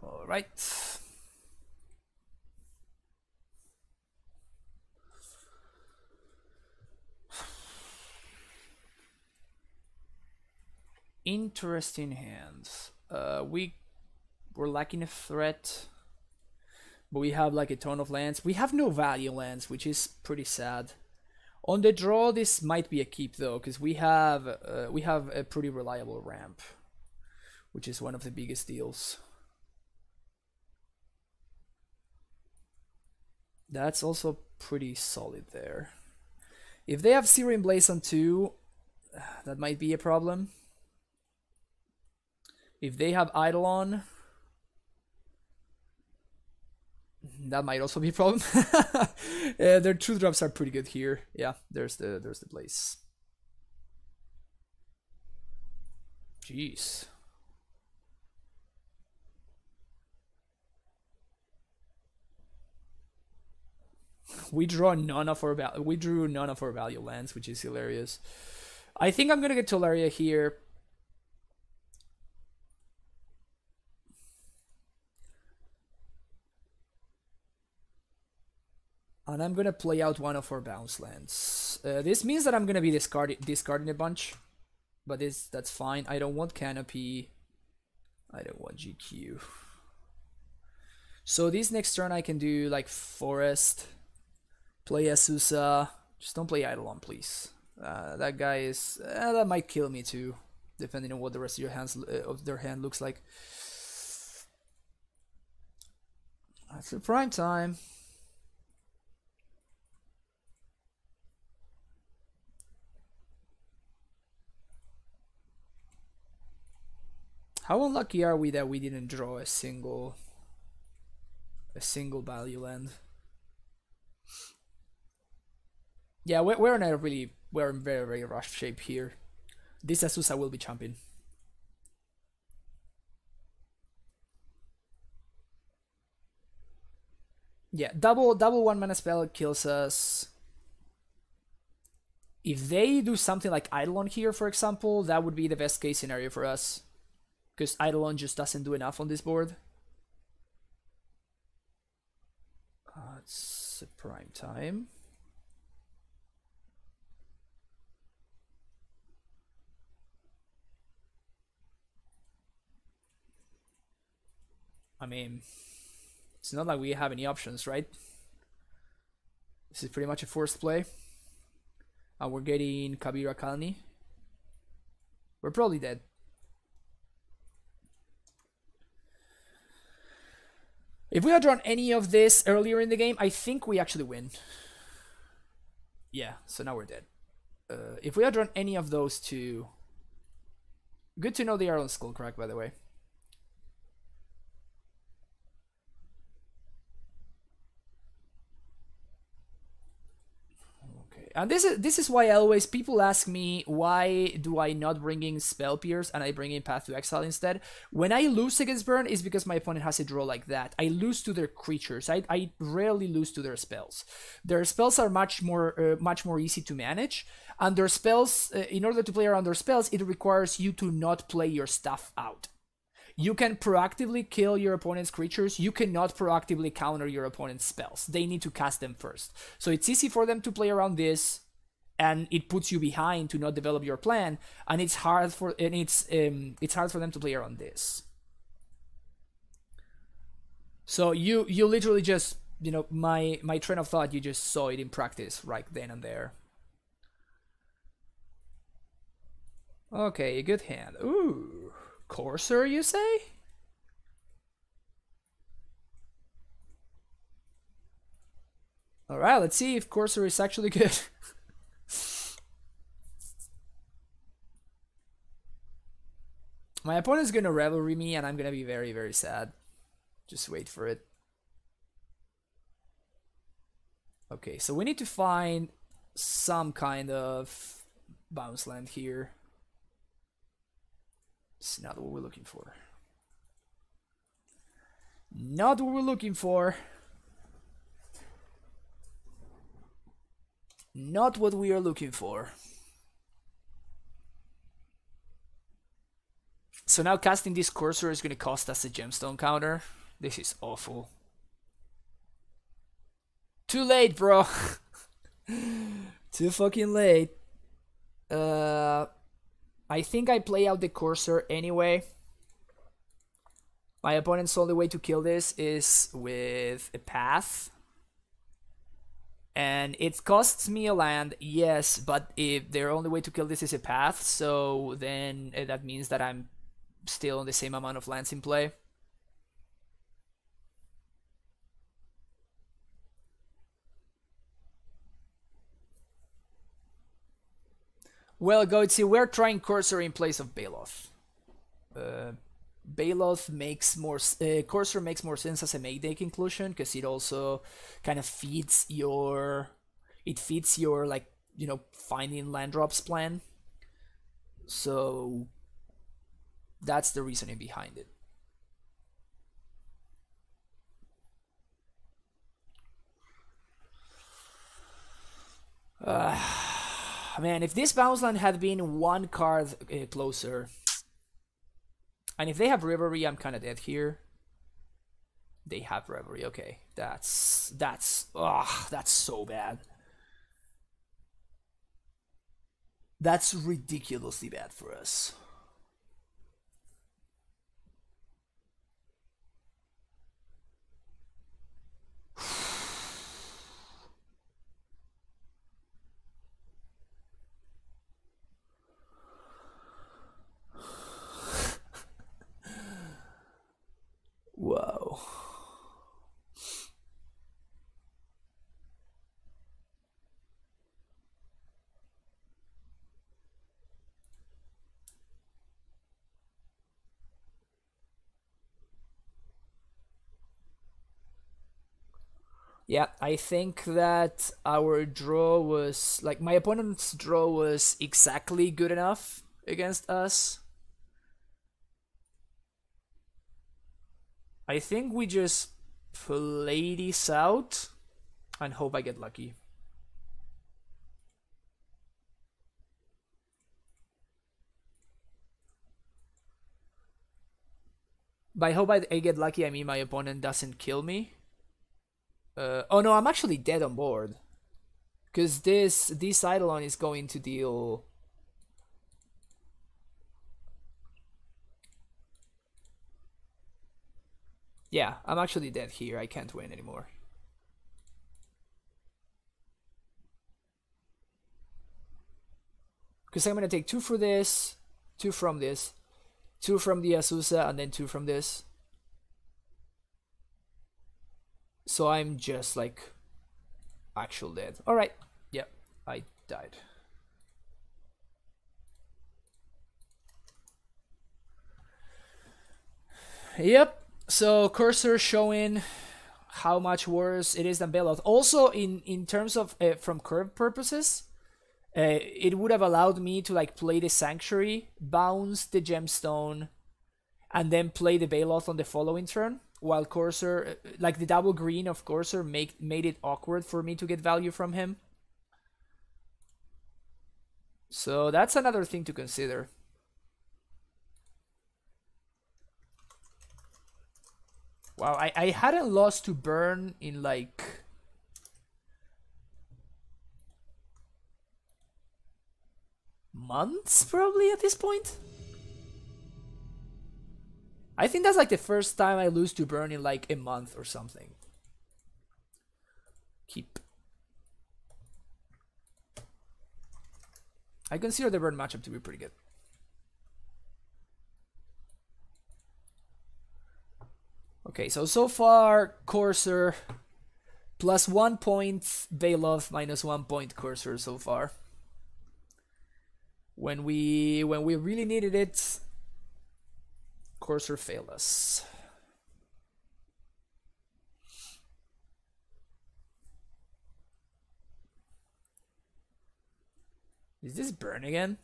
All right. Interesting hands. We're lacking a threat, but we have like a ton of lands. We have no value lands, which is pretty sad. On the draw, this might be a keep though, because we have a pretty reliable ramp, which is one of the biggest deals. That's also pretty solid there. If they have Searing Blaze on 2, that might be a problem. If they have Eidolon, that might also be a problem. Their 2-drops are pretty good here. Yeah, there's the Blaze. Jeez. We drew none of our value lands, which is hilarious. I think I'm gonna get Tolaria here. And I'm gonna play out one of our bounce lands. This means that I'm gonna be discarding a bunch, but that's fine. I don't want Canopy. I don't want GQ. So this next turn I can do like Forest, play Asusa. Just don't play Eidolon, please. That guy is that might kill me too, depending on what the rest of your hands of their hand looks like. That's the prime time. How unlucky are we that we didn't draw a single value land? Yeah, we're in very rough shape here. This Asusa will be champion. Yeah, double 1-mana spell kills us. If they do something like Eidolon here, for example, that would be the best case scenario for us. Because Eidolon just doesn't do enough on this board. It's a prime time. I mean, it's not like we have any options, right? This is pretty much a forced play. And we're getting Kabira Kalni. We're probably dead. If we had drawn any of this earlier in the game, I think we actually win. Yeah, so now we're dead. If we had drawn any of those two... Good to know they are on Skullcrack, by the way. And this is why I always people ask me why do I not bring in Spell Pierce and I bring in Path to Exile instead. When I lose against Burn, is because my opponent has a draw like that. I lose to their creatures. I rarely lose to their spells. Their spells are much more easy to manage, and their spells, in order to play around their spells, it requires you to not play your stuff out. You can proactively kill your opponent's creatures. You cannot proactively counter your opponent's spells. They need to cast them first. So it's easy for them to play around this, and it puts you behind to not develop your plan. And it's hard for them to play around this. So you literally just, you know, my train of thought, you just saw it in practice right then and there. Okay, a good hand. Ooh. Courser, you say? Alright, let's see if Courser is actually good. My opponent's gonna Revelry me and I'm gonna be very, very sad. Just wait for it. Okay, so we need to find some kind of bounce land here. It's not what we're looking for. Not what we're looking for. Not what we are looking for. So now casting this Courser is going to cost us a gemstone counter. This is awful. Too late, bro. Too fucking late. I think I play out the Courser anyway. My opponent's only way to kill this is with a path. And it costs me a land, yes, but if their only way to kill this is a path, so then that means that I'm still on the same amount of lands in play. Well, Goetzi, we're trying Courser in place of Baloth. Baloth makes more... Courser makes more sense as a make deck inclusion, because it also kind of feeds your... It feeds your, like, you know, finding land drops plan. So... That's the reasoning behind it. Man, if this bounce land had been one card closer, and if they have Reverie, I'm kind of dead here. They have Reverie, okay. That's so bad. That's ridiculously bad for us. Whoa. Yeah, I think that our draw was, like, my opponent's draw was exactly good enough against us. I think we just play this out and hope I get lucky. By hope I get lucky, I mean my opponent doesn't kill me. Oh no, I'm actually dead on board. Because this Eidolon is going to deal... Yeah, I'm actually dead here. I can't win anymore. Because I'm going to take 2 for this, 2 from this, 2 from the Azusa, and then 2 from this. So I'm just like actual dead. Alright, yep, I died. Yep, so Courser showing how much worse it is than Bailout. Also, in terms of from curve purposes, it would have allowed me to like play the Sanctuary, bounce the Gemstone, and then play the Bailout on the following turn. While Corsair, like the double green of Corsair, made it awkward for me to get value from him. So that's another thing to consider. Wow, I hadn't lost to Burn in like... months, probably, at this point? I think that's like the first time I lose to Burn in like a month or something. Keep. I consider the Burn matchup to be pretty good. Okay, so far, Corsair plus 1 point Bailoff, minus 1 point Corsair so far. When we really needed it, Corsair failed us. Is this Burn again?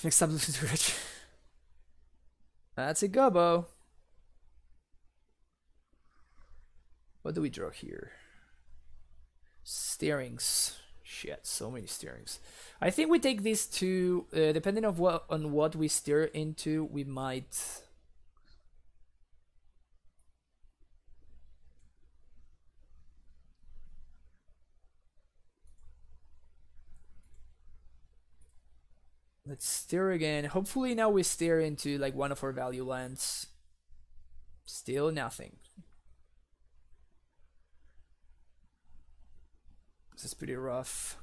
Next time, listen to Dredge. That's a gobbo. What do we draw here? Steerings. Shit, so many steerings. I think we take these two. Depending on what we steer into, we might. Let's steer again. Hopefully now we steer into like one of our value lands. Still nothing. This is pretty rough.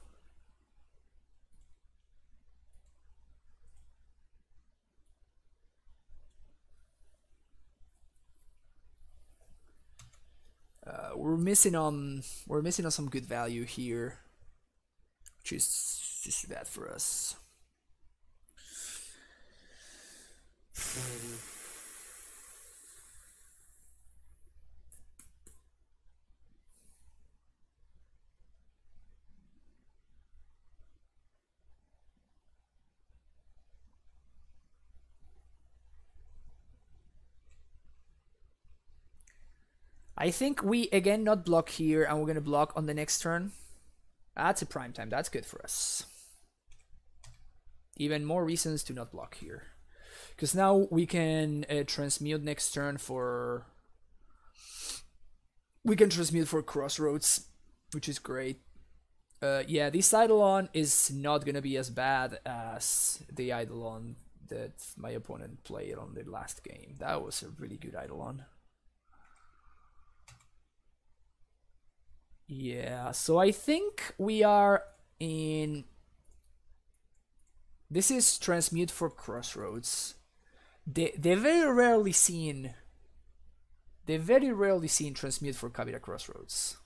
We're missing on some good value here, which is just bad for us. I think we again not block here, and we're gonna block on the next turn. That's a prime time. That's good for us. Even more reasons to not block here, because now we can transmute next turn for. We can transmute for Crossroads, which is great. Yeah, this Eidolon is not gonna be as bad as the Eidolon that my opponent played on the last game. That was a really good Eidolon. Yeah, so I think we are in... This is transmute for Crossroads. They very rarely seen transmute for Kabira Crossroads.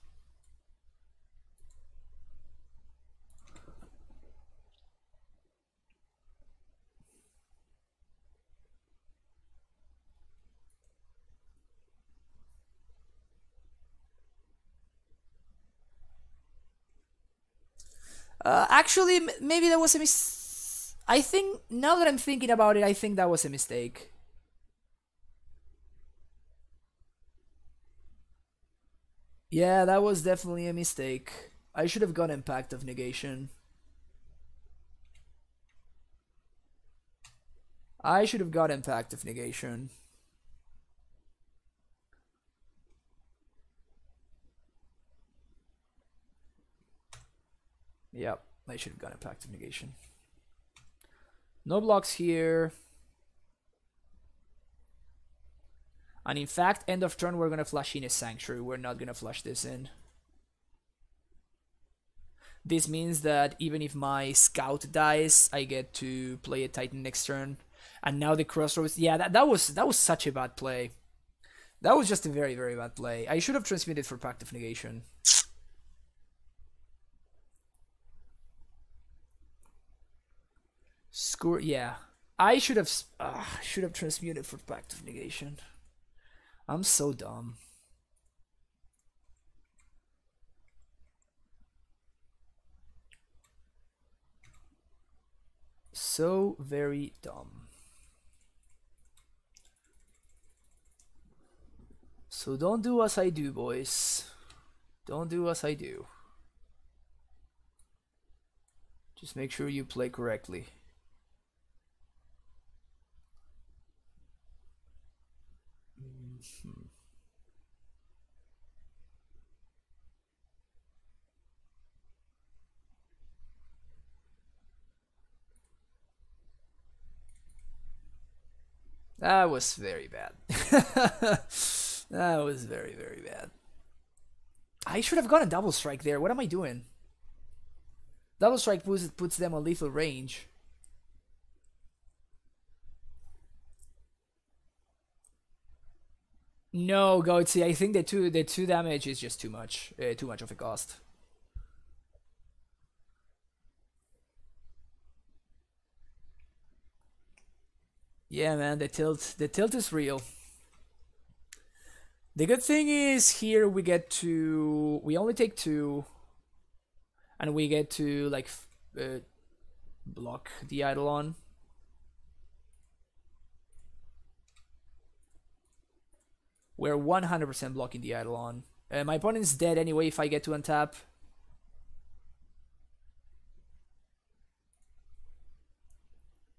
Actually, maybe that was a I think, now that I'm thinking about it, I think that was a mistake. Yeah, that was definitely a mistake. I should have gone Impact of Negation. I should have got Impact of Negation. Yep, I should have got Impact of Negation. No blocks here. And in fact, end of turn, we're going to flash in a Sanctuary. We're not going to flash this in. This means that even if my Scout dies, I get to play a Titan next turn. And now the Crossroads, yeah, that was such a bad play. That was just a very, very bad play. I should have transmitted for Pact of Negation. Score, yeah. I should have transmuted for Pact of Negation. I'm so dumb. So very dumb. So don't do as I do, boys. Don't do as I do. Just make sure you play correctly. That was very bad. That was very, very bad. I should have gone a double strike there. What am I doing? Double strike puts them on lethal range. No, Goatsy, I think the two damage is just too much of a cost. Yeah, man, the tilt is real. The good thing is here we only take 2, and we get to like block the Eidolon. We're 100% blocking the Eidolon. My opponent's dead anyway if I get to untap.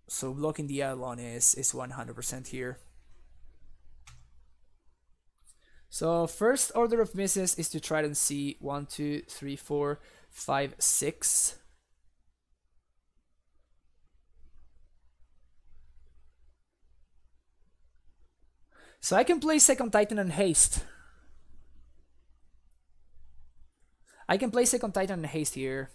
So blocking the Eidolon is 100% here. So first order of business is to try and see 1, 2, 3, 4, 5, 6. So I can play Second Titan and haste. I can play Second Titan and haste here.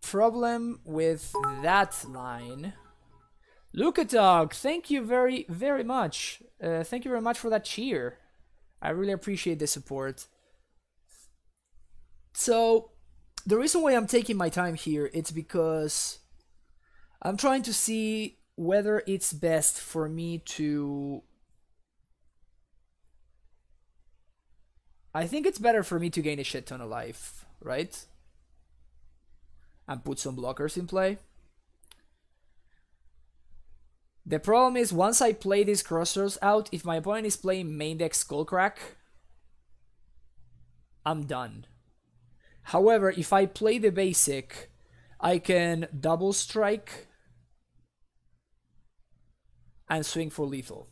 Problem with that line. Luka Dog, thank you very, very much. Thank you very much for that cheer. I really appreciate the support. So, the reason why I'm taking my time here, it's because I'm trying to see whether it's best for me to... I think it's better for me to gain a shit ton of life, right? And put some blockers in play. The problem is, once I play these crossroads out, if my opponent is playing main deck Skullcrack, I'm done. However, if I play the basic, I can double strike and swing for lethal.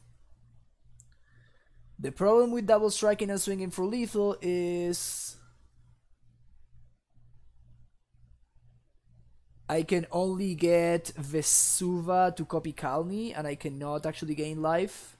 The problem with double striking and swinging for lethal is I can only get Vesuva to copy Kalni, and I cannot actually gain life.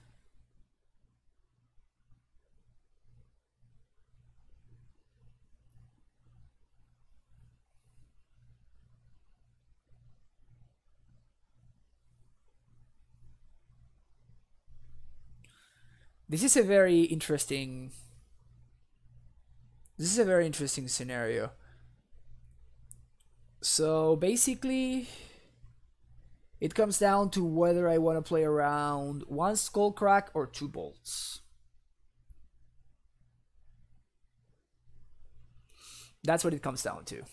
This is a very interesting scenario. So basically, it comes down to whether I want to play around 1 Skullcrack or 2 bolts. That's what it comes down to.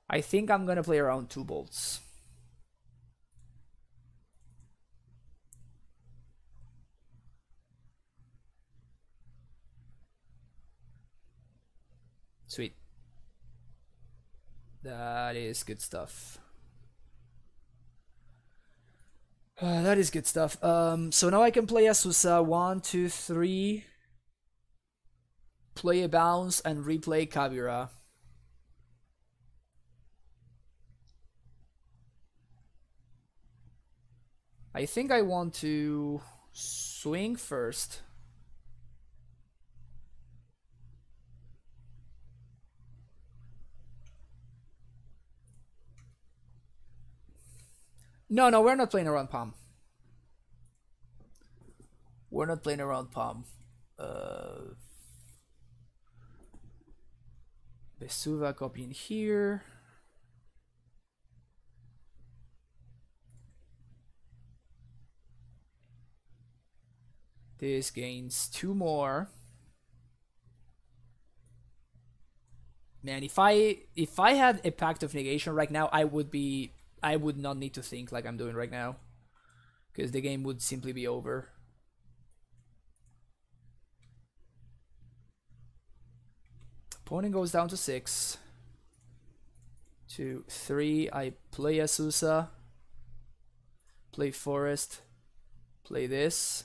I think I'm gonna play around 2 bolts. Sweet. That is good stuff. That is good stuff. So now I can play Asusa 1, 2, 3. Play a bounce and replay Kabira. I think I want to swing first. No, we're not playing around palm. We're not playing around palm. Vesuva copying here. This gains 2 more. Man, if I had a Pact of Negation right now, I would not need to think like I'm doing right now, because the game would simply be over. Opponent goes down to 6. 2, 3. I play Azusa. Play Forest. Play this.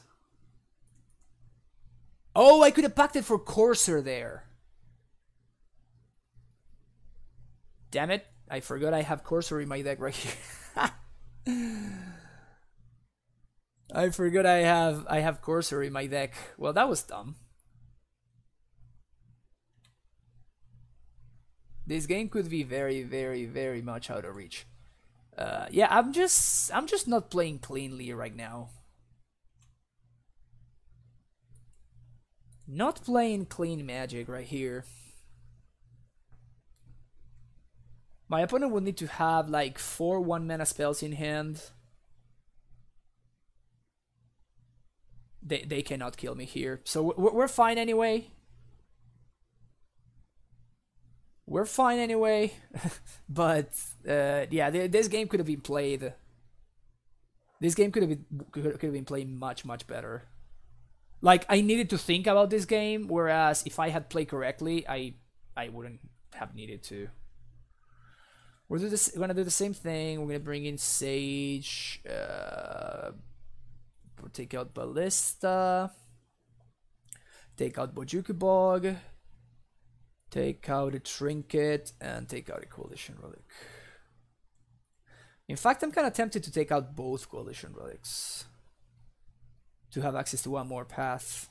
Oh, I could have pacted for Courser there. Damn it. I forgot I have Courser in my deck right here. I forgot I have Courser in my deck. Well, that was dumb. This game could be very, very, very much out of reach. Yeah, I'm just not playing cleanly right now. Not playing clean Magic right here. My opponent would need to have like 4 1-mana spells in hand. They cannot kill me here. So we're fine anyway. We're fine anyway. But yeah, this game could have been played. This game could have been played much, much better. Like, I needed to think about this game, whereas if I had played correctly, I wouldn't have needed to. We're gonna do the same thing. We're gonna bring in Sage. We'll take out Ballista. Take out Bojuku Bog. Take out a Trinket and take out a Coalition Relic. In fact, I'm kind of tempted to take out both Coalition Relics to have access to 1 more path.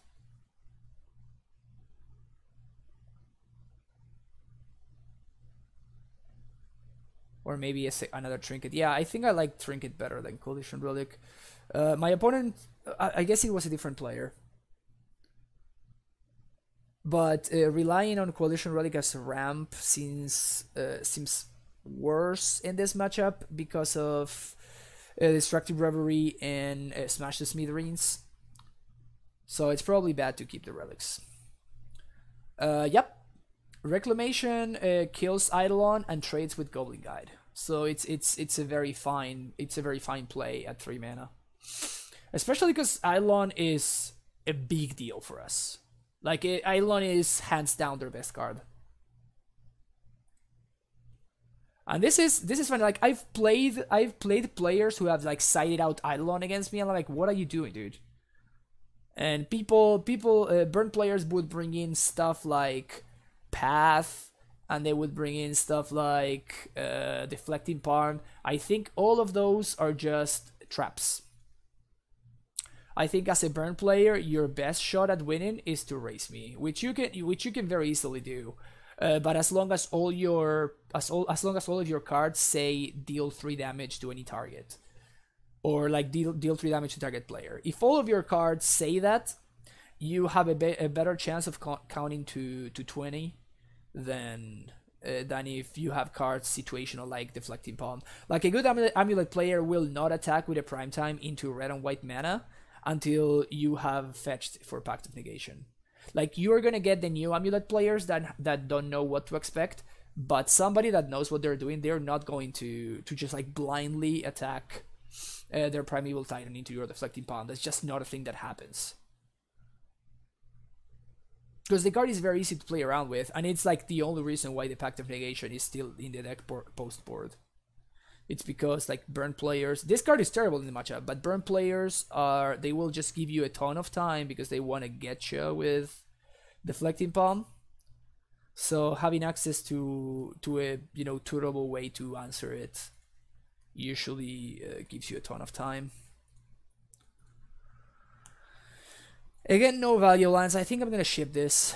Or maybe another Trinket. Yeah, I think I like Trinket better than Coalition Relic. My opponent, I guess he was a different player. But relying on Coalition Relic as a ramp seems worse in this matchup because of Destructive Reverie and Smash the Smithereens. So it's probably bad to keep the relics. Yep. Reclamation kills Eidolon and trades with Goblin Guide. So it's a very fine play at 3 mana. Especially because Eidolon is a big deal for us. Like, Eidolon is hands down their best card. And this is funny. Like, I've played players who have like sided out Eidolon against me, and I'm like, what are you doing, dude? And burn players would bring in stuff like Path, and they would bring in stuff like Deflecting Palm. I think all of those are just traps. I think as a burn player, your best shot at winning is to race me, which you can very easily do. But as long as all of your cards say deal 3 damage to any target, or like deal 3 damage to target player, if all of your cards say that, you have a better chance of counting to 20 than if you have cards situational like Deflecting Palm. Like, a good amulet player will not attack with a primetime into red and white mana until you have fetched for Pact of Negation. Like, you're gonna get the new amulet players that don't know what to expect, but somebody that knows what they're doing, they're not going to just like blindly attack their Primeval Titan into your Deflecting Palm. That's just not a thing that happens. Because the card is very easy to play around with, and it's like the only reason why the Pact of Negation is still in the deck post board. It's because like burn players, this card is terrible in the matchup, but burn players they will just give you a ton of time because they want to get you with Deflecting Palm. So having access to a tutorable way to answer it usually gives you a ton of time. Again, no value lands. I think I'm gonna ship this.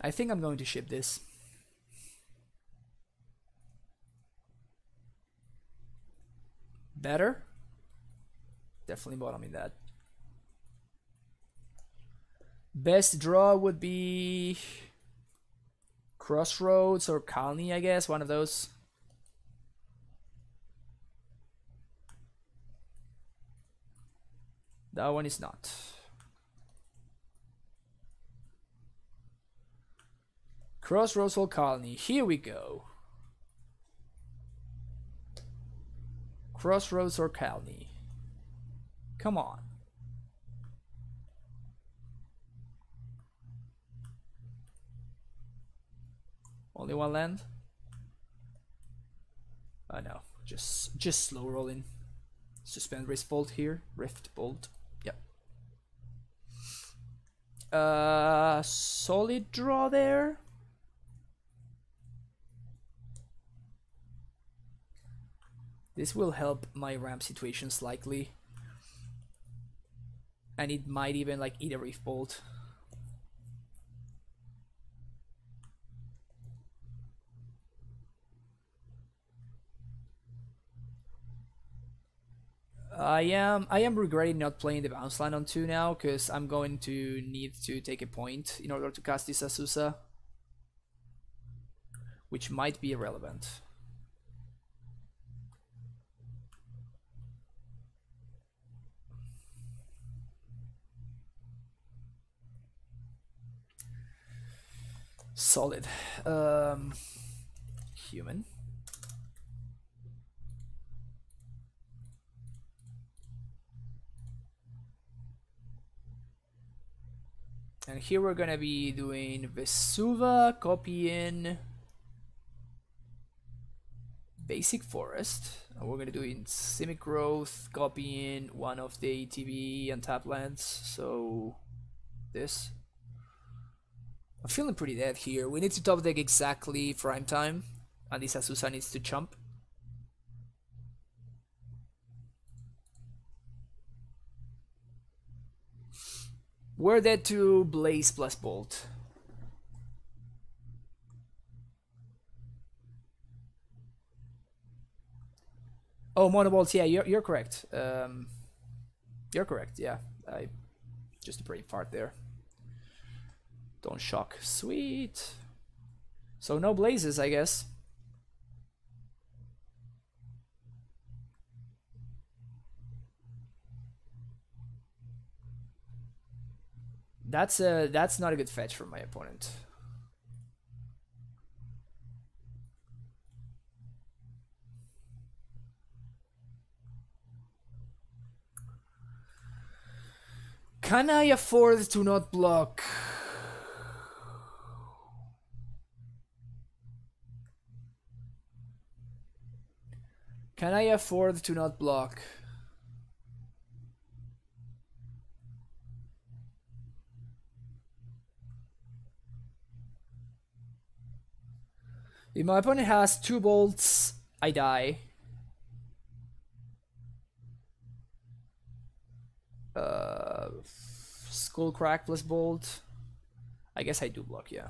I think I'm going to ship this. Better? Definitely bottoming that. Best draw would be Crossroads or Colony, I guess. One of those. That one is not. Crossroads or Colony. Here we go. Crossroads or Colony. Come on. Only one land? I know. Just slow rolling. Suspend Rift Bolt here. Rift Bolt. Yep. Solid draw there. This will help my ramp situation slightly. And it might even like eat a Rift Bolt. I am regretting not playing the bounce line on 2 now, because I'm going to need to take a point in order to cast this Azusa, which might be irrelevant. Solid. Human. And here we're gonna be doing Vesuva, copy in Basic Forest. And we're gonna do in Simic Growth, copy in one of the ATB and tap lands. So this. I'm feeling pretty dead here. We need to top deck exactly prime time, and this Azusa needs to chump. We're dead to Blaze plus Bolt. Oh, Monobolt, yeah, you're correct. You're correct, yeah. Just a brain fart there. Don't shock. Sweet. So no blazes, I guess. That's not a good fetch from my opponent. Can I afford to not block? Can I afford to not block? If my opponent has 2 bolts, I die. Skull Crack plus Bolt. I guess I do block, yeah.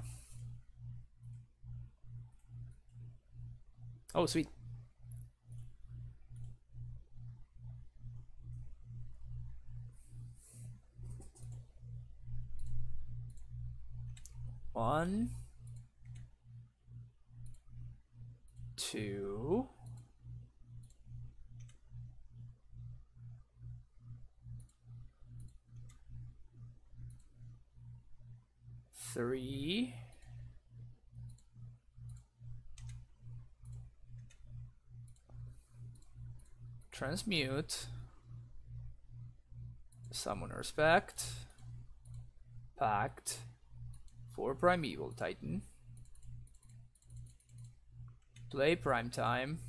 Oh, sweet. One, 2, 3, 4, transmute, Summoner's Pact, Pact, for Primeval Titan, play Prime Time,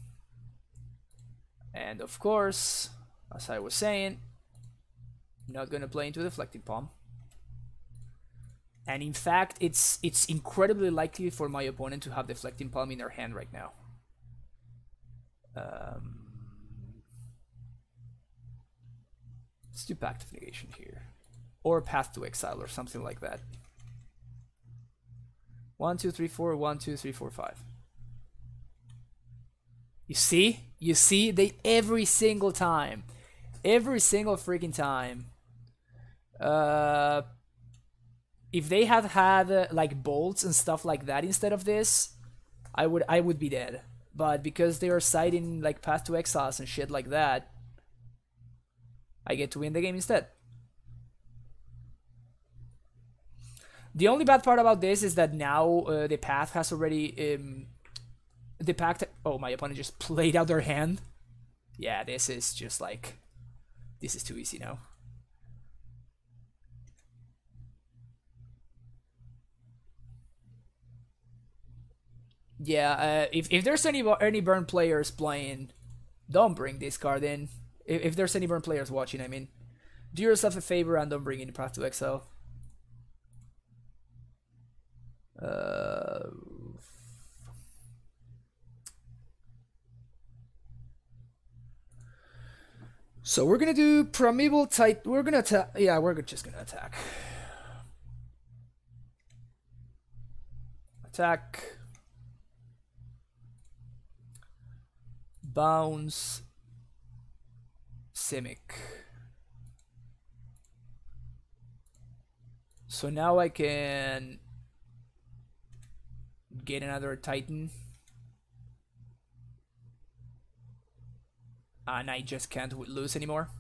and of course, as I was saying, I'm not gonna play into Deflecting Palm. And in fact, it's incredibly likely for my opponent to have Deflecting Palm in their hand right now. Let's do Pact of Negation here, or Path to Exile, or something like that. 1, 2, 3, 4, 1, 2, 3, 4, 5. You see, they every single time, every single freaking time. If they had had like bolts and stuff like that instead of this, I would be dead. But because they are citing like Path to Exiles and shit like that, I get to win the game instead. The only bad part about this is that now the path has already the pact. Oh, my opponent just played out their hand. Yeah, this is just like, this is too easy now. Yeah, if there's any burn players playing, don't bring this card in. If there's any burn players watching, I mean, do yourself a favor and don't bring in Path to Exile. So we're gonna do Primeval Titan. We're gonna attack. Yeah, we're just gonna attack. Attack. Bounce. Simic. So now I can get another Titan. And I just can't lose anymore.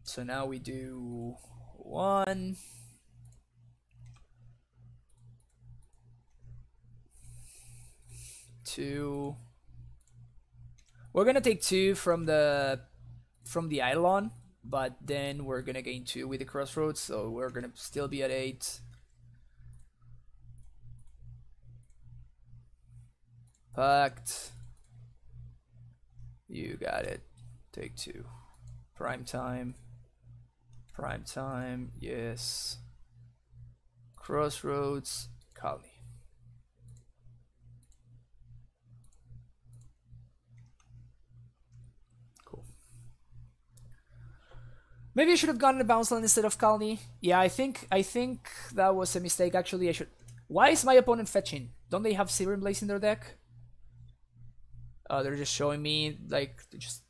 So now we do 1, 2. We're gonna take 2 from the Eidolon, but then we're gonna gain 2 with the Crossroads, so we're gonna still be at 8. Pact. You got it. Take 2. Prime time. Prime time. Yes. Crossroads. Colony. Cool. Maybe I should have gotten a bounce land instead of Colony. Yeah, I think that was a mistake. Actually, I should. Why is my opponent fetching? Don't they have Serum Blaze in their deck? They're just showing me, like, just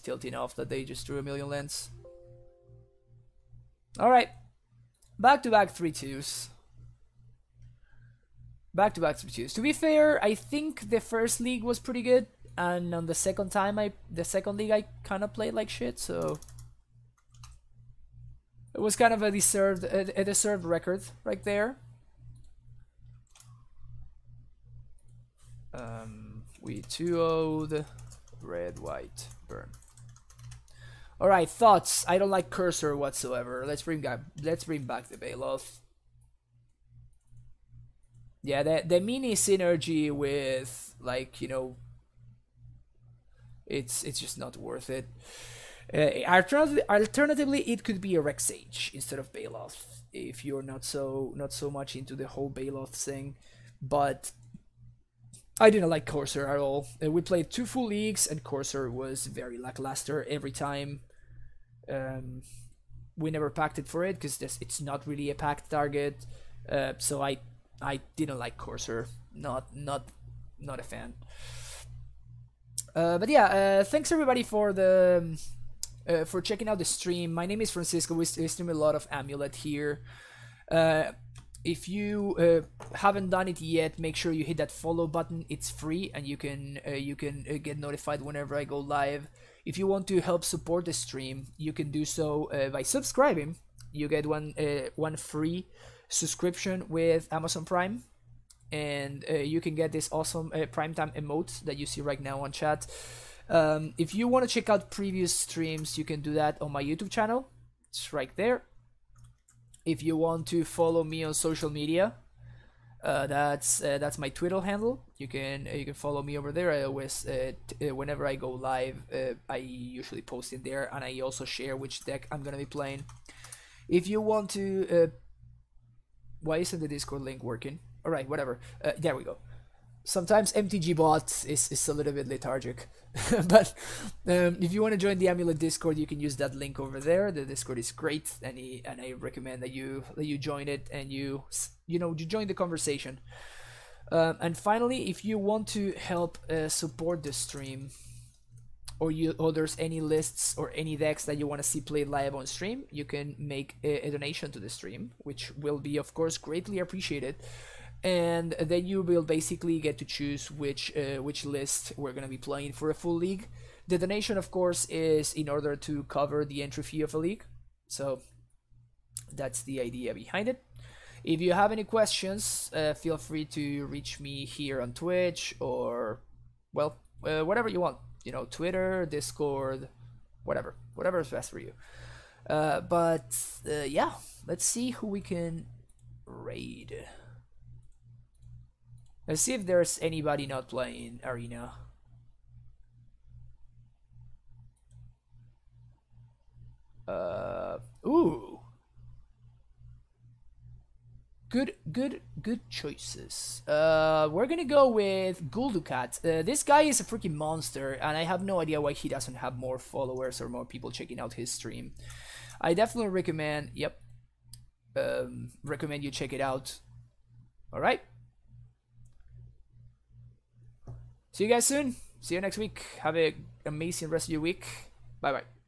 tilting off that they just drew a million lands. Alright. Back-to-back 3-2s. Back-to-back 3-2s. To be fair, I think the first league was pretty good, and on the second league I kind of played like shit, so it was kind of a deserved record right there. We 2-0'd red, white, burn. Alright, thoughts. I don't like Cursor whatsoever. Let's bring back the Baloth. Yeah, the mini synergy with, like, you know, it's just not worth it. Alternatively, it could be a Rex Sage instead of Baloth if you're not so much into the whole Baloth thing, but I didn't like Corsair at all. We played 2 full leagues, and Corsair was very lackluster every time. We never packed for it because it's not really a packed target. So I didn't like Corsair. Not a fan. But yeah, thanks everybody for checking out the stream. My name is Francisco. We stream a lot of Amulet here. If you haven't done it yet, make sure you hit that follow button. It's free, and you can get notified whenever I go live. If you want to help support the stream, you can do so by subscribing. You get one free subscription with Amazon Prime, and you can get this awesome primetime emote that you see right now on chat. If you want to check out previous streams, you can do that on my YouTube channel. It's right there. If you want to follow me on social media, that's my Twitter handle. You can follow me over there. I always whenever I go live, I usually post in there, and I also share which deck I'm gonna be playing. If you want to, why isn't the Discord link working? All right, whatever. There we go. sometimes MTG bot is a little bit lethargic. But if you want to join the Amulet Discord, you can use that link over there. The Discord is great, and I recommend that you join it, and you join the conversation. And finally, if you want to help support the stream, or there's any lists or any decks that you want to see played live on stream, you can make a donation to the stream, which will be, of course, greatly appreciated. And then you will basically get to choose which list we're going to be playing for a full league. The donation, of course, is in order to cover the entry fee of a league. So that's the idea behind it. If you have any questions, feel free to reach me here on Twitch, or, well, whatever you want. Twitter, Discord, whatever is best for you. But yeah, let's see who we can raid. Let's see if there's anybody not playing Arena. Ooh. Good choices. We're gonna go with Guldukat. This guy is a freaking monster, and I have no idea why he doesn't have more followers or more people checking out his stream. I definitely recommend, recommend you check it out. Alright. See you guys soon. See you next week. Have an amazing rest of your week. Bye bye.